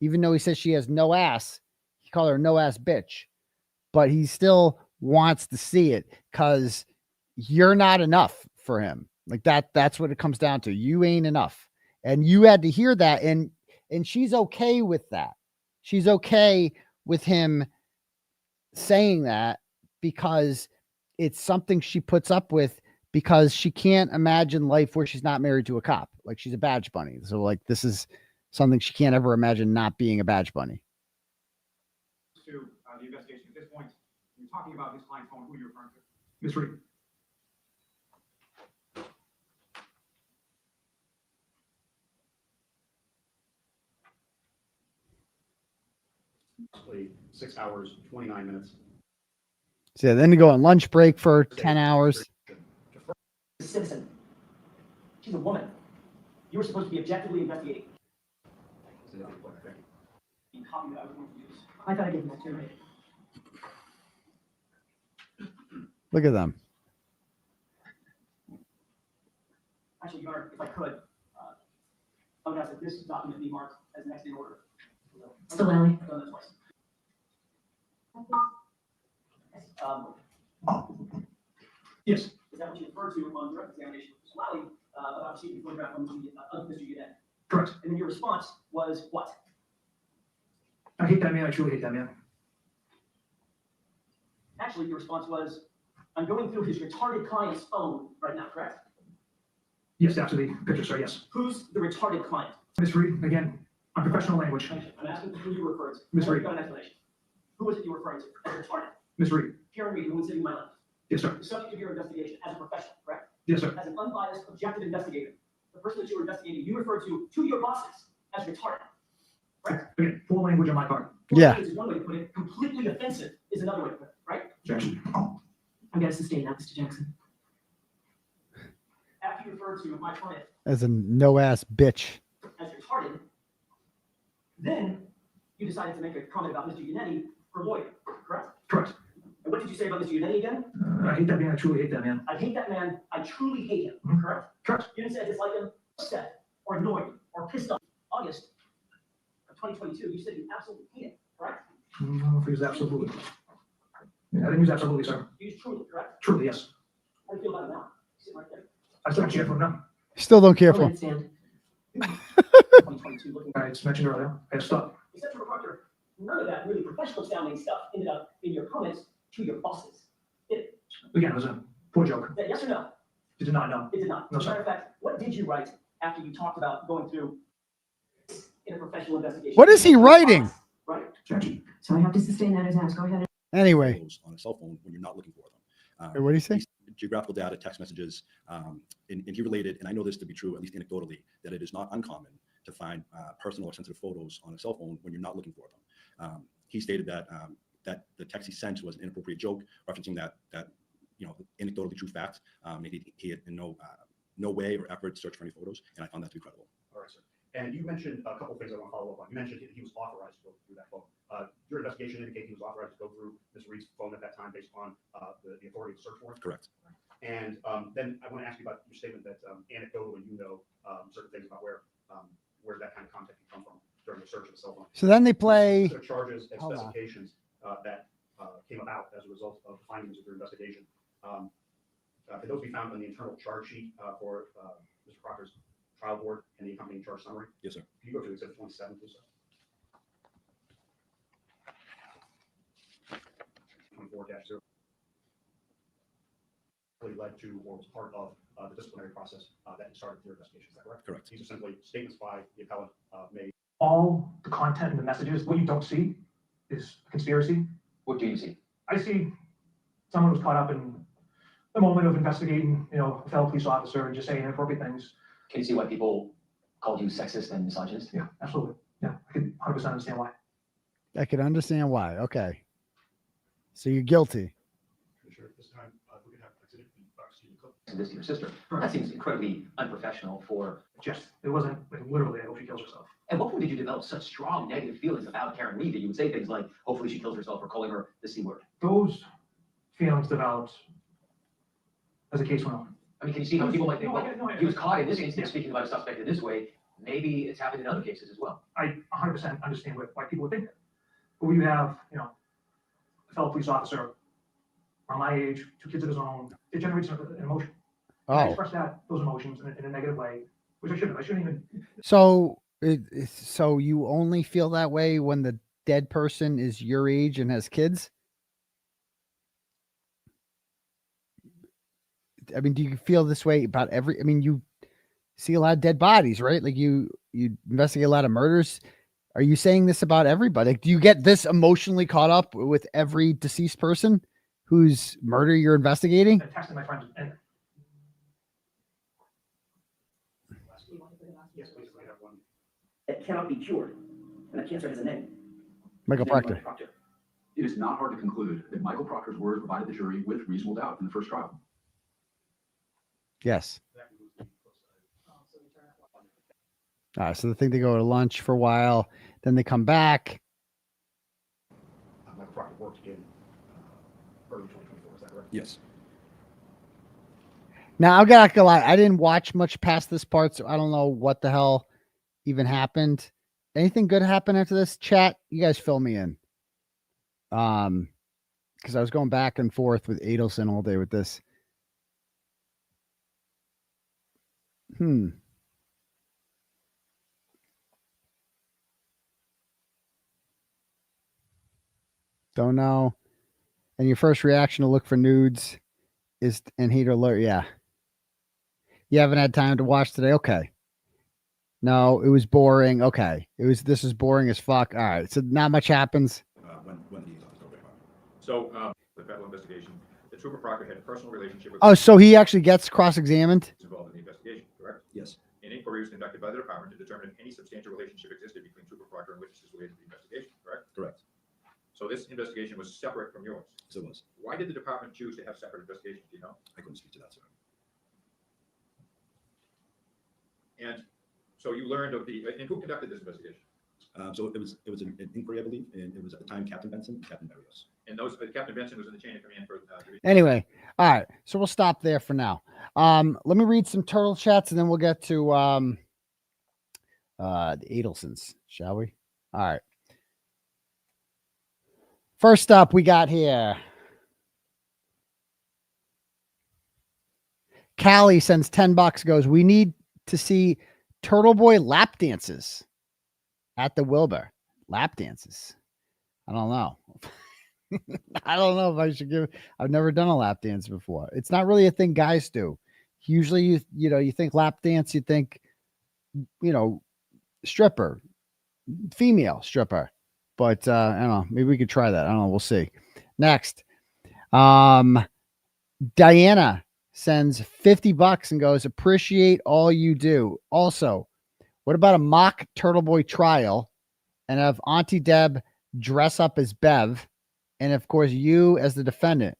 Even though he says she has no ass, he called her no ass bitch. But he still wants to see it because you're not enough for him. Like that's what it comes down to. You ain't enough. And you had to hear that. And she's okay with that. She's okay with him saying that because it's something she puts up with because she can't imagine life where she's not married to a cop. Like she's a badge bunny. So like this is something she can't ever imagine not being a badge bunny. To the investigation at this point, you're talking about his client's phone. Who you're referring to? Ms. Reed. Approximately 6 hours, 29 minutes. So yeah, then you go on lunch break for 10 hours. A citizen. She's a woman. You were supposed to be objectively investigating. The copy that I was going to use. I thought I gave him that too. Look at them. Actually, Your Honor, if I could, I would ask that this document be marked as next in order. Still Ellie. I've done that twice. Yes. Is that what you referred to on direct examination of Mr. Lally about receiving a photograph of Mr. Udet? Correct. And then your response was what? I hate that man. I truly hate that man. Actually, your response was, I'm going through his retarded client's phone right now, correct? Yes, after the picture, sir, yes. Who's the retarded client? Ms. Reed, again, on professional language. I'm asking who you referred to. Ms. Reed. Got an explanation. Who was it you were referring to as retarded? Ms. Reed. Kearney, who was sitting to my left. Yes, sir. The subject of your investigation as a professional, correct? Yes, sir. As an unbiased, objective investigator. The person that you were investigating, you referred to your bosses as retarded. Right? Again, full language on my part. Yeah. Is one way to put it. Completely offensive is another way to put it, right? Objection. I'm going to sustain that, Mr. Jackson. After you referred to my client As a no ass bitch. as retarded, then you decided to make a comment about Mr. Unetti, her lawyer, correct? Correct. And what did you say about Mr. Unetti again? I hate that man. I truly hate that man. I hate that man. I truly hate him, correct? Correct. You didn't say I dislike him, upset, or annoyed, or pissed off. August of 2022, you said you absolutely hate him, correct? No, he was absolutely. Yeah, I didn't use absolutely, sir. You used truly, correct? Truly, yes. How do you feel about it now? Sit right there. I still don't care for him now. Still don't care for him. Stand. 2022, looking I just mentioned earlier. I have stuff. Except for Proctor, none of that really professional sounding stuff ended up in your comments to your bosses. Did it? Again, it was a poor joke. Yes or no? You did not know. It did not. No, As a matter sir. of fact, what did you write after you talked about going through in a professional investigation? What is he writing? Right. Objection. So I have to sustain that attack. Go ahead. Anyway. Photos on a cell phone when you're not looking for them. What do you say? Geographical data, text messages, and he related, and I know this to be true, at least anecdotally, that it is not uncommon to find personal or sensitive photos on a cell phone when you're not looking for them. He stated that that the text he sent was an inappropriate joke, referencing that anecdotally true fact. He had in no way or effort searched for any photos, and I found that to be credible. All right, sir. And you mentioned a couple things I want to follow up on. You mentioned he was authorized to go through that phone. Your investigation indicated he was authorized to go through Ms. Reed's phone at that time based on the authority of the search warrant? Correct. And then I want to ask you about your statement that anecdotally you know certain things about where that kind of content can come from during the search of the cell phone. So then they play. Specific charges and specifications that came about as a result of the findings of your investigation. Can those be found on the internal charge sheet for Mr. Proctor's trial board and the accompanying charge summary? Yes, sir. Can you go to exhibit 27, please, sir? 24-0 really led to or was part of the disciplinary process that started your investigation. Is that correct? Correct. These are simply statements by the appellant made. All the content and the messages, what you don't see is a conspiracy. What do you see? I see someone who's caught up in the moment of investigating, a fellow police officer and just saying inappropriate things. Can you see why people called you sexist and misogynist? Yeah, absolutely. Yeah, I could 100% understand why. I can understand why. Okay. So you're guilty. This to your sister. That seems incredibly unprofessional for. Just, it wasn't like, literally, I hope she kills herself. At what point did you develop such strong negative feelings about Karen Reed that you would say things like, hopefully she kills herself, or calling her the C word? Those feelings developed as the case went on. I mean, can you see how people might think, No, well, no, he was caught in this instance speaking about a suspect in this way. Maybe it's happened in other cases as well. I 100% understand why people would think that. But when you have, a fellow police officer around my age, 2 kids of his own, it generates an emotion. I express those emotions in a negative way, which I shouldn't. I shouldn't even. So, so you only feel that way when the dead person is your age and has kids? I mean, do you feel this way about every? I mean, you see a lot of dead bodies, right? Like you investigate a lot of murders. Are you saying this about everybody? Like, do you get this emotionally caught up with every deceased person whose murder you're investigating? Texting my friends. And It cannot be cured, and that cancer has a name. Michael Proctor. It is not hard to conclude that Michael Proctor's words provided the jury with reasonable doubt in the first trial. Yes. All right, so they think they go to lunch for a while, then they come back. Michael Proctor worked in early 2024, is that correct? Yes. Now, I've got to lie. I didn't watch much past this part, so I don't know what the hell even happened. Anything good happen after this? Chat, you guys fill me in. Because I was going back and forth with Adelson all day with this. Don't know. And your first reaction to look for nudes is and heat alert. Yeah. You haven't had time to watch today. Okay. No, it was boring. Okay. This is boring as fuck. All right. So not much happens. So the federal investigation, the trooper Proctor had a personal relationship with. Oh, so he actually gets cross-examined? Involved in the investigation, correct? Yes. An inquiry was conducted by the department to determine if any substantial relationship existed between Trooper Proctor and witnesses related to the investigation, correct? Correct. So this investigation was separate from yours. So it was. Why did the department choose to have separate investigations? Do you know? I couldn't speak to that, sir. And so you learned of and who conducted this investigation? So it was an inquiry, I believe, and it was at the time Captain Benson and Captain Barrios. And those Captain Benson was in the chain of command for. Anyway, all right. So we'll stop there for now. Let me read some turtle chats, and then we'll get to the Adelsons, shall we? All right. First up, we got here. Callie sends $10. Goes, we need to see Turtleboy lap dances at the Wilbur. Lap dances. I don't know. I don't know if I should give. I've never done a lap dance before. It's not really a thing guys do. Usually, you think lap dance, you think, stripper, female stripper. But I don't know. Maybe we could try that. I don't know. We'll see. Next, Diana sends $50 and goes, appreciate all you do. Also, what about a mock Turtleboy trial and have Auntie Deb dress up as Bev? And of course, you as the defendant.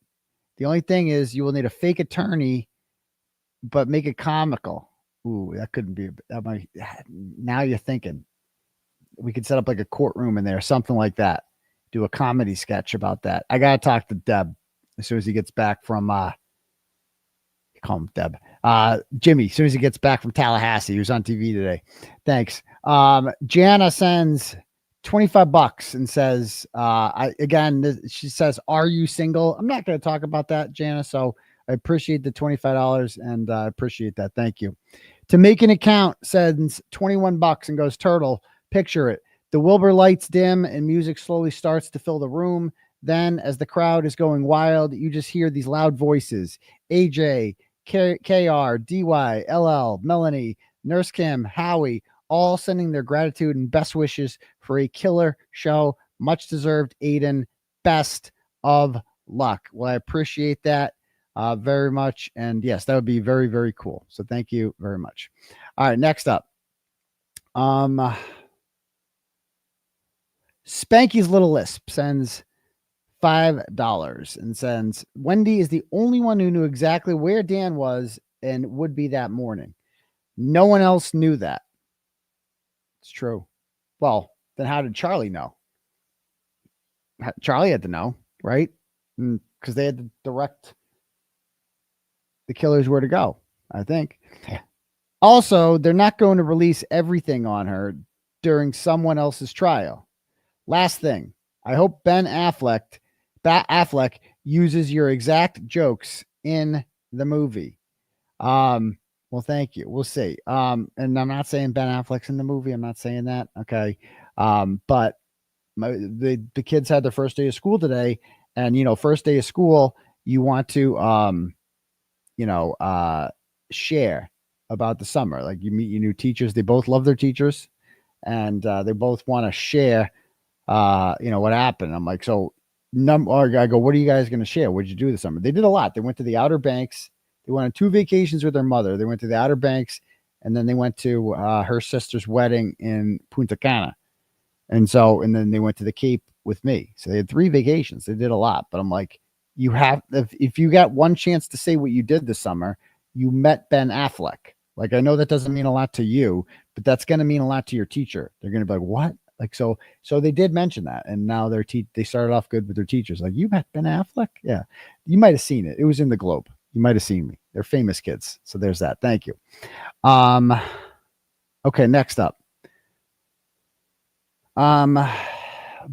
The only thing is you will need a fake attorney, but make it comical. Ooh, that couldn't be. That might. Now you're thinking. We could set up like a courtroom in there, something like that. Do a comedy sketch about that. I got to talk to Deb as soon as he gets back from, call him Deb, Jimmy, as soon as he gets back from Tallahassee. He was on TV today. Thanks. Jana sends $25 and says, she says, are you single? I'm not going to talk about that, Jana. So I appreciate the $25 and I appreciate that. Thank you. To make an account sends $21 and goes, Turtle, picture it. The Wilbur lights dim and music slowly starts to fill the room. Then as the crowd is going wild, you just hear these loud voices. AJ, KR, DY, LL, Melanie, Nurse Kim, Howie, all sending their gratitude and best wishes for a killer show. Much deserved, Aidan. Best of luck. Well, I appreciate that very much. And yes, that would be very, very cool. So thank you very much. All right, next up. Spanky's Little Lisp sends $5 and sends, Wendi is the only one who knew exactly where Dan was and would be that morning. No one else knew that. It's true. Well, then how did Charlie know? Charlie had to know, right? Because they had to direct the killers where to go, I think. Also, they're not going to release everything on her during someone else's trial. Last thing, I hope Ben Affleck uses your exact jokes in the movie. Well, thank you. We'll see. And I'm not saying Ben Affleck's in the movie. I'm not saying that. Okay. But the kids had their first day of school today, and first day of school, you want to share about the summer. Like, you meet your new teachers. They both love their teachers, and they both want to share what happened. I'm like, so I go, what are you guys going to share? What did you do this summer? They did a lot. They went to the Outer Banks. They went on 2 vacations with their mother. They went to the Outer Banks, and then they went to her sister's wedding in Punta Cana. And then they went to the Cape with me. So they had 3 vacations. They did a lot. But I'm like, if you got one chance to say what you did this summer, you met Ben Affleck. Like, I know that doesn't mean a lot to you, but that's going to mean a lot to your teacher. They're going to be like, what? Like, so they did mention that. And now they started off good with their teachers. Like, you met Ben Affleck? Yeah. You might have seen it. It was in the Globe. You might have seen me. They're famous kids. So there's that. Thank you. Okay. Next up.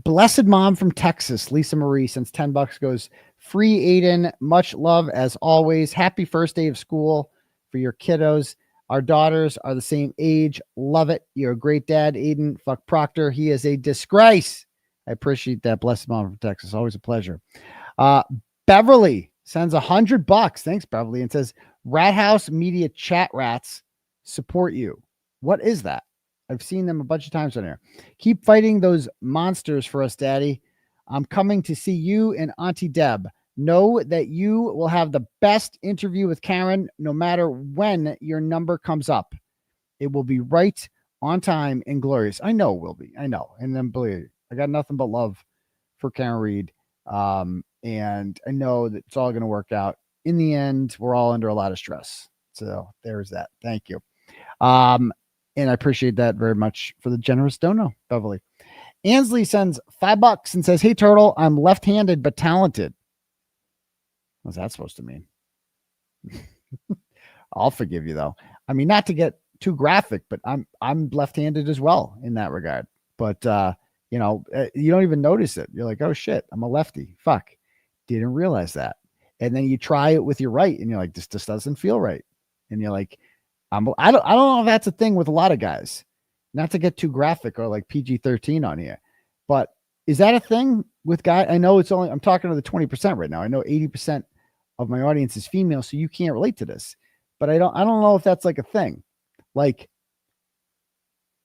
Blessed Mom from Texas, Lisa Marie, sends $10, goes, free Aidan, much love as always. Happy first day of school for your kiddos. Our daughters are the same age. Love it. You're a great dad, Aidan. Fuck Proctor. He is a disgrace. I appreciate that. Blessed Mom from Texas. Always a pleasure. Beverly sends $100. Thanks, Beverly. And says, Rat House Media Chat Rats support you. What is that? I've seen them a bunch of times on here. Keep fighting those monsters for us, Daddy. I'm coming to see you and Auntie Deb. Know that you will have the best interview with Karen no matter when your number comes up. It will be right on time and glorious. I know it will be. I know. And then believe me, I got nothing but love for Karen Reed. And I know that it's all going to work out. In the end, we're all under a lot of stress. So there's that. Thank you. And I appreciate that very much for the generous dono, Beverly. Ansley sends $5 and says, hey, Turtle, I'm left-handed but talented. What's that supposed to mean? I'll forgive you, though. I mean, not to get too graphic, but I'm left-handed as well in that regard. But, you don't even notice it. You're like, oh, shit, I'm a lefty. Fuck. Didn't realize that. And then you try it with your right, and you're like, this just doesn't feel right. And you're like, I don't know if that's a thing with a lot of guys, not to get too graphic or like PG-13 on here, but is that a thing with guys? I know I'm talking to the 20% right now. I know 80% of my audience is female, so you can't relate to this, but I don't know if that's like a thing. Like,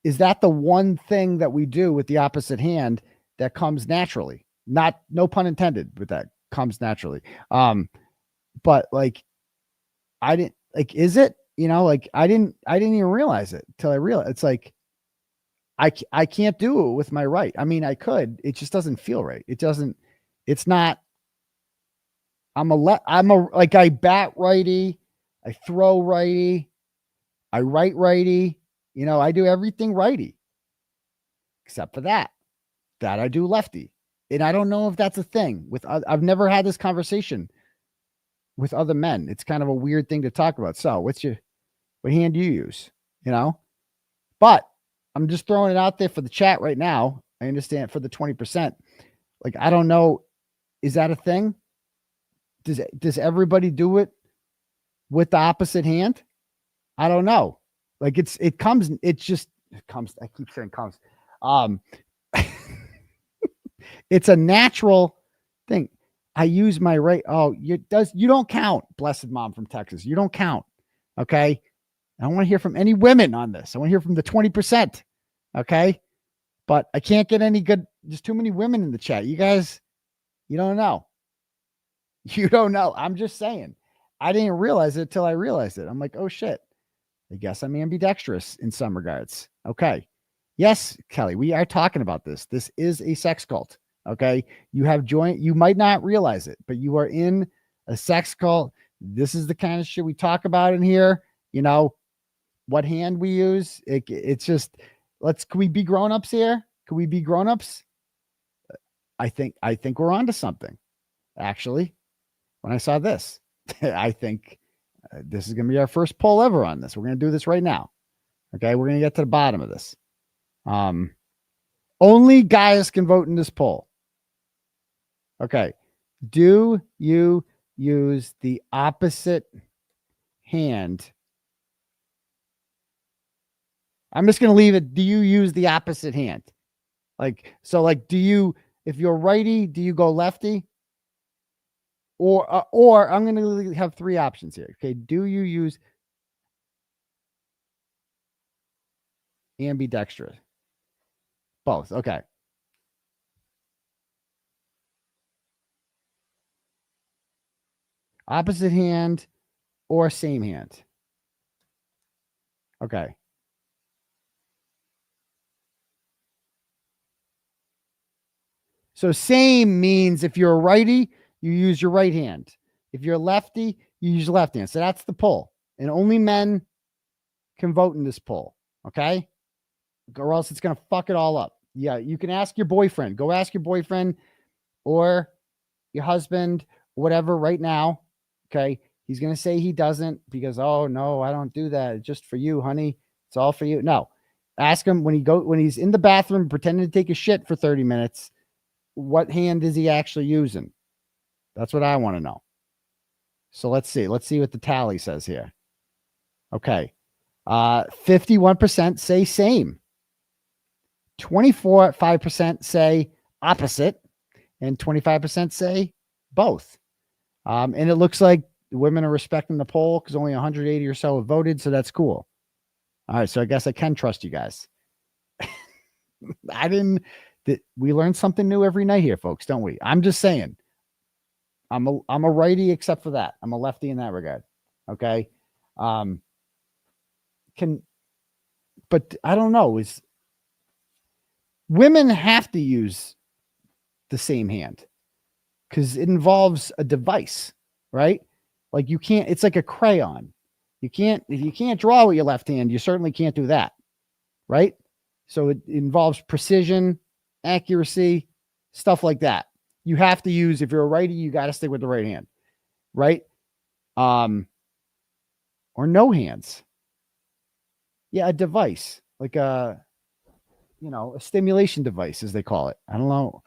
is that the one thing that we do with the opposite hand that comes naturally? No pun intended with that, comes naturally. But like, is it? I didn't even realize it till I realized it's like, I can't do it with my right. I mean, I could, it just doesn't feel right. It's not, I bat righty, I throw righty, I write righty, I do everything righty except for that I do lefty. And I don't know if that's a thing I've never had this conversation with other men. It's kind of a weird thing to talk about. So what hand do you use? But I'm just throwing it out there for the chat right now. I understand for the 20%. Like, I don't know. Is that a thing? Does everybody do it with the opposite hand? I don't know. Like it comes. I keep saying comes. It's a natural thing. I use my right. Oh, you don't count. Blessed Mom from Texas. You don't count. Okay. I don't want to hear from any women on this. I want to hear from the 20%. Okay. But I can't get any good. There's too many women in the chat. You guys, you don't know. You don't know. I'm just saying. I didn't realize it till I realized it. I'm like, oh shit. I guess I'm ambidextrous in some regards. Okay. Yes, Kelly, we are talking about this. This is a sex cult. Okay. You have joined, you might not realize it, but you are in a sex cult. This is the kind of shit we talk about in here. You know, what hand we use. It's just, can we be grown-ups here? Can we be grown-ups? I think we're onto something. Actually, when I saw this, I think this is going to be our first poll ever on this. We're going to do this right now. Okay. We're going to get to the bottom of this. Only guys can vote in this poll. Okay. Do you use the opposite hand? I'm just going to leave it. Do you use the opposite hand? Do you, if you're righty, do you go lefty? Or I'm going to have three options here. Okay. Do you use ambidextrous? Both. Okay. Opposite hand or same hand? Okay. So same means if you're a righty, you use your right hand. If you're a lefty, you use your left hand. So that's the poll. And only men can vote in this poll. Okay. Or else it's going to fuck it all up. Yeah. You can ask your boyfriend. Go ask your boyfriend or your husband, whatever, right now. Okay. He's going to say he doesn't because, oh, no, I don't do that. It's just for you, honey. It's all for you. No. Ask him when he's in the bathroom pretending to take a shit for 30 minutes. What hand is he actually using? That's what I want to know. So let's see. Let's see what the tally says here. Okay. 51% say same. 5% say opposite. And 25% say both. And it looks like women are respecting the poll because only 180 or so have voted. So that's cool. All right. So I guess I can trust you guys. We learn something new every night here, folks, don't we? I'm just saying. I'm a righty except for that. I'm a lefty in that regard. Okay. But I don't know. Women have to use the same hand because it involves a device, right? Like it's like a crayon. If you can't draw with your left hand, you certainly can't do that. Right. So it involves precision, accuracy, stuff like that. You have to use, if you're a righty, you got to stick with the right hand, right? Or no hands. Yeah, a device, like a stimulation device, as they call it. I don't know.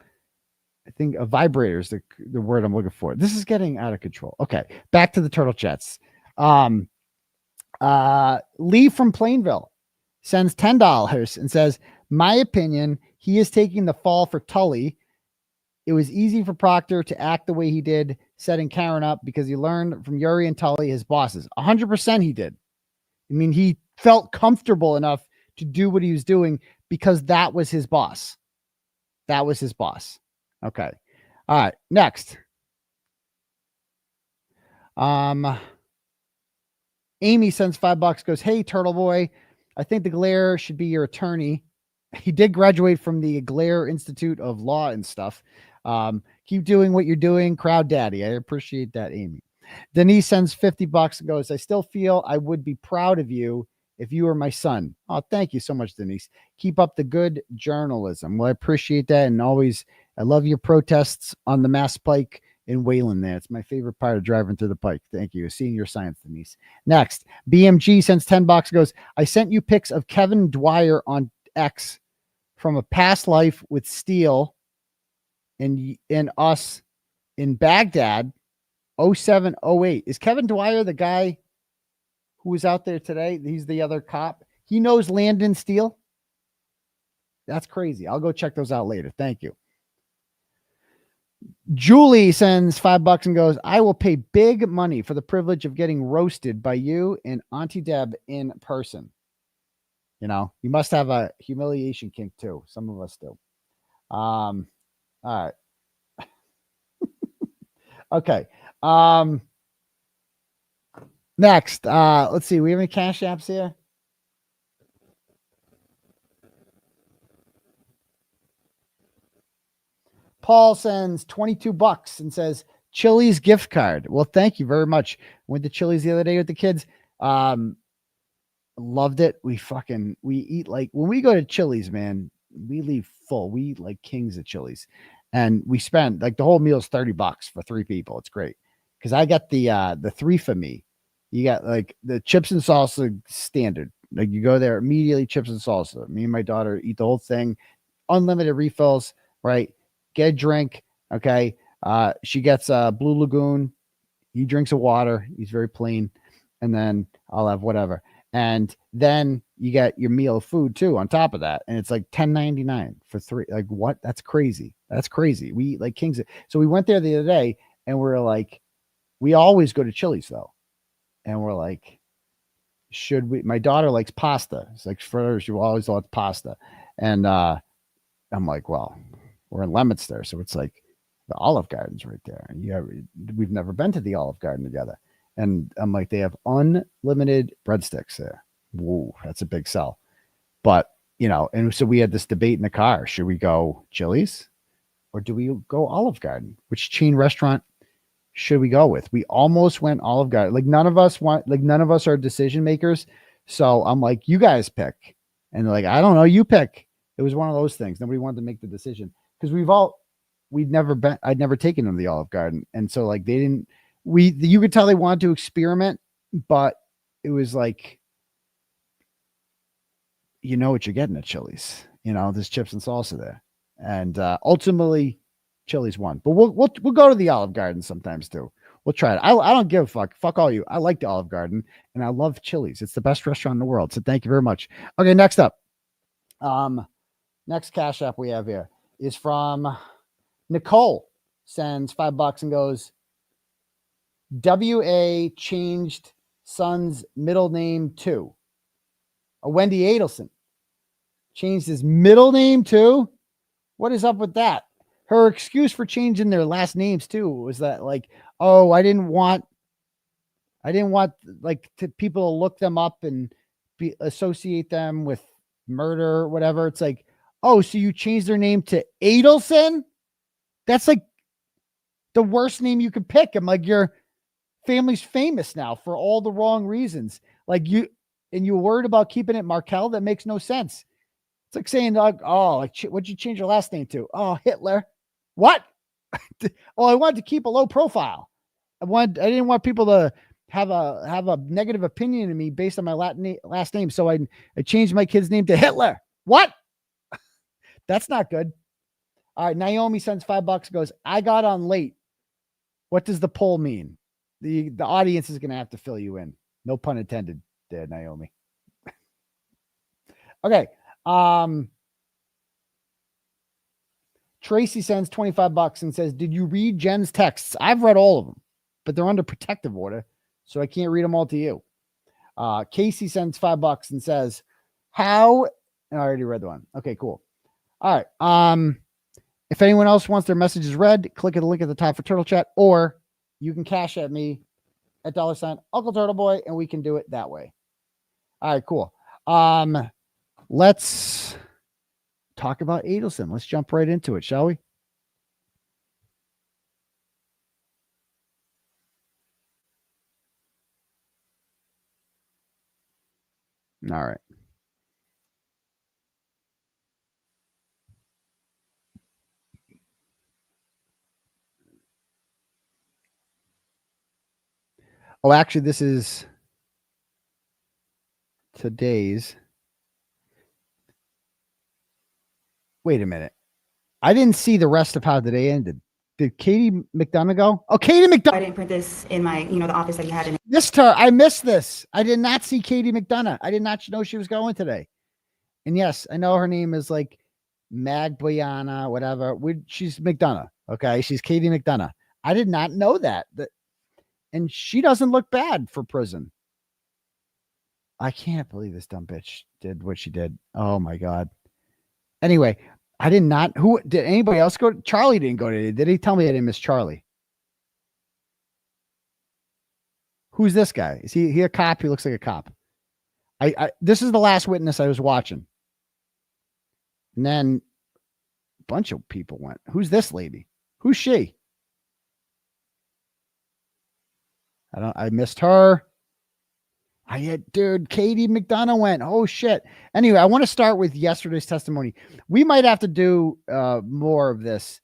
I think a vibrator is the word I'm looking for. This is getting out of control. Okay, back to the turtle chats. Lee from Plainville sends $10 and says, my opinion, he is taking the fall for Tully. It was easy for Proctor to act the way he did, setting Karen up because he learned from Yuri and Tully, his bosses. 100% he did. I mean, he felt comfortable enough to do what he was doing because that was his boss. That was his boss. Okay. All right. Next. Amy sends $5, goes, hey, Turtleboy, I think the glare should be your attorney. He did graduate from the Glare Institute of Law and stuff. Keep doing what you're doing, crowd daddy. I appreciate that, Amy. Denise sends $50 and goes, I still feel I would be proud of you if you were my son. Oh, thank you so much, Denise. Keep up the good journalism. Well, I appreciate that. And always, I love your protests on the Mass Pike in Wayland there. It's my favorite part of driving through the Pike. Thank you. Seeing your science, Denise. Next, BMG sends $10 and goes, I sent you pics of Kevin Dwyer on X from a past life with Steele and us in Baghdad 0708. Is Kevin Dwyer the guy who was out there today? He's the other cop. He knows Landon Steele. That's crazy. I'll go check those out later. Thank you. Julie sends $5 and goes, I will pay big money for the privilege of getting roasted by you and Auntie Deb in person. You know, you must have a humiliation kink too. Some of us do. All right. Okay. Next, let's see. We have any cash apps here? Paul sends $22 and says Chili's gift card. Well, thank you very much. Went to Chili's the other day with the kids. Loved it. We eat like when we go to Chili's, man, we leave full. We eat like kings at Chili's. And we spend like the whole meal is $30 for 3 people. It's great. Because I got the 3 for me. You got like the chips and salsa standard. Like you go there immediately, chips and salsa. Me and my daughter eat the whole thing, unlimited refills, right? Get a drink. Okay. She gets a Blue Lagoon. He drinks a water. He's very plain. And then I'll have whatever. And then you get your meal of food too on top of that. And it's like $10.99 for 3. Like what? That's crazy. That's crazy. We eat like kings. So we went there the other day and we're like, we always go to Chili's though. And we're like, should we? My daughter likes pasta. It's like for her, she always wants pasta. And I'm like, well, we're in Leominster, so it's like the Olive Garden's right there. And we've never been to the Olive Garden together. And I'm like, they have unlimited breadsticks there. Whoa, that's a big sell. But and so we had this debate in the car: should we go Chili's or do we go Olive Garden? Which chain restaurant should we go with? We almost went Olive Garden. Like none of us are decision makers. So I'm like, you guys pick. And they're like, I don't know, you pick. It was one of those things. Nobody wanted to make the decision because I'd never taken them to the Olive Garden. And so like you could tell they wanted to experiment, but it was like, you know what you're getting at Chili's, there's chips and salsa there. And ultimately Chili's won, but we'll go to the Olive Garden sometimes too. We'll try it. I don't give a fuck. Fuck all you. I like the Olive Garden and I love Chili's. It's the best restaurant in the world. So thank you very much. Okay, next up. Next Cash App we have here is from Nicole. Sends $5 and goes, WA changed son's middle name to a Wendi Adelson. Changed his middle name to? What is up with that? Her excuse for changing their last names too was that like, oh, I didn't want like people to look them up and associate them with murder or whatever. It's like, oh, so you changed their name to Adelson? That's like the worst name you could pick. I'm like, your family's famous now for all the wrong reasons. Like you're worried about keeping it Markel? That makes no sense. It's like saying, like, oh, like what'd you change your last name to? Oh, Hitler. What? Oh, I wanted to keep a low profile. I didn't want people to have a negative opinion of me based on my last name. So I changed my kid's name to Hitler. What? That's not good. All right. Naomi sends $5, goes, I got on late. What does the poll mean? The audience is going to have to fill you in. No pun intended there, Naomi. Okay. Tracy sends $25 and says, did you read Jen's texts? I've read all of them, but they're under protective order, so I can't read them all to you. Casey sends $5 and says, how? I already read the one. Okay, cool. All right. If anyone else wants their messages read, click at the link at the top for Turtle Chat, or you can cash at me at $ Uncle Turtleboy, and we can do it that way. All right, cool. Let's talk about Adelson. Let's jump right into it, shall we? All right. Oh, actually, this is today's. Wait a minute. I didn't see the rest of how the day ended. Did Katie McDonough go? Oh, Katie McDonough. I didn't print this in my, the office that you had in. I missed this. I did not see Katie McDonough. I did not know she was going today. And yes, I know her name is like Magboyana, whatever. She's McDonough. Okay. She's Katie McDonough. I did not know that. And she doesn't look bad for prison. I can't believe this dumb bitch did what she did. Oh my God. Anyway, I did not. Who did anybody else go? Charlie didn't go today. Did he tell me I didn't miss Charlie? Who's this guy? Is he a cop? He looks like a cop. This is the last witness I was watching. And then bunch of people went. Who's this lady? Who's she? I missed her. Dude, Katie McDonough went. Oh shit. Anyway, I want to start with yesterday's testimony. We might have to do more of this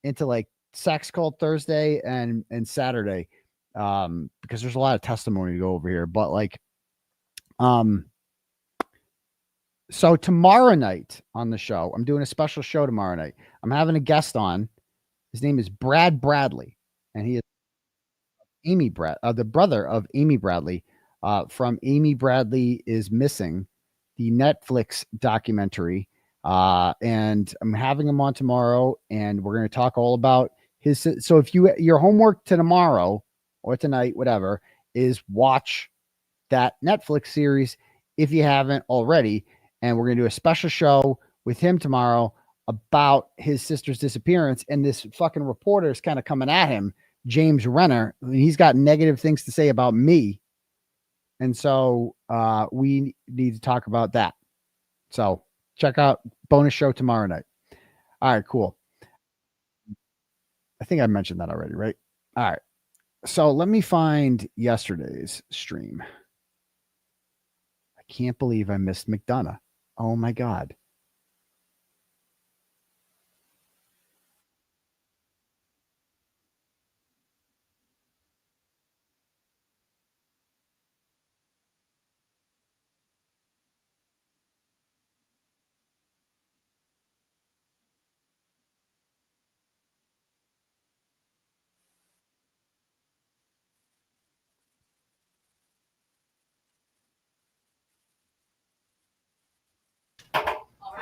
into like Sex Cult Thursday and Saturday. Because there's a lot of testimony to go over here. But like, so tomorrow night on the show, I'm doing a special show tomorrow night. I'm having a guest on. His name is Brad Bradley, and he is the brother of Amy Bradley, from Amy Bradley is Missing, the Netflix documentary. And I'm having him on tomorrow, and we're going to talk all about his. So if your homework to tomorrow or tonight, whatever, is watch that Netflix series if you haven't already. And we're going to do a special show with him tomorrow about his sister's disappearance. And this fucking reporter is kind of coming at him, James Renner. He's got negative things to say about me. And so we need to talk about that. So check out bonus show tomorrow night. All right, cool. I think I mentioned that already, right? All right. So let me find yesterday's stream. I can't believe I missed McDonough. Oh my God.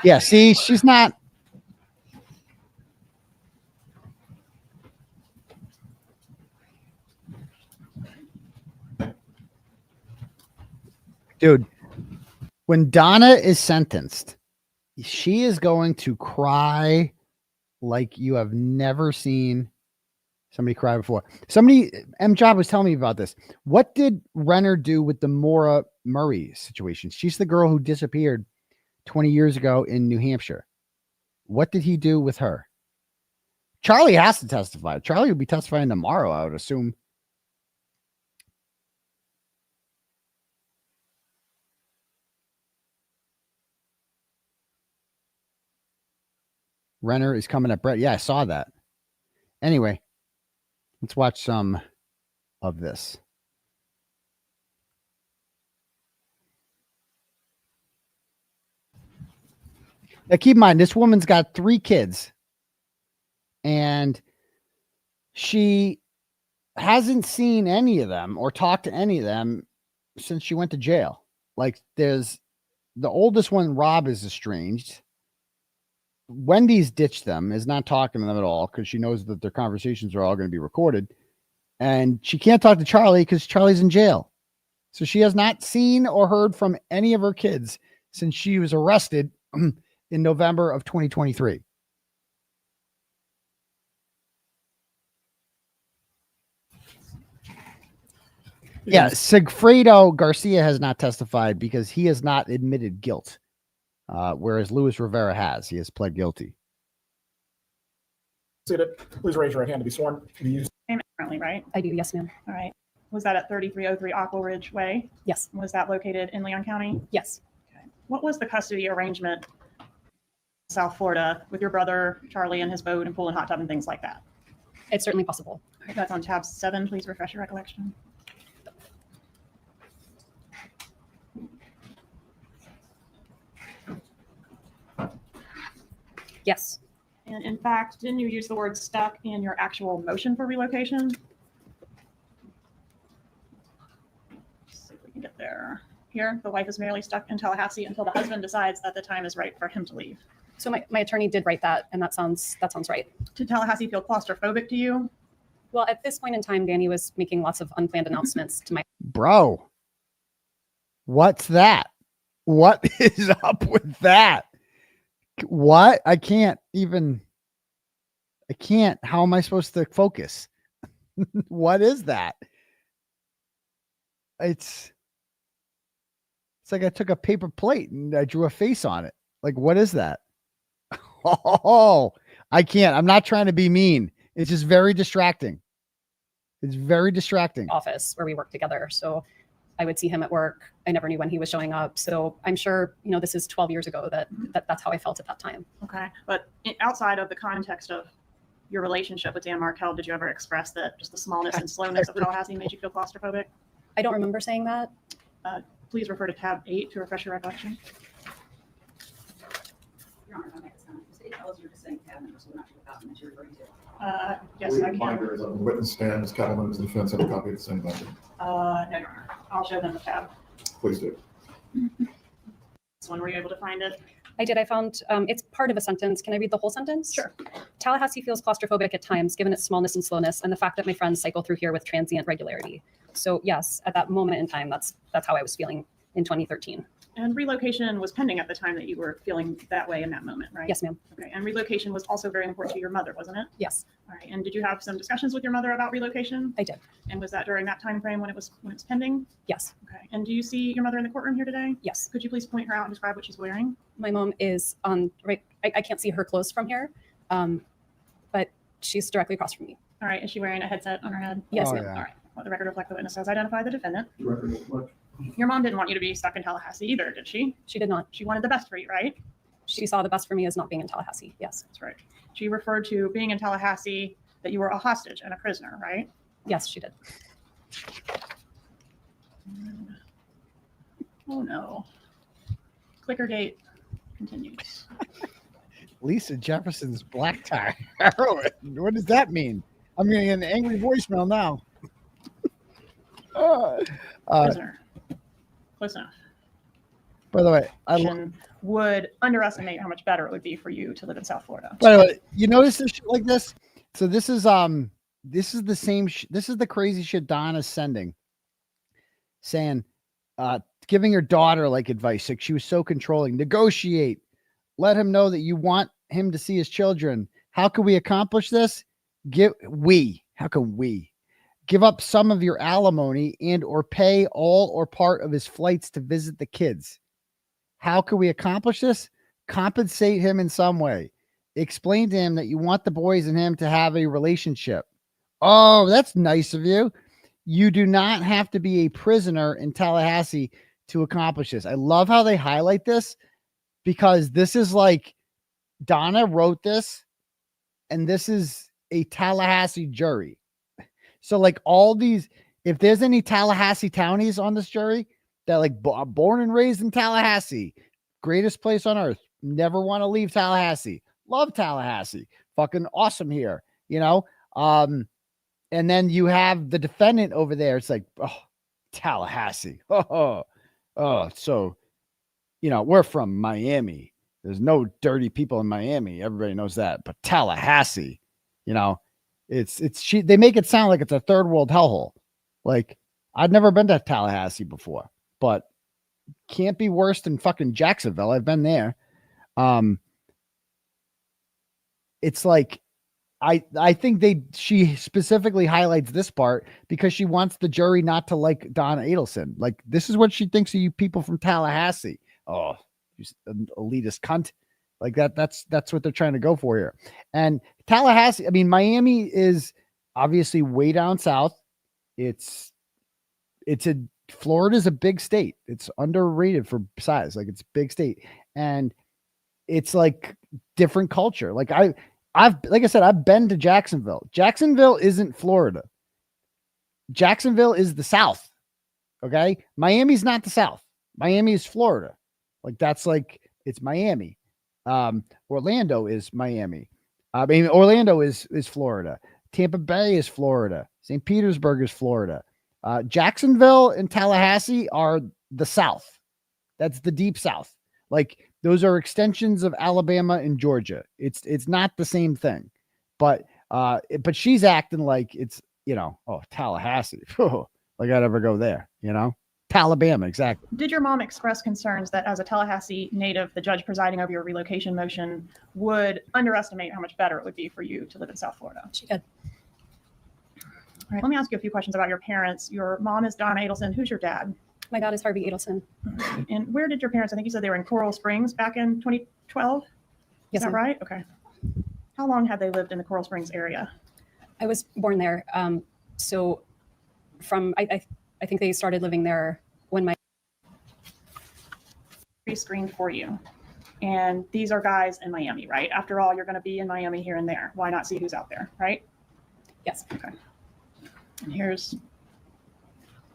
Yeah, see, she's not. Dude, when Donna is sentenced, she is going to cry like you have never seen somebody cry before. M. Job was telling me about this. What did Renner do with the Maura Murray situation? She's the girl who disappeared 20 years ago in New Hampshire. What did he do with her? Charlie has to testify. Charlie will be testifying tomorrow, I would assume. Renner is coming at Brett. Yeah, I saw that. Anyway, let's watch some of this. Now, keep in mind, this woman's got 3 kids, and she hasn't seen any of them or talked to any of them since she went to jail. Like, there's the oldest one, Rob, is estranged. Wendy's ditched them, is not talking to them at all because she knows that their conversations are all going to be recorded. And she can't talk to Charlie because Charlie's in jail. So she has not seen or heard from any of her kids since she was arrested in November of 2023. Yeah, Sigfredo Garcia has not testified because he has not admitted guilt, whereas Luis Rivera has. He has pled guilty. Please raise your right hand to be sworn. Currently, right? I do, yes, ma'am. All right. Was that at 3303 Aqua Ridge Way? Yes. Was that located in Leon County? Yes. Okay. What was the custody arrangement in South Florida with your brother, Charlie, and his boat and pool and hot tub and things like that? It's certainly possible. All right, that's on tab 7. Please refresh your recollection. Yes. And in fact, didn't you use the word stuck in your actual motion for relocation? Let's see if we can get there. Here, the wife is merely stuck in Tallahassee until the husband decides that the time is right for him to leave. So my attorney did write that, and that sounds right. Did Tallahassee feel claustrophobic to you? Well, at this point in time, Danny was making lots of unplanned announcements to my. Bro, what's that? What is up with that? What? I can't. How am I supposed to focus? What is that? It's like I took a paper plate and I drew a face on it. Like, what is that? Oh, I can't. I'm not trying to be mean. It's just very distracting. It's very distracting. Office where we work together. So I would see him at work. I never knew when he was showing up. So I'm sure, this is 12 years ago that's how I felt at that time. Okay. But outside of the context of your relationship with Dan Markel, did you ever express that just the smallness and slowness of Tallahassee made you feel claustrophobic? I don't remember saying that. Please refer to tab 8 to refresh your recollection. Your Honor, if I may, it tells you're just saying tab numbers, so we're not sure what document you're referring to. Yes, I can. The witness stand, Ms. Cattleman, is the defense have a copy of the same document? No, Your Honor. I'll show them the tab. Please do. This one, were you able to find it? I did. I found it's part of a sentence. Can I read the whole sentence? Sure. Tallahassee feels claustrophobic at times, given its smallness and slowness, and the fact that my friends cycle through here with transient regularity. So yes, at that moment in time, that's how I was feeling in 2013. And relocation was pending at the time that you were feeling that way in that moment, right? Yes, ma'am. Okay. And relocation was also very important to your mother, wasn't it? Yes. All right. And did you have some discussions with your mother about relocation? I did. And was that during that time frame when it was pending? Yes. Okay. And do you see your mother in the courtroom here today? Yes. Could you please point her out and describe what she's wearing? My mom is on right. I can't see her clothes from here, but she's directly across from me. All right. Is she wearing a headset on her head? Yes, Oh, ma'am. yeah. All right. Let the record reflect the witness has identified the defendant. The record reflect. Your mom didn't want you to be stuck in Tallahassee either, did she? She did not. She wanted the best for you, right? She saw the best for me as not being in Tallahassee. Yes. That's right. She referred to being in Tallahassee that you were a hostage and a prisoner, right? Yes, she did. Oh no. Clickergate continues. Lisa Jefferson's black tie heroin. What does that mean? I'm getting an angry voicemail now. Prisoner. Close enough. By the way, Would underestimate how much better it would be for you to live in South Florida. by the way, you notice this shit like this? So this is the same. This is the crazy shit Donna's sending, saying, giving her daughter like advice. Like she was so controlling. Negotiate. Let him know that you want him to see his children. How can we accomplish this? How can we give up some of your alimony and or pay all or part of his flights to visit the kids? How can we accomplish this? Compensate him in some way. Explain to him that you want the boys and him to have a relationship. Oh, that's nice of you. You do not have to be a prisoner in Tallahassee to accomplish this. I love how they highlight this because this is like Donna wrote this and this is a Tallahassee jury. So like all these, if there's any Tallahassee townies on this jury that like born and raised in Tallahassee, greatest place on earth, never want to leave Tallahassee, love Tallahassee, fucking awesome here, and then you have the defendant over there. It's like, oh, Tallahassee. So, we're from Miami. There's no dirty people in Miami. Everybody knows that. But Tallahassee, they make it sound like it's a third world hellhole. Like I'd never been to Tallahassee before, but can't be worse than fucking Jacksonville. I've been there. It's like, I think she specifically highlights this part because she wants the jury not to like Donna Adelson. Like this is what she thinks of you people from Tallahassee. Oh, you elitist cunt. Like that's what they're trying to go for here. And Tallahassee, I mean, Miami is obviously way down south. Florida's a big state. It's underrated for size. Like it's a big state. And it's like different culture. Like like I said, I've been to Jacksonville. Jacksonville isn't Florida. Jacksonville is the South. Okay. Miami's not the South. Miami is Florida. Like that's like, it's Miami. Orlando is Miami. I mean, Orlando is Florida. Tampa Bay is Florida. St. Petersburg is Florida. Jacksonville and Tallahassee are the South. That's the deep South. Like those are extensions of Alabama and Georgia. It's not the same thing, but she's acting like it's, Tallahassee. Like I'd ever go there, Alabama. Exactly. Did your mom express concerns that as a Tallahassee native, the judge presiding over your relocation motion would underestimate how much better it would be for you to live in South Florida? She did. All right, let me ask you a few questions about your parents. Your mom is Donna Adelson. Who's your dad? My dad is Harvey Adelson. And where did your parents, I think you said they were in Coral Springs back in 2012? Is that ma'am. right? Okay. How long had they lived in the Coral Springs area? I was born there. So from, I think they started living there when my Pre-screened for you. And these are guys in Miami, right? After all, you're going to be in Miami here and there. Why not see who's out there, right? Yes. Okay. And here's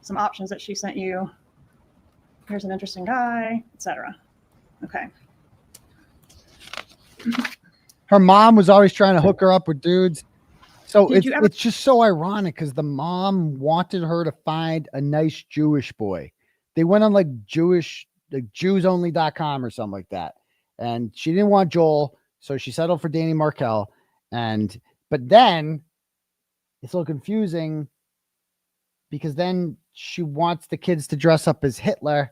some options that she sent you. Here's an interesting guy, etc. Okay. Her mom was always trying to hook her up with dudes. So Did you ever- it's just so ironic because the mom wanted her to find a nice Jewish boy. They went on like JewsOnly.com or something like that. And she didn't want Joel, so she settled for Danny Markel. But then it's a little confusing because then she wants the kids to dress up as Hitler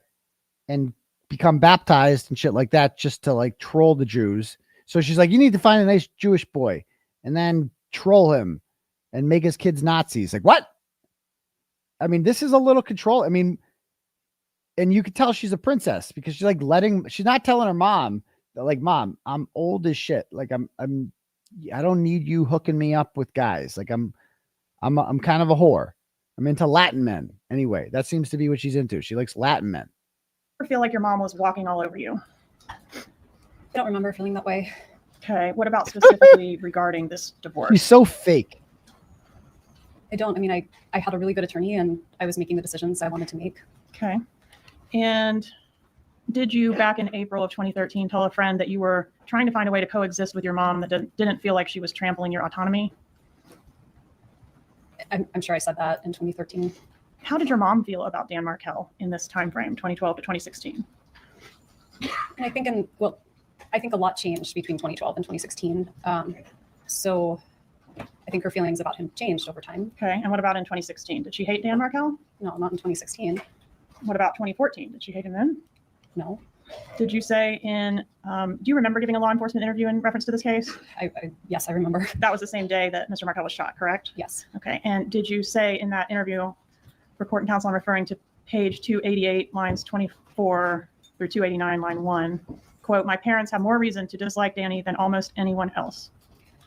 and become baptized and shit like that just to like troll the Jews. So she's like, you need to find a nice Jewish boy and then troll him and make his kids Nazis. Like, what? I mean, this is a little control. I mean, and you could tell she's a princess because she's like she's not telling her mom that like, Mom, I'm old as shit. Like I don't need you hooking me up with guys. Like I'm kind of a whore. I'm into Latin men. Anyway, that seems to be what she's into. She likes Latin men. Ever feel like your mom was walking all over you? I don't remember feeling that way. Okay. What about specifically regarding this divorce? She's so fake. I don't. I mean, I had a really good attorney and I was making the decisions I wanted to make. Okay. And did you, back in April of 2013, tell a friend that you were trying to find a way to coexist with your mom that didn't feel like she was trampling your autonomy? I'm sure I said that in 2013. How did your mom feel about Dan Markel in this time frame, 2012 to 2016? I think I think a lot changed between 2012 and 2016. So I think her feelings about him changed over time. Okay. And what about in 2016? Did she hate Dan Markel? No, not in 2016. What about 2014? Did she hate him then? No. Did you say do you remember giving a law enforcement interview in reference to this case? Yes, I remember. That was the same day that Mr. Markel was shot, correct? Yes. Okay. And did you say in that interview, for court and counsel, I'm referring to page 288, lines 24 through 289, line 1, quote, my parents have more reason to dislike Danny than almost anyone else.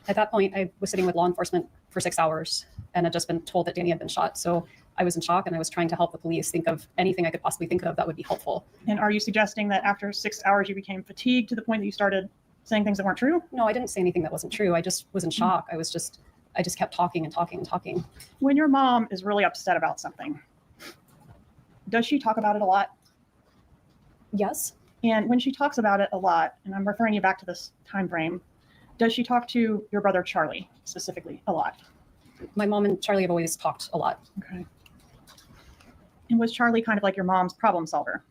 At that point, I was sitting with law enforcement for 6 hours and had just been told that Danny had been shot. So I was in shock and I was trying to help the police think of anything I could possibly think of that would be helpful. And are you suggesting that after 6 hours you became fatigued to the point that you started saying things that weren't true? No, I didn't say anything that wasn't true. I just was in shock. I just kept talking and talking and talking. When your mom is really upset about something, does she talk about it a lot? Yes. And when she talks about it a lot, and I'm referring you back to this time frame, does she talk to your brother Charlie specifically a lot? My mom and Charlie have always talked a lot. Okay. And was Charlie kind of like your mom's problem solver?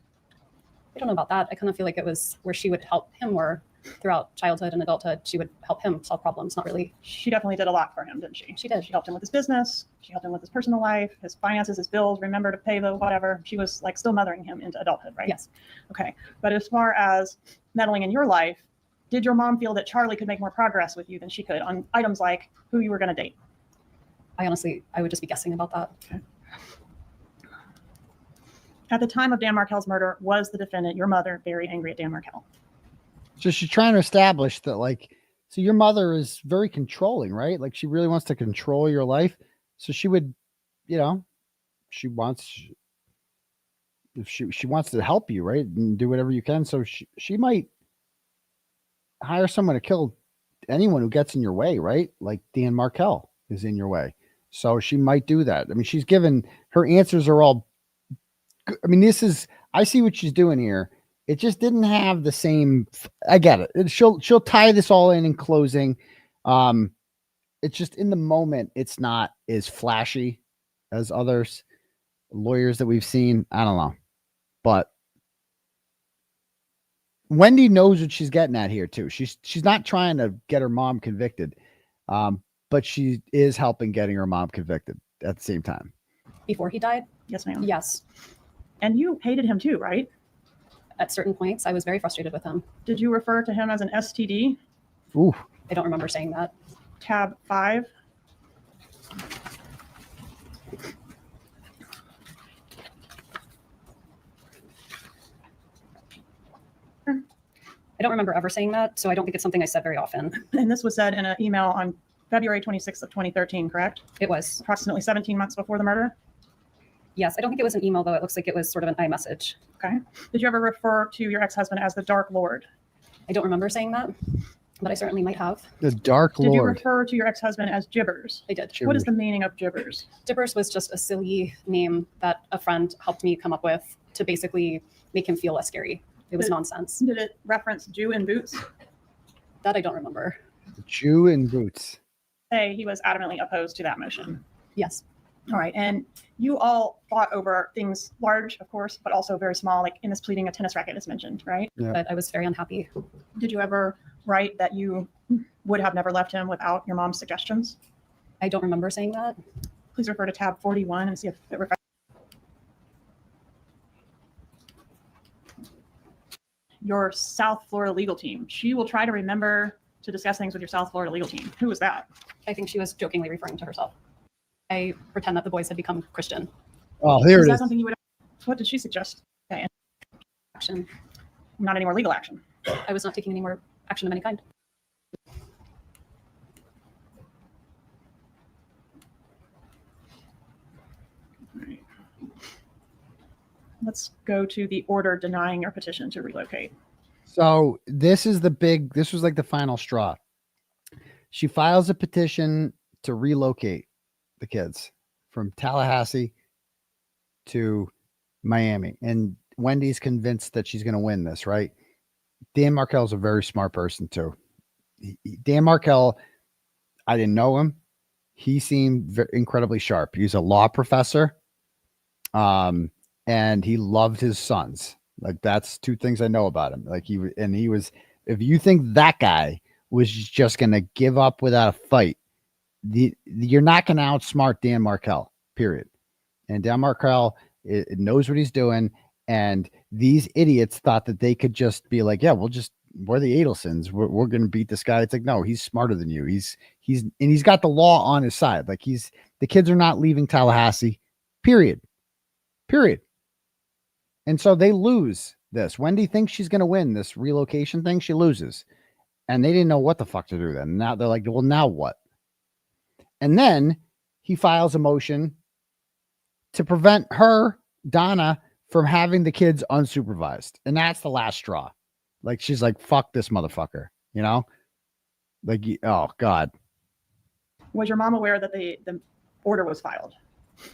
I don't know about that. I kind of feel like it was where she would help him, where throughout childhood and adulthood, she would help him solve problems. Not really. She definitely did a lot for him, didn't she? She did. She helped him with his business. She helped him with his personal life, his finances, his bills, remember to pay the whatever. She was like still mothering him into adulthood, right? Yes. Okay. But as far as meddling in your life, did your mom feel that Charlie could make more progress with you than she could on items like who you were going to date? I would just be guessing about that. Okay. At the time of Dan Markel's murder, was the defendant, your mother, very angry at Dan Markel? So she's trying to establish that, like, so your mother is very controlling, right? Like she really wants to control your life. So she would, she wants to help you, right? And do whatever you can. So she might hire someone to kill anyone who gets in your way, right? Like Dan Markel is in your way. So she might do that. I mean, she's given her answers are all, I mean, I see what she's doing here. It just didn't have the same, I get it. She'll tie this all in closing. It's just in the moment, it's not as flashy as others lawyers that we've seen. I don't know, but Wendi knows what she's getting at here too. She's not trying to get her mom convicted. But she is helping getting her mom convicted at the same time. Before he died? Yes, ma'am. Yes. And you hated him too, right? At certain points, I was very frustrated with him. Did you refer to him as an STD? Ooh. I don't remember saying that. Tab 5. I don't remember ever saying that, so I don't think it's something I said very often. And this was said in an email on February 26th of 2013, correct? It was. Approximately 17 months before the murder? Yes, I don't think it was an email, though. It looks like it was sort of an iMessage. Okay. Did you ever refer to your ex-husband as the Dark Lord? I don't remember saying that, but I certainly might have. The Dark Did you Lord. refer to your ex-husband as Gibbers? I did. What is the meaning of Gibbers? Gibbers was just a silly name that a friend helped me come up with to basically make him feel less scary. It was nonsense. Did it reference Jew in boots? That I don't remember. The Jew in boots. Say he was adamantly opposed to that motion. Yes. All right. And you all fought over things large, of course, but also very small, like in this pleading, a tennis racket is mentioned, right? Yeah. But I was very unhappy. Did you ever write that you would have never left him without your mom's suggestions? I don't remember saying that. Please refer to tab 41 and see if it reflects. Your South Florida legal team. She will try to remember to discuss things with your South Florida legal team. Who was that? I think she was jokingly referring to herself. I pretend that the boys had become Christian. Oh, here Is it that is. something you would? What did she suggest? Okay. Action. Not any more legal action. I was not taking any more action of any kind. Right. Let's go to the order denying your petition to relocate. So this was like the final straw. She files a petition to relocate the kids from Tallahassee to Miami. And Wendy's convinced that she's going to win this, right? Dan Markel's a very smart person too. Dan Markel, I didn't know him. He seemed incredibly sharp. He's a law professor. And he loved his sons. Like, that's two things I know about him. Like, he was, if you think that guy was just going to give up without a fight, you're not going to outsmart Dan Markel, period. And Dan Markel it knows what he's doing. And these idiots thought that they could just be like, yeah, we're the Adelsons. We're going to beat this guy. It's like, no, he's smarter than you. He's got the law on his side. Like, the kids are not leaving Tallahassee, period. And so they lose this. Wendy thinks she's going to win this relocation thing. She loses. And they didn't know what the fuck to do then. Now they're like, well, now what? And then he files a motion to prevent her, Donna, from having the kids unsupervised. And that's the last straw. Like, she's like, fuck this motherfucker, you know? Like, oh, God. Was your mom aware that the order was filed?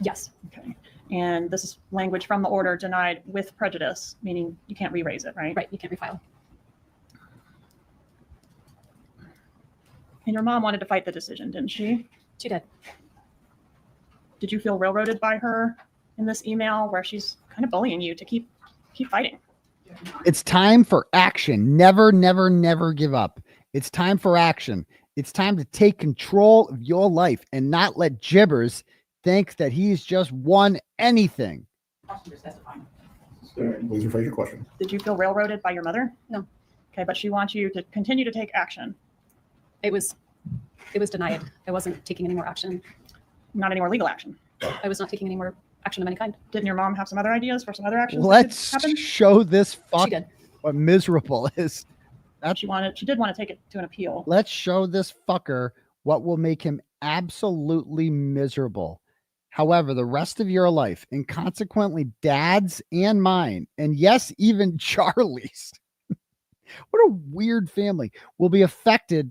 Yes. Okay. And this is language from the order denied with prejudice, meaning you can't re-raise it, right? Right. You can't refile. And your mom wanted to fight the decision, didn't she? She did. Did you feel railroaded by her in this email where she's kind of bullying you to keep fighting? It's time for action. Never, never, never give up. It's time for action. It's time to take control of your life and not let Gibbers think that he's just won anything. Please rephrase your question. Did you feel railroaded by your mother? No. Okay, but she wants you to continue to take action. It was denied. I wasn't taking any more action. Not any more legal action. I was not taking any more action of any kind. Didn't your mom have some other ideas for some other actions? Let's show this fuck She did. what miserable is. She did want to take it to an appeal. Let's show this fucker what will make him absolutely miserable. However, the rest of your life, and consequently Dad's and mine, and yes, even Charlie's, what a weird family, will be affected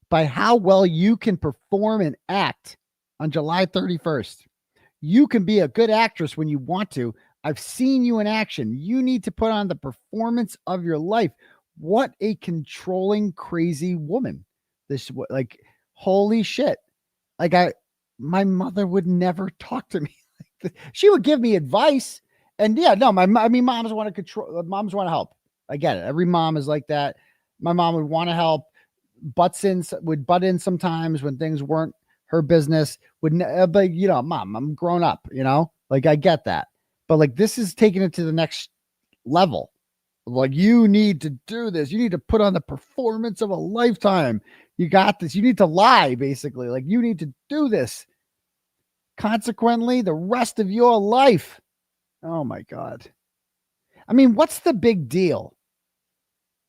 by how well you can perform and act on July 31st. You can be a good actress when you want to. I've seen you in action. You need to put on the performance of your life. What a controlling, crazy woman. Like, holy shit. Like, my mother would never talk to me like this. She would give me advice. And yeah, no, moms want to control, moms want to help. I get it. Every mom is like that. My mom would want to help, would butt in sometimes when things weren't her business. But you know, Mom, I'm grown up, you know, like, I get that. But like, this is taking it to the next level. Like, you need to do this. You need to put on the performance of a lifetime. You got this. You need to lie, basically. Like, you need to do this. Consequently, the rest of your life. Oh my God. I mean, what's the big deal?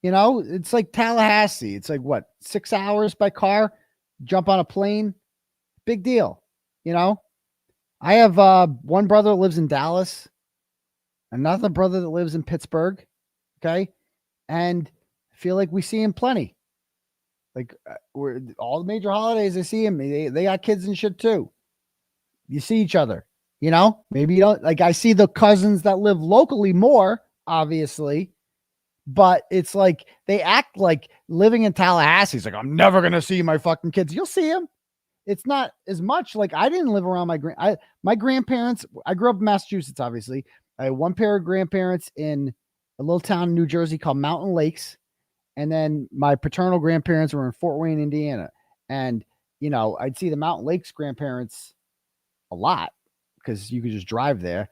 You know, it's like Tallahassee. It's like what, 6 hours by car? Jump on a plane. Big deal. You know, I have one brother that lives in Dallas, another brother that lives in Pittsburgh. Okay. And I feel like we see him plenty. Like we're all the major holidays, I see him. They got kids and shit too. You see each other, you know, maybe you don't like, I see the cousins that live locally more, obviously, but it's like, they act like living in Tallahassee. It's like, I'm never going to see my fucking kids. You'll see them. It's not as much. Like I didn't live around my grandparents. I grew up in Massachusetts, obviously. I had one pair of grandparents in a little town in New Jersey called Mountain Lakes. And then my paternal grandparents were in Fort Wayne, Indiana. And, you know, I'd see the Mountain Lakes grandparents a lot because you could just drive there.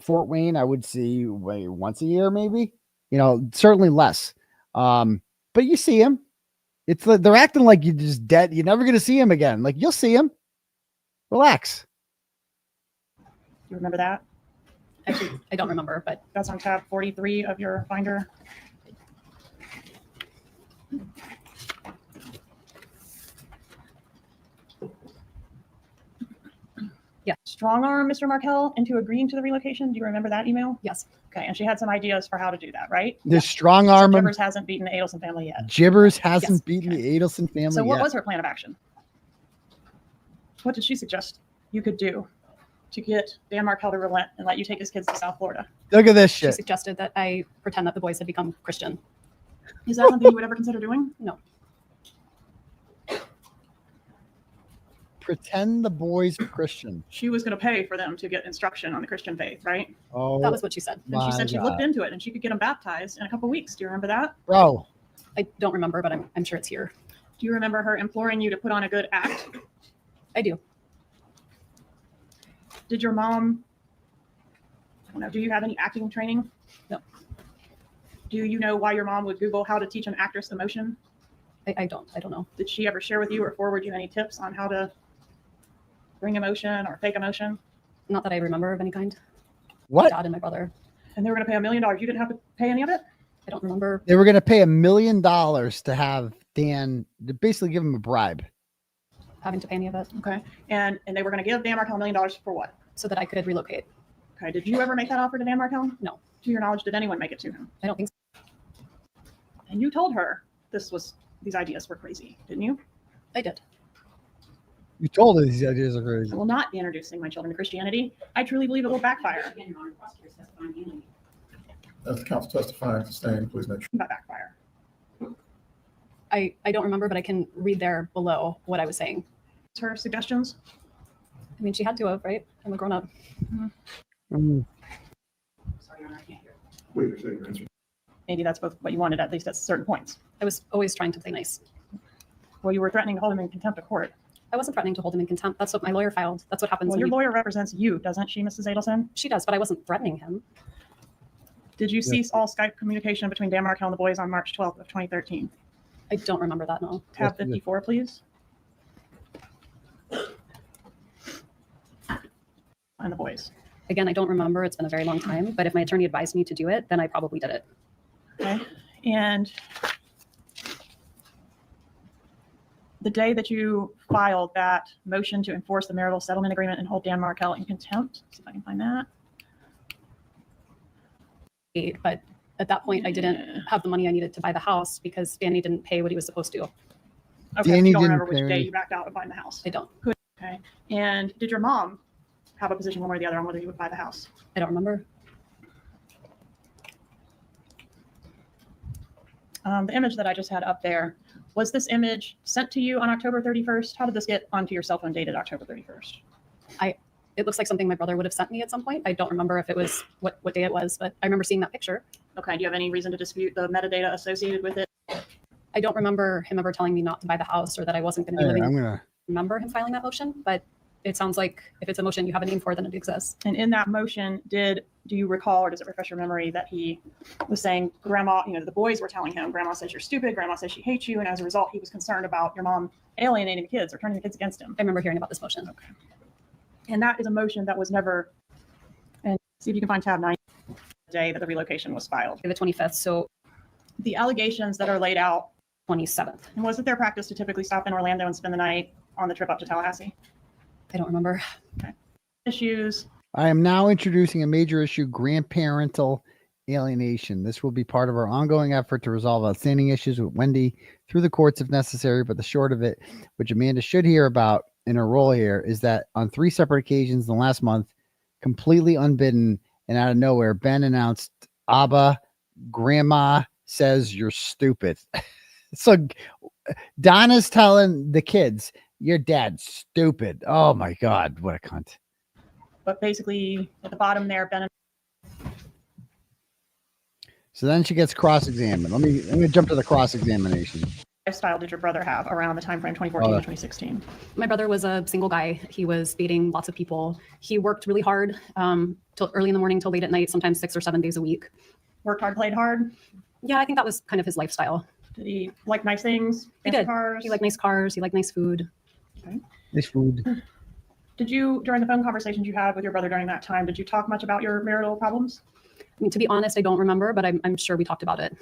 Fort Wayne, I would see once a year, maybe, you know, certainly less. But you see them. It's like they're acting like you're just dead. You're never going to see him again. Like you'll see him. Relax. You remember that? Actually, I don't remember, but that's on tab 43 of your binder. Yeah. Strong arm Mr. Markel into agreeing to the relocation. Do you remember that email? Yes. Okay. And she had some ideas for how to do that, right? The strong arm. So Jibbers hasn't beaten the Adelson family yet. Jibbers hasn't beaten the Adelson family So what yet. was her plan of action? What did she suggest you could do to get Dan Markel to relent and let you take his kids to South Florida? Look at this She shit. suggested that I pretend that the boys had become Christian. Is that something you would ever consider doing? No. Pretend the boys are Christian. She was going to pay for them to get instruction on the Christian faith, right? Oh, That was what she said. And she said she God. looked into it and she could get them baptized in a couple weeks. Do you remember that? Bro. I don't remember, but I'm sure it's here. Do you remember her imploring you to put on a good act? I do. Did your mom, I don't know, do you have any acting training? No. Do you know why your mom would Google how to teach an actress emotion? I don't know. Did she ever share with you or forward you any tips on how to bring emotion or fake emotion? Not that I remember of any kind. What? Dad and my brother. And they were going to pay $1 million. You didn't have to pay any of it? I don't remember. They were going to pay $1 million to have Dan, to basically give him a bribe. Having to pay any of it. Okay. And they were going to give Dan Markel $1 million for what? So that I could relocate. Okay. Did you ever make that offer to Dan Markel? No. To your knowledge, did anyone make it to him? I don't think so. And you told her these ideas were crazy, didn't you? I did. You told her these ideas are crazy. I will not be introducing my children to Christianity. I truly believe it will backfire. As the counsel testifying, sustain, please make sure. That backfire. I don't remember, but I can read there below what I was saying. Her suggestions? I mean, she had to have, right? I'm a grown up. Sorry, Your Honor, I can't hear. Wait, say your answer. Maybe that's both what you wanted, at least at certain points. I was always trying to play nice. Well, you were threatening to hold him in contempt of court. I wasn't threatening to hold him in contempt. That's what my lawyer filed. That's what happens. Well, your lawyer represents you, doesn't she, Mrs. Adelson? She does, but I wasn't threatening him. Did you cease all Skype communication between Dan Markel and the boys on March 12th of 2013? I don't remember that, no. Tab 54, please. And the boys. Again, I don't remember. It's been a very long time, but if my attorney advised me to do it, then I probably did it. Okay. And the day that you filed that motion to enforce the marital settlement agreement and hold Dan Markel in contempt, see if I can find that. But at that point, I didn't have the money I needed to buy the house because Danny didn't pay what he was supposed to. Okay, Danny you don't didn't remember which pay. day you backed out of buying the house. I don't. Good. Okay. And did your mom have a position one way or the other on whether you would buy the house? I don't remember. The image that I just had up there, was this image sent to you on October 31st? How did this get onto your cell phone dated October 31st? It looks like something my brother would have sent me at some point. I don't remember if it was what day it was, but I remember seeing that picture. Okay. Do you have any reason to dispute the metadata associated with it? I don't remember him ever telling me not to buy the house or that I wasn't going to be living. Remember him filing that motion, but it sounds like if it's a motion you have a name for, then it exists. And in that motion, do you recall, or does it refresh your memory that he was saying, Grandma, the boys were telling him, Grandma says you're stupid, Grandma says she hates you, and as a result, he was concerned about your mom alienating the kids or turning the kids against him. I remember hearing about this motion. Okay. And that is a motion that was never, and see if you can find tab 9, the day that the relocation was filed. The 25th. So The allegations that are laid out. 27th. And was it their practice to typically stop in Orlando and spend the night on the trip up to Tallahassee? I don't remember. Okay. Issues. I am now introducing a major issue, grandparental alienation. This will be part of our ongoing effort to resolve outstanding issues with Wendi through the courts if necessary, but the short of it, which Amanda should hear about in her role here, is that on 3 separate occasions in the last month, completely unbidden and out of nowhere, Ben announced, Abba, Grandma says you're stupid. So Donna's telling the kids, your dad's stupid. Oh my God, what a cunt. But basically at the bottom there, Ben. So then she gets cross-examined. Let me jump to the cross-examination. Lifestyle did your brother have around the time frame 2014 to 2016? My brother was a single guy. He was dating lots of people. He worked really hard till early in the morning till late at night, sometimes 6 or 7 days a week. Worked hard, played hard? Yeah, I think that was kind of his lifestyle. Did he like nice things? He did. Cars? He liked nice cars. He liked nice food. Okay. Nice food. Did you, during the phone conversations you had with your brother during that time, did you talk much about your marital problems? I mean, to be honest, I don't remember, but I'm sure we talked about it.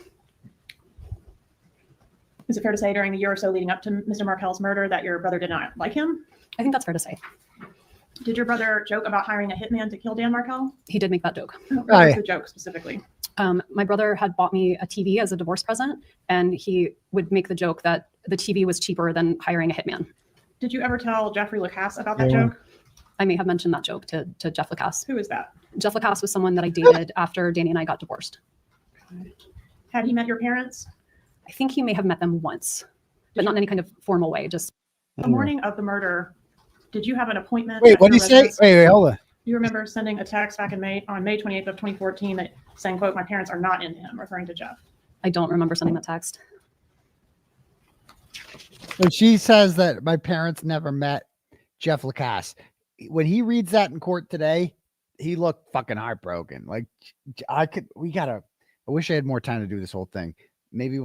Is it fair to say during the year or so leading up to Mr. Markel's murder that your brother did not like him? I think that's fair to say. Did your brother joke about hiring a hitman to kill Dan Markel? He did make that joke. What was the joke specifically? My brother had bought me a TV as a divorce present, and he would make the joke that the TV was cheaper than hiring a hitman. Did you ever tell Jeffrey Lacasse about that joke? I may have mentioned that joke to Jeff Lacasse. Who is that? Jeff Lacasse was someone that I dated after Danny and I got divorced. Had he met your parents? I think he may have met them once, but not in any kind of formal way. Just the morning of the murder, did you have an appointment? Wait, what did he say? Wait, hold on. Do you remember sending a text back on May 28th of 2014 that saying, quote, my parents are not into him, referring to Jeff? I don't remember sending that text. So she says that my parents never met Jeff Lacasse. When he reads that in court today, he looked fucking heartbroken. Like I wish I had more time to do this whole thing. Maybe I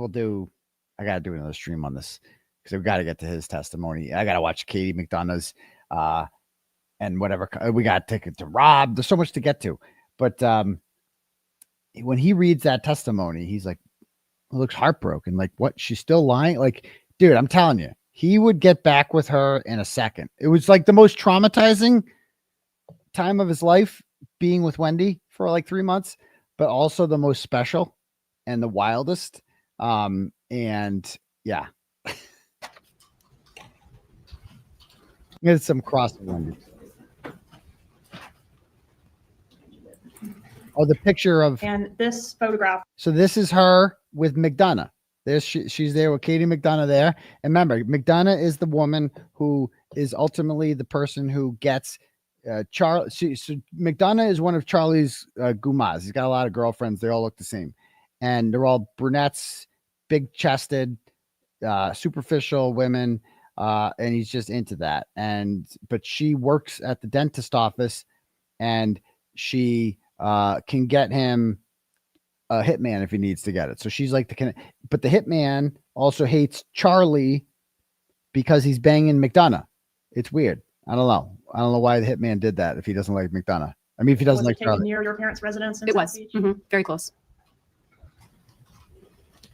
got to do another stream on this because we've got to get to his testimony. I got to watch Katie McDonough's, and whatever. We got to take it to Rob. There's so much to get to. But when he reads that testimony, he's like, looks heartbroken. Like, what? She's still lying? Like, dude, I'm telling you, he would get back with her in a second. It was like the most traumatizing time of his life being with Wendi for like 3 months, but also the most special and the wildest. And yeah. Get some crossing Wendi. Oh, the picture of and this photograph. So this is her with McDonough. She's there with Katie McDonough there. And remember, McDonough is the woman who is ultimately the person who gets Charlie. So McDonough is one of Charlie's gumas. He's got a lot of girlfriends. They all look the same. And they're all brunettes, big chested, superficial women. And he's just into that. But she works at the dentist office and she can get him a hitman if he needs to get it. So she's like but the hitman also hates Charlie because he's banging McDonough. It's weird. I don't know why the hitman did that if he doesn't like McDonough. I mean, if he doesn't like Charlie. Near your parents' residence in It South was Beach? very close.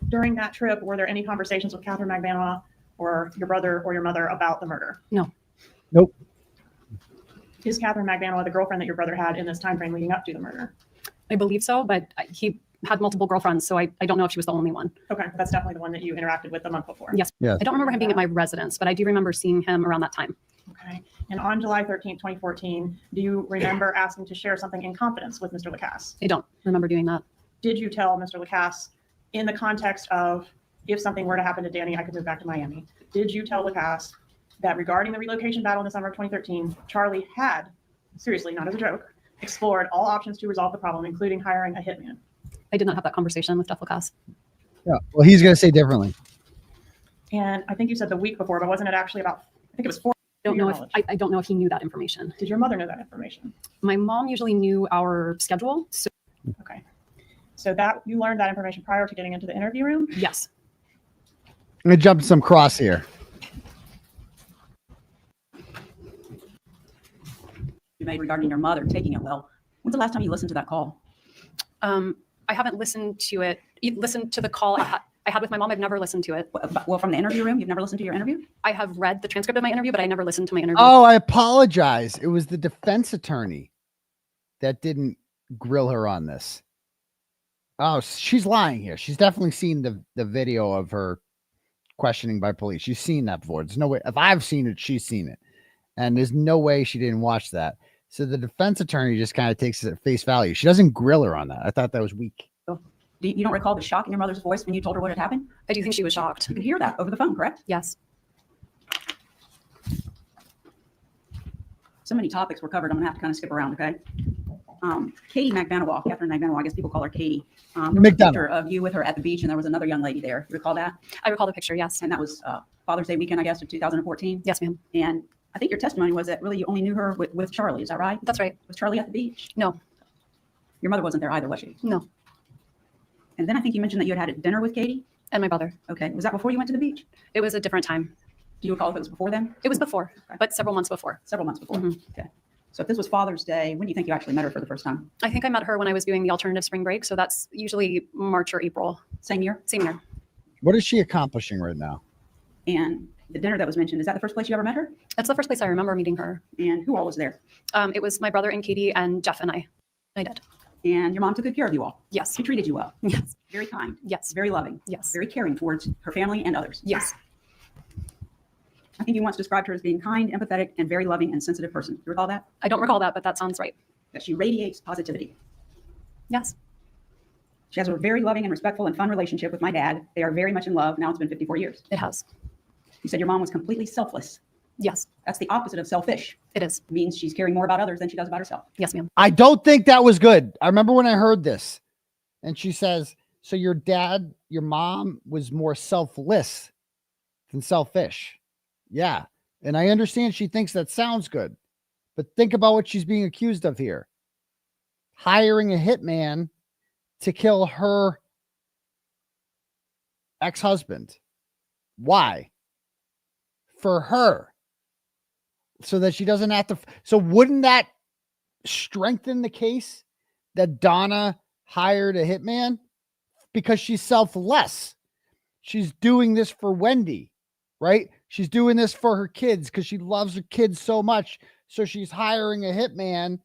During that trip, were there any conversations with Catherine McVanoa or your brother or your mother about the murder? No. Nope. Is Catherine McVanoa the girlfriend that your brother had in this time frame leading up to the murder? I believe so, but he had multiple girlfriends, so I don't know if she was the only one. Okay, that's definitely the one that you interacted with the month before. Yes. I don't remember him being at my residence, but I do remember seeing him around that time. Okay. And on July 13th, 2014, do you remember asking to share something in confidence with Mr. Lacasse? I don't remember doing that. Did you tell Mr. Lacasse in the context of if something were to happen to Danny, I could move back to Miami? Did you tell Lacasse that regarding the relocation battle in the summer of 2013, Charlie had, seriously, not as a joke, explored all options to resolve the problem, including hiring a hitman? I did not have that conversation with Jeff Lacasse. Yeah. Well, he's going to say differently. And I think you said the week before, but wasn't it actually about, I think it was 4 I don't know if he knew that information. Did your mother know that information? My mom usually knew our schedule. So. Okay. So that you learned that information prior to getting into the interview room? Yes. I'm going to jump some cross here. You made regarding your mother taking it. Well, when's the last time you listened to that call? I haven't listened to it. Listened to the call I had with my mom. I've never listened to it. Well, from the interview room, you've never listened to your interview? I have read the transcript of my interview, but I never listened to my interview. Oh, I apologize. It was the defense attorney that didn't grill her on this. Oh, she's lying here. She's definitely seen the video of her questioning by police. She's seen that before. There's no way. If I've seen it, she's seen it. And there's no way she didn't watch that. So the defense attorney just kind of takes it at face value. She doesn't grill her on that. I thought that was weak. You don't recall the shock in your mother's voice when you told her what had happened? I do think she was shocked. You could hear that over the phone, correct? Yes. So many topics were covered. I'm gonna have to kind of skip around, okay? Katie McVanowa, Catherine McVanowa, I guess people call her Katie. There was a picture of you with her at the beach, and there was another young lady there. You recall that? I recall the picture, yes. And that was Father's Day weekend, I guess, of 2014? Yes, ma'am. And I think your testimony was that really you only knew her with Charlie. Is that right? That's right. Was Charlie at the beach? No. Your mother wasn't there either, was she? No. And then I think you mentioned that you had a dinner with Katie? And my brother. Okay. Was that before you went to the beach? It was a different time. Do you recall if it was before then? It was before, but several months before. Several months before. Okay. So if this was Father's Day, when do you think you actually met her for the first time? I think I met her when I was doing the alternative spring break. So that's usually March or April. Same year? Same year. What is she accomplishing right now? And the dinner that was mentioned, is that the first place you ever met her? That's the first place I remember meeting her. And who all was there? It was my brother and Katie and Jeff and I. I did. And your mom took good care of you all? Yes. She treated you well? Yes. Very kind? Yes. Very loving? Yes. Very caring towards her family and others? Yes. I think you once described her as being kind, empathetic, and very loving and sensitive person. You recall that? I don't recall that, but that sounds right. That she radiates positivity. Yes. She has a very loving and respectful and fun relationship with my dad. They are very much in love. Now it's been 54 years. It has. You said your mom was completely selfless. Yes. That's the opposite of selfish. It is. It means she's caring more about others than she does about herself. Yes, ma'am. I don't think that was good. I remember when I heard this and she says, so your mom was more selfless than selfish. Yeah. And I understand she thinks that sounds good, but think about what she's being accused of here. Hiring a hitman to kill her ex-husband. Why? For her. So that she doesn't have to. So wouldn't that strengthen the case that Donna hired a hitman? Because she's selfless. She's doing this for Wendi, right? She's doing this for her kids because she loves her kids so much. So she's hiring a hitman.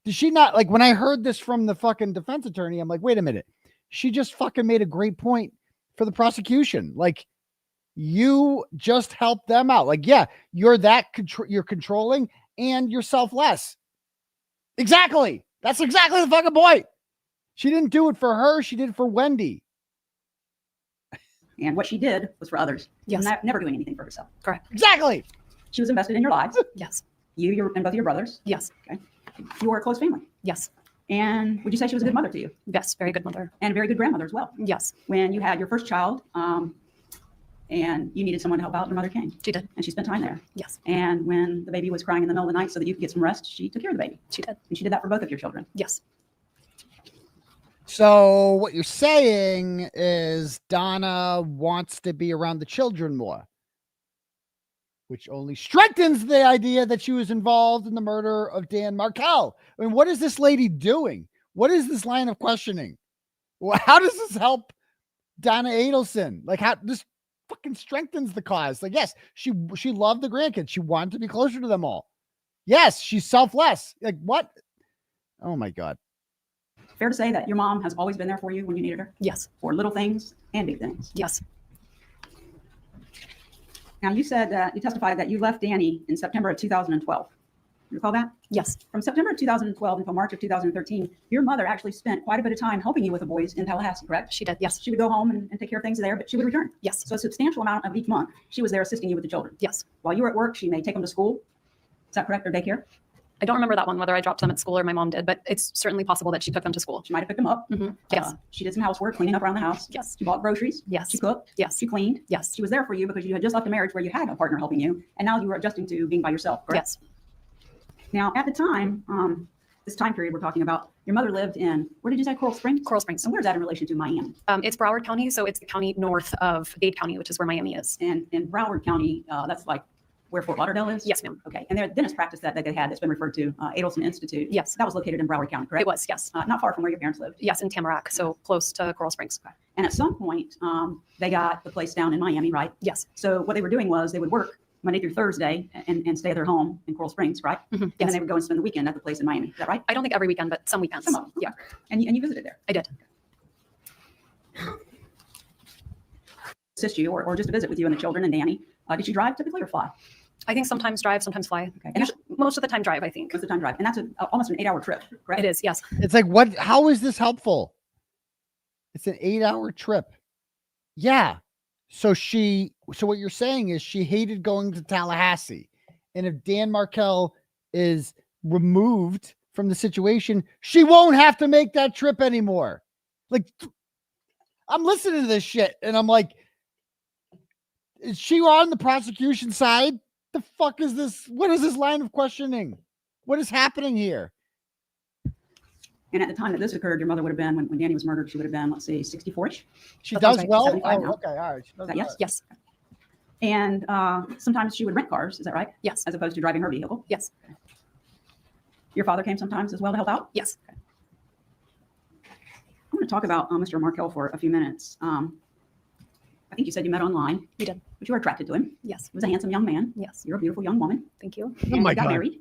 Did she not, like, when I heard this from the fucking defense attorney, I'm like, wait a minute. She just fucking made a great point for the prosecution. Like, you just help them out. Like, yeah, you're you're controlling and you're selfless. Exactly. That's exactly the fucking point. She didn't do it for her. She did it for Wendi. And what she did was for others. Yes. Never doing anything for herself. Correct. Exactly. She was invested in your lives. Yes. You and both of your brothers. Yes. Okay. You were a close family. Yes. And would you say she was a good mother to you? Yes. Very good mother. And a very good grandmother as well. Yes. When you had your first child, and you needed someone to help out, your mother came. She did. And she spent time there. Yes. And when the baby was crying in the middle of the night so that you could get some rest, she took care of the baby. She did. And she did that for both of your children. Yes. So what you're saying is Donna wants to be around the children more, which only strengthens the idea that she was involved in the murder of Dan Markel. I mean, what is this lady doing? What is this line of questioning? How does this help Donna Adelson? Like, how this fucking strengthens the cause? Like, yes, she loved the grandkids. She wanted to be closer to them all. Yes, she's selfless. Like, what? Oh my God. Fair to say that your mom has always been there for you when you needed her? Yes. For little things and big things? Yes. Now, you said that you testified that you left Danny in September of 2012. You recall that? Yes. From September of 2012 until March of 2013, your mother actually spent quite a bit of time helping you with the boys in Tallahassee, correct? She did, yes. She would go home and take care of things there, but she would return. Yes. So a substantial amount of each month, she was there assisting you with the children. Yes. While you were at work, she may take them to school. Is that correct? Or daycare? I don't remember that one, whether I dropped them at school or my mom did, but it's certainly possible that she took them to school. She might have picked them up. Mm-hmm. Yes. She did some housework, cleaning up around the house. Yes. She bought groceries. Yes. She cooked. Yes. She cleaned. Yes. She was there for you because you had just left a marriage where you had a partner helping you, and now you were adjusting to being by yourself, correct? Yes. Now, at the time, this time period we're talking about, your mother lived in, where did you say, Coral Springs? Coral Springs. And where's that in relation to Miami? It's Broward County, so it's the county north of Dade County, which is where Miami is. And in Broward County, that's like where Fort Lauderdale is? Yes, ma'am. Okay. And their dentist practice that they had that's been referred to, Adelson Institute. Yes. That was located in Broward County, correct? It was, yes. Not far from where your parents lived. Yes, in Tamarack, so close to Coral Springs. Okay. And at some point, they got the place down in Miami, right? Yes. So what they were doing was they would work Monday through Thursday and stay at their home in Coral Springs, right? And then they would go and spend the weekend at the place in Miami. Is that right? I don't think every weekend, but some weekends. Some of them. Yeah. And you visited there? I did. Assist you or just to visit with you and the children and Danny. Did you drive typically or fly? I think sometimes drive, sometimes fly. Okay. Most of the time drive, I think. Most of the time drive. And that's almost an 8-hour trip, correct? It is, yes. It's like, what? How is this helpful? It's an 8-hour trip. Yeah. So what you're saying is she hated going to Tallahassee. And if Dan Markel is removed from the situation, she won't have to make that trip anymore. Like, I'm listening to this shit and I'm like, is she on the prosecution side? The fuck is this? What is this line of questioning? What is happening here? And at the time that this occurred, your mother would have been, when Danny was murdered, she would have been, let's say, 64-ish. She does well? Oh, now. okay, all right. Is that yes? Yes. And sometimes she would rent cars, is that right? Yes. As opposed to driving her vehicle? Yes. Okay. Your father came sometimes as well to help out? Yes. Okay. I'm going to talk about Mr. Markel for a few minutes. I think you said you met online. We did. But you were attracted to him. Yes. He was a handsome young man. Yes. You're a beautiful young woman. Thank you. And you got married.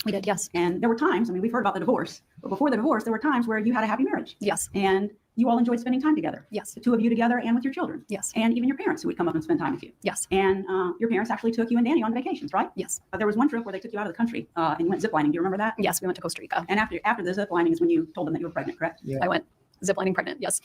We did, yes. And there were times, I mean, we've heard about the divorce, but before the divorce, there were times where you had a happy marriage. Yes. And you all enjoyed spending time together. Yes. The two of you together and with your children. Yes. And even your parents who would come up and spend time with you. Yes. And your parents actually took you and Danny on vacations, right? Yes. There was one trip where they took you out of the country and you went ziplining. Do you remember that? Yes, we went to Costa Rica. And after the ziplining is when you told them that you were pregnant, correct? Yeah. I went ziplining pregnant, yes.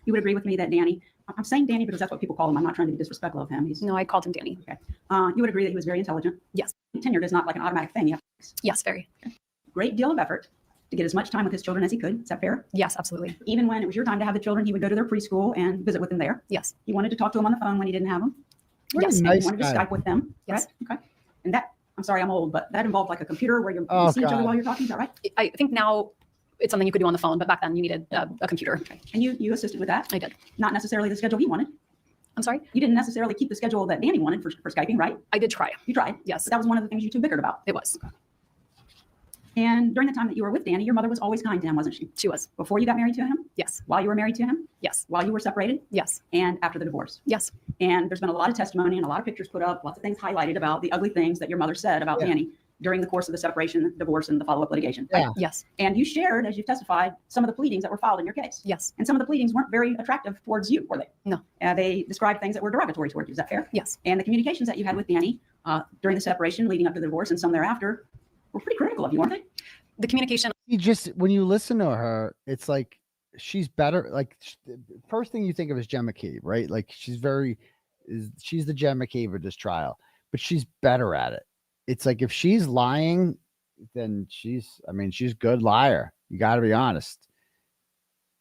You would agree with me that Danny, I'm saying Danny because that's what people call him. I'm not trying to be disrespectful of him. No, I called him Danny. Okay. You would agree that he was very intelligent? Yes. Tenured is not like an automatic thing. Yes, very. Okay. Great deal of effort to get as much time with his children as he could. Is that fair? Yes, absolutely. Even when it was your time to have the children, he would go to their preschool and visit with them there. Yes. He wanted to talk to them on the phone when he didn't have them. Yes. And Nice he wanted to guy. Skype with them. Yes. Right? Okay. And that, I'm sorry, I'm old, but that involved like a computer where you Oh, see each other God. while you're talking. Is that right? I think now it's something you could do on the phone, but back then you needed a computer. Okay. And you assisted with that? I did. Not necessarily the schedule he wanted. I'm sorry? You didn't necessarily keep the schedule that Danny wanted for Skyping, right? I did try. You tried? Yes. But that was one of the things you two bickered about. It was. And during the time that you were with Danny, your mother was always kind to him, wasn't she? She was. Before you got married to him? Yes. While you were married to him? Yes. While you were separated? Yes. And after the divorce? Yes. And there's been a lot of testimony and a lot of pictures put up, lots of things highlighted about the ugly things that your mother said about Yeah. Danny during the course of the separation, divorce, and the follow-up litigation. Yeah. Yes. And you shared, as you've testified, some of the pleadings that were filed in your case. Yes. And some of the pleadings weren't very attractive towards you, were they? No. They described things that were derogatory towards you. Is that fair? Yes. And the communications that you had with Danny during the separation, leading up to the divorce, and some thereafter, were pretty critical of you, weren't they? The communication. You just, when you listen to her, it's like she's better. Like, first thing you think of is Jen McCabe, right? Like, she's the Jen McCabe of this trial, but she's better at it. It's like if she's lying, then she's a good liar. You got to be honest.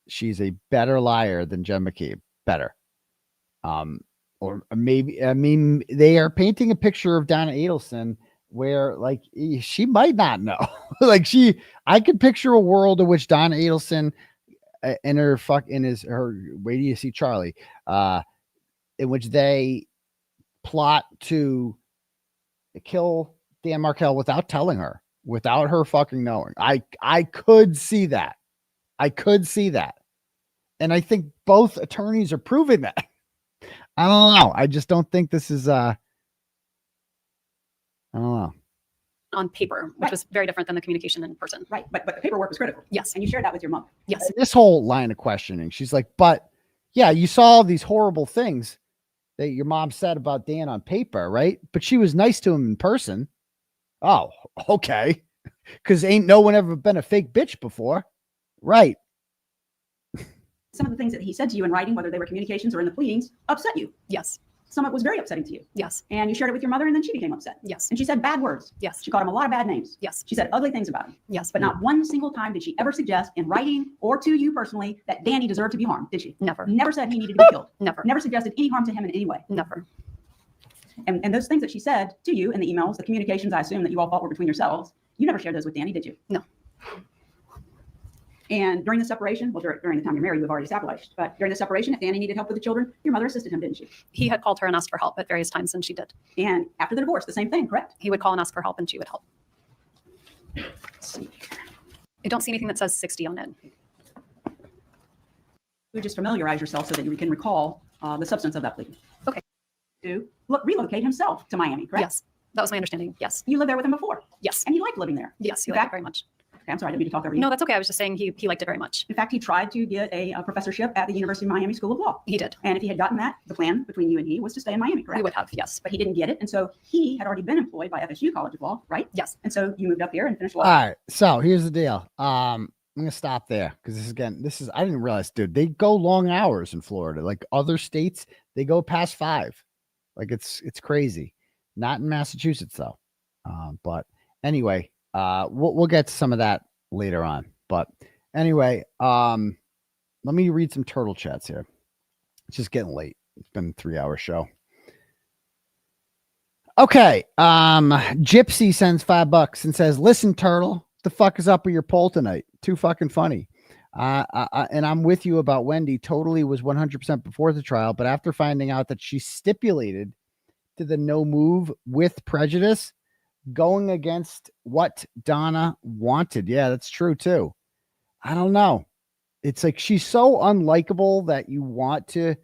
She's a better liar than Jen McCabe. Better. Or maybe, they are painting a picture of Donna Adelson where, like, she might not know. Like, I could picture a world in which Donna Adelson and her wait till you see Charlie, in which they plot to kill Dan Markel without telling her, without her fucking knowing. I could see that. And I think both attorneys are proving that. I don't know. I just don't think this is I don't know. On paper, which was very different than the communication in person. Right. But the paperwork was critical. Yes. And you shared that with your mom. Yes. This whole line of questioning, she's like, but yeah, you saw all these horrible things that your mom said about Dan on paper, right? But she was nice to him in person. Oh, okay. Because ain't no one ever been a fake bitch before. Right. Some of the things that he said to you in writing, whether they were communications or in the pleadings, upset you. Yes. Some of it was very upsetting to you. Yes. And you shared it with your mother, and then she became upset. Yes. And she said bad words. Yes. She called him a lot of bad names. Yes. She said ugly things about him. Yes. But not one single time did she ever suggest in writing or to you personally that Danny deserved to be harmed, did she? Never. Never said he needed to be killed. Never. Never suggested any harm to him in any way. Never. And those things that she said to you in the emails, the communications I assume that you all thought were between yourselves, you never shared those with Danny, did you? No. And during the separation, well, during the time you're married, we've already established, but during the separation, if Danny needed help with the children, your mother assisted him, didn't she? He had called her and asked for help at various times, and she did. And after the divorce, the same thing, correct? He would call and ask for help, and she would help. I don't see anything that says 60 on it. You just familiarize yourself so that you can recall the substance of that plea. Okay. To relocate himself to Miami, correct? Yes, that was my understanding. Yes. You lived there with him before? Yes. And you liked living there? Yes, he In liked it fact- very much. Okay, I'm sorry, I didn't mean to talk over you. No, that's okay. I was just saying he liked it very much. In fact, he tried to get a professorship at the University of Miami School of Law. He did. And if he had gotten that, the plan between you and he was to stay in Miami, correct? We would have, yes. But he didn't get it. And so he had already been employed by FSU College of Law, right? Yes. And so you moved up here and finished law. All right. So here's the deal. I'm gonna stop there because I didn't realize, dude, they go long hours in Florida. Like other states, they go past 5. Like it's crazy. Not in Massachusetts though. But anyway, we'll get to some of that later on. But anyway, let me read some turtle chats here. It's just getting late. It's been a 3-hour show. Okay. Gypsy sends $5 and says, "Listen, Turtle, what the fuck is up with your poll tonight? Too fucking funny. And I'm with you about Wendi. Totally was 100% before the trial, but after finding out that she stipulated to the no move with prejudice, going against what Donna wanted." Yeah, that's true too. I don't know. It's like she's so unlikable that you want to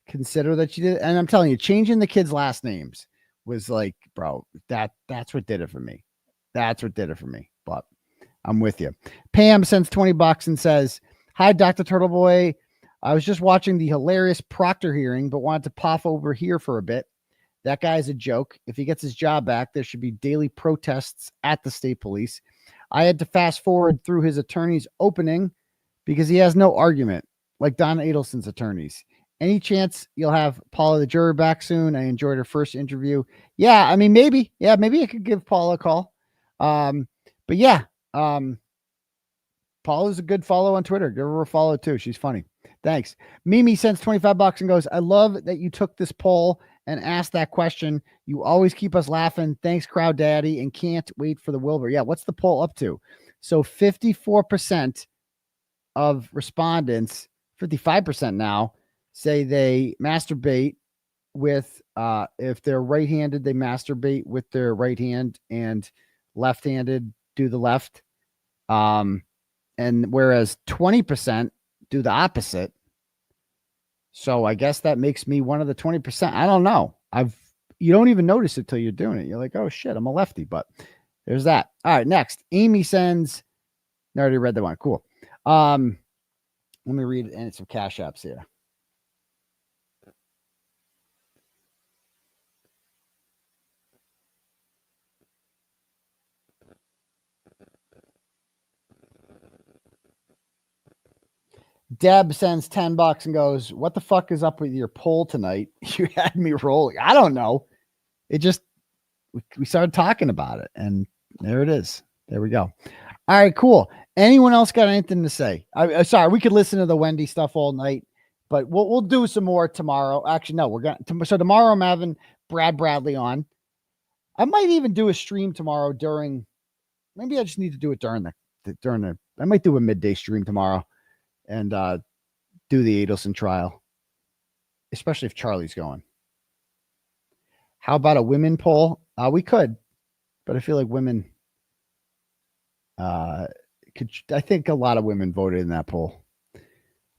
consider that she did. And I'm telling you, changing the kids' last names was like, bro, that's what did it for me. That's what did it for me. But I'm with you. Pam sends $20 and says, "Hi, Dr. Turtleboy. I was just watching the hilarious Proctor hearing, but wanted to pop over here for a bit. That guy's a joke. If he gets his job back, there should be daily protests at the state police. I had to fast forward through his attorney's opening because he has no argument, like Donna Adelson's attorneys. Any chance you'll have Paula the juror back soon? I enjoyed her first interview." Yeah, I mean, maybe. Yeah, maybe I could give Paula a call. But yeah, Paula's a good follow on Twitter. Give her a follow too. She's funny. Thanks. Mimi sends $25 and goes, "I love that you took this poll and asked that question. You always keep us laughing. Thanks, Crowd Daddy, and can't wait for the Wilbur." Yeah, what's the poll up to? So 54% of respondents, 55% now, say they masturbate with, if they're right-handed, they masturbate with their right hand, and left-handed do the left. And whereas 20% do the opposite. So I guess that makes me one of the 20%. I don't know. You don't even notice it till you're doing it. You're like, oh shit, I'm a lefty, but there's that. All right. Next, Amy sends, I already read that one. Cool. Let me read and some cash apps here. Deb sends $10 and goes, "What the fuck is up with your poll tonight? You had me rolling." I don't know. It just, we started talking about it and there it is. There we go. All right, cool. Anyone else got anything to say? Sorry, we could listen to the Wendi stuff all night, but we'll do some more tomorrow. Actually, no, so tomorrow I'm having Brad Bradley on. I might even do a stream tomorrow maybe I just need to do it during I might do a midday stream tomorrow and do the Adelson trial, especially if Charlie's going. How about a women poll? We could, but I feel like women I think a lot of women voted in that poll.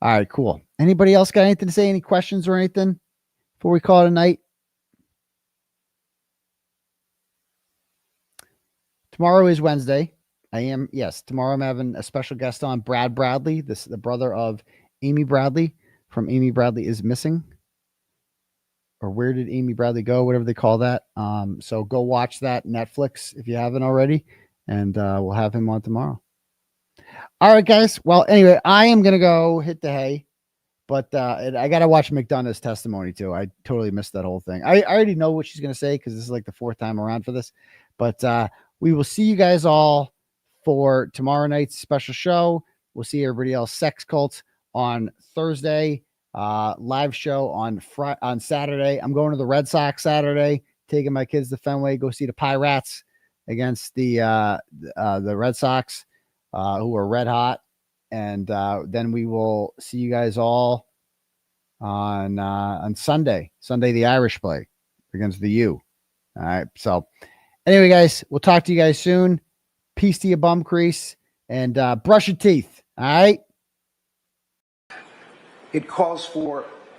All right, cool. Anybody else got anything to say? Any questions or anything before we call it a night? Tomorrow is Wednesday. Tomorrow I'm having a special guest on, Brad Bradley, the brother of Amy Bradley from Amy Bradley is Missing. Or Where Did Amy Bradley Go? Whatever they call that. So go watch that Netflix if you haven't already. And we'll have him on tomorrow. All right, guys. Well, anyway, I am going to go hit the hay. But I got to watch McDonough's testimony, too. I totally missed that whole thing. I already know what she's going to say because this is like the 4th time around for this. But we will see you guys all for tomorrow night's special show. We'll see everybody else. Sex Cult on Thursday. Live show on Saturday. I'm going to the Red Sox Saturday, taking my kids to Fenway, go see the Pirates against the Red Sox, who are red hot. And then we will see you guys all on Sunday. Sunday, the Irish play against the U. All right. So anyway, guys, we'll talk to you guys soon. Peace to your bum crease and brush your teeth. All right. It calls for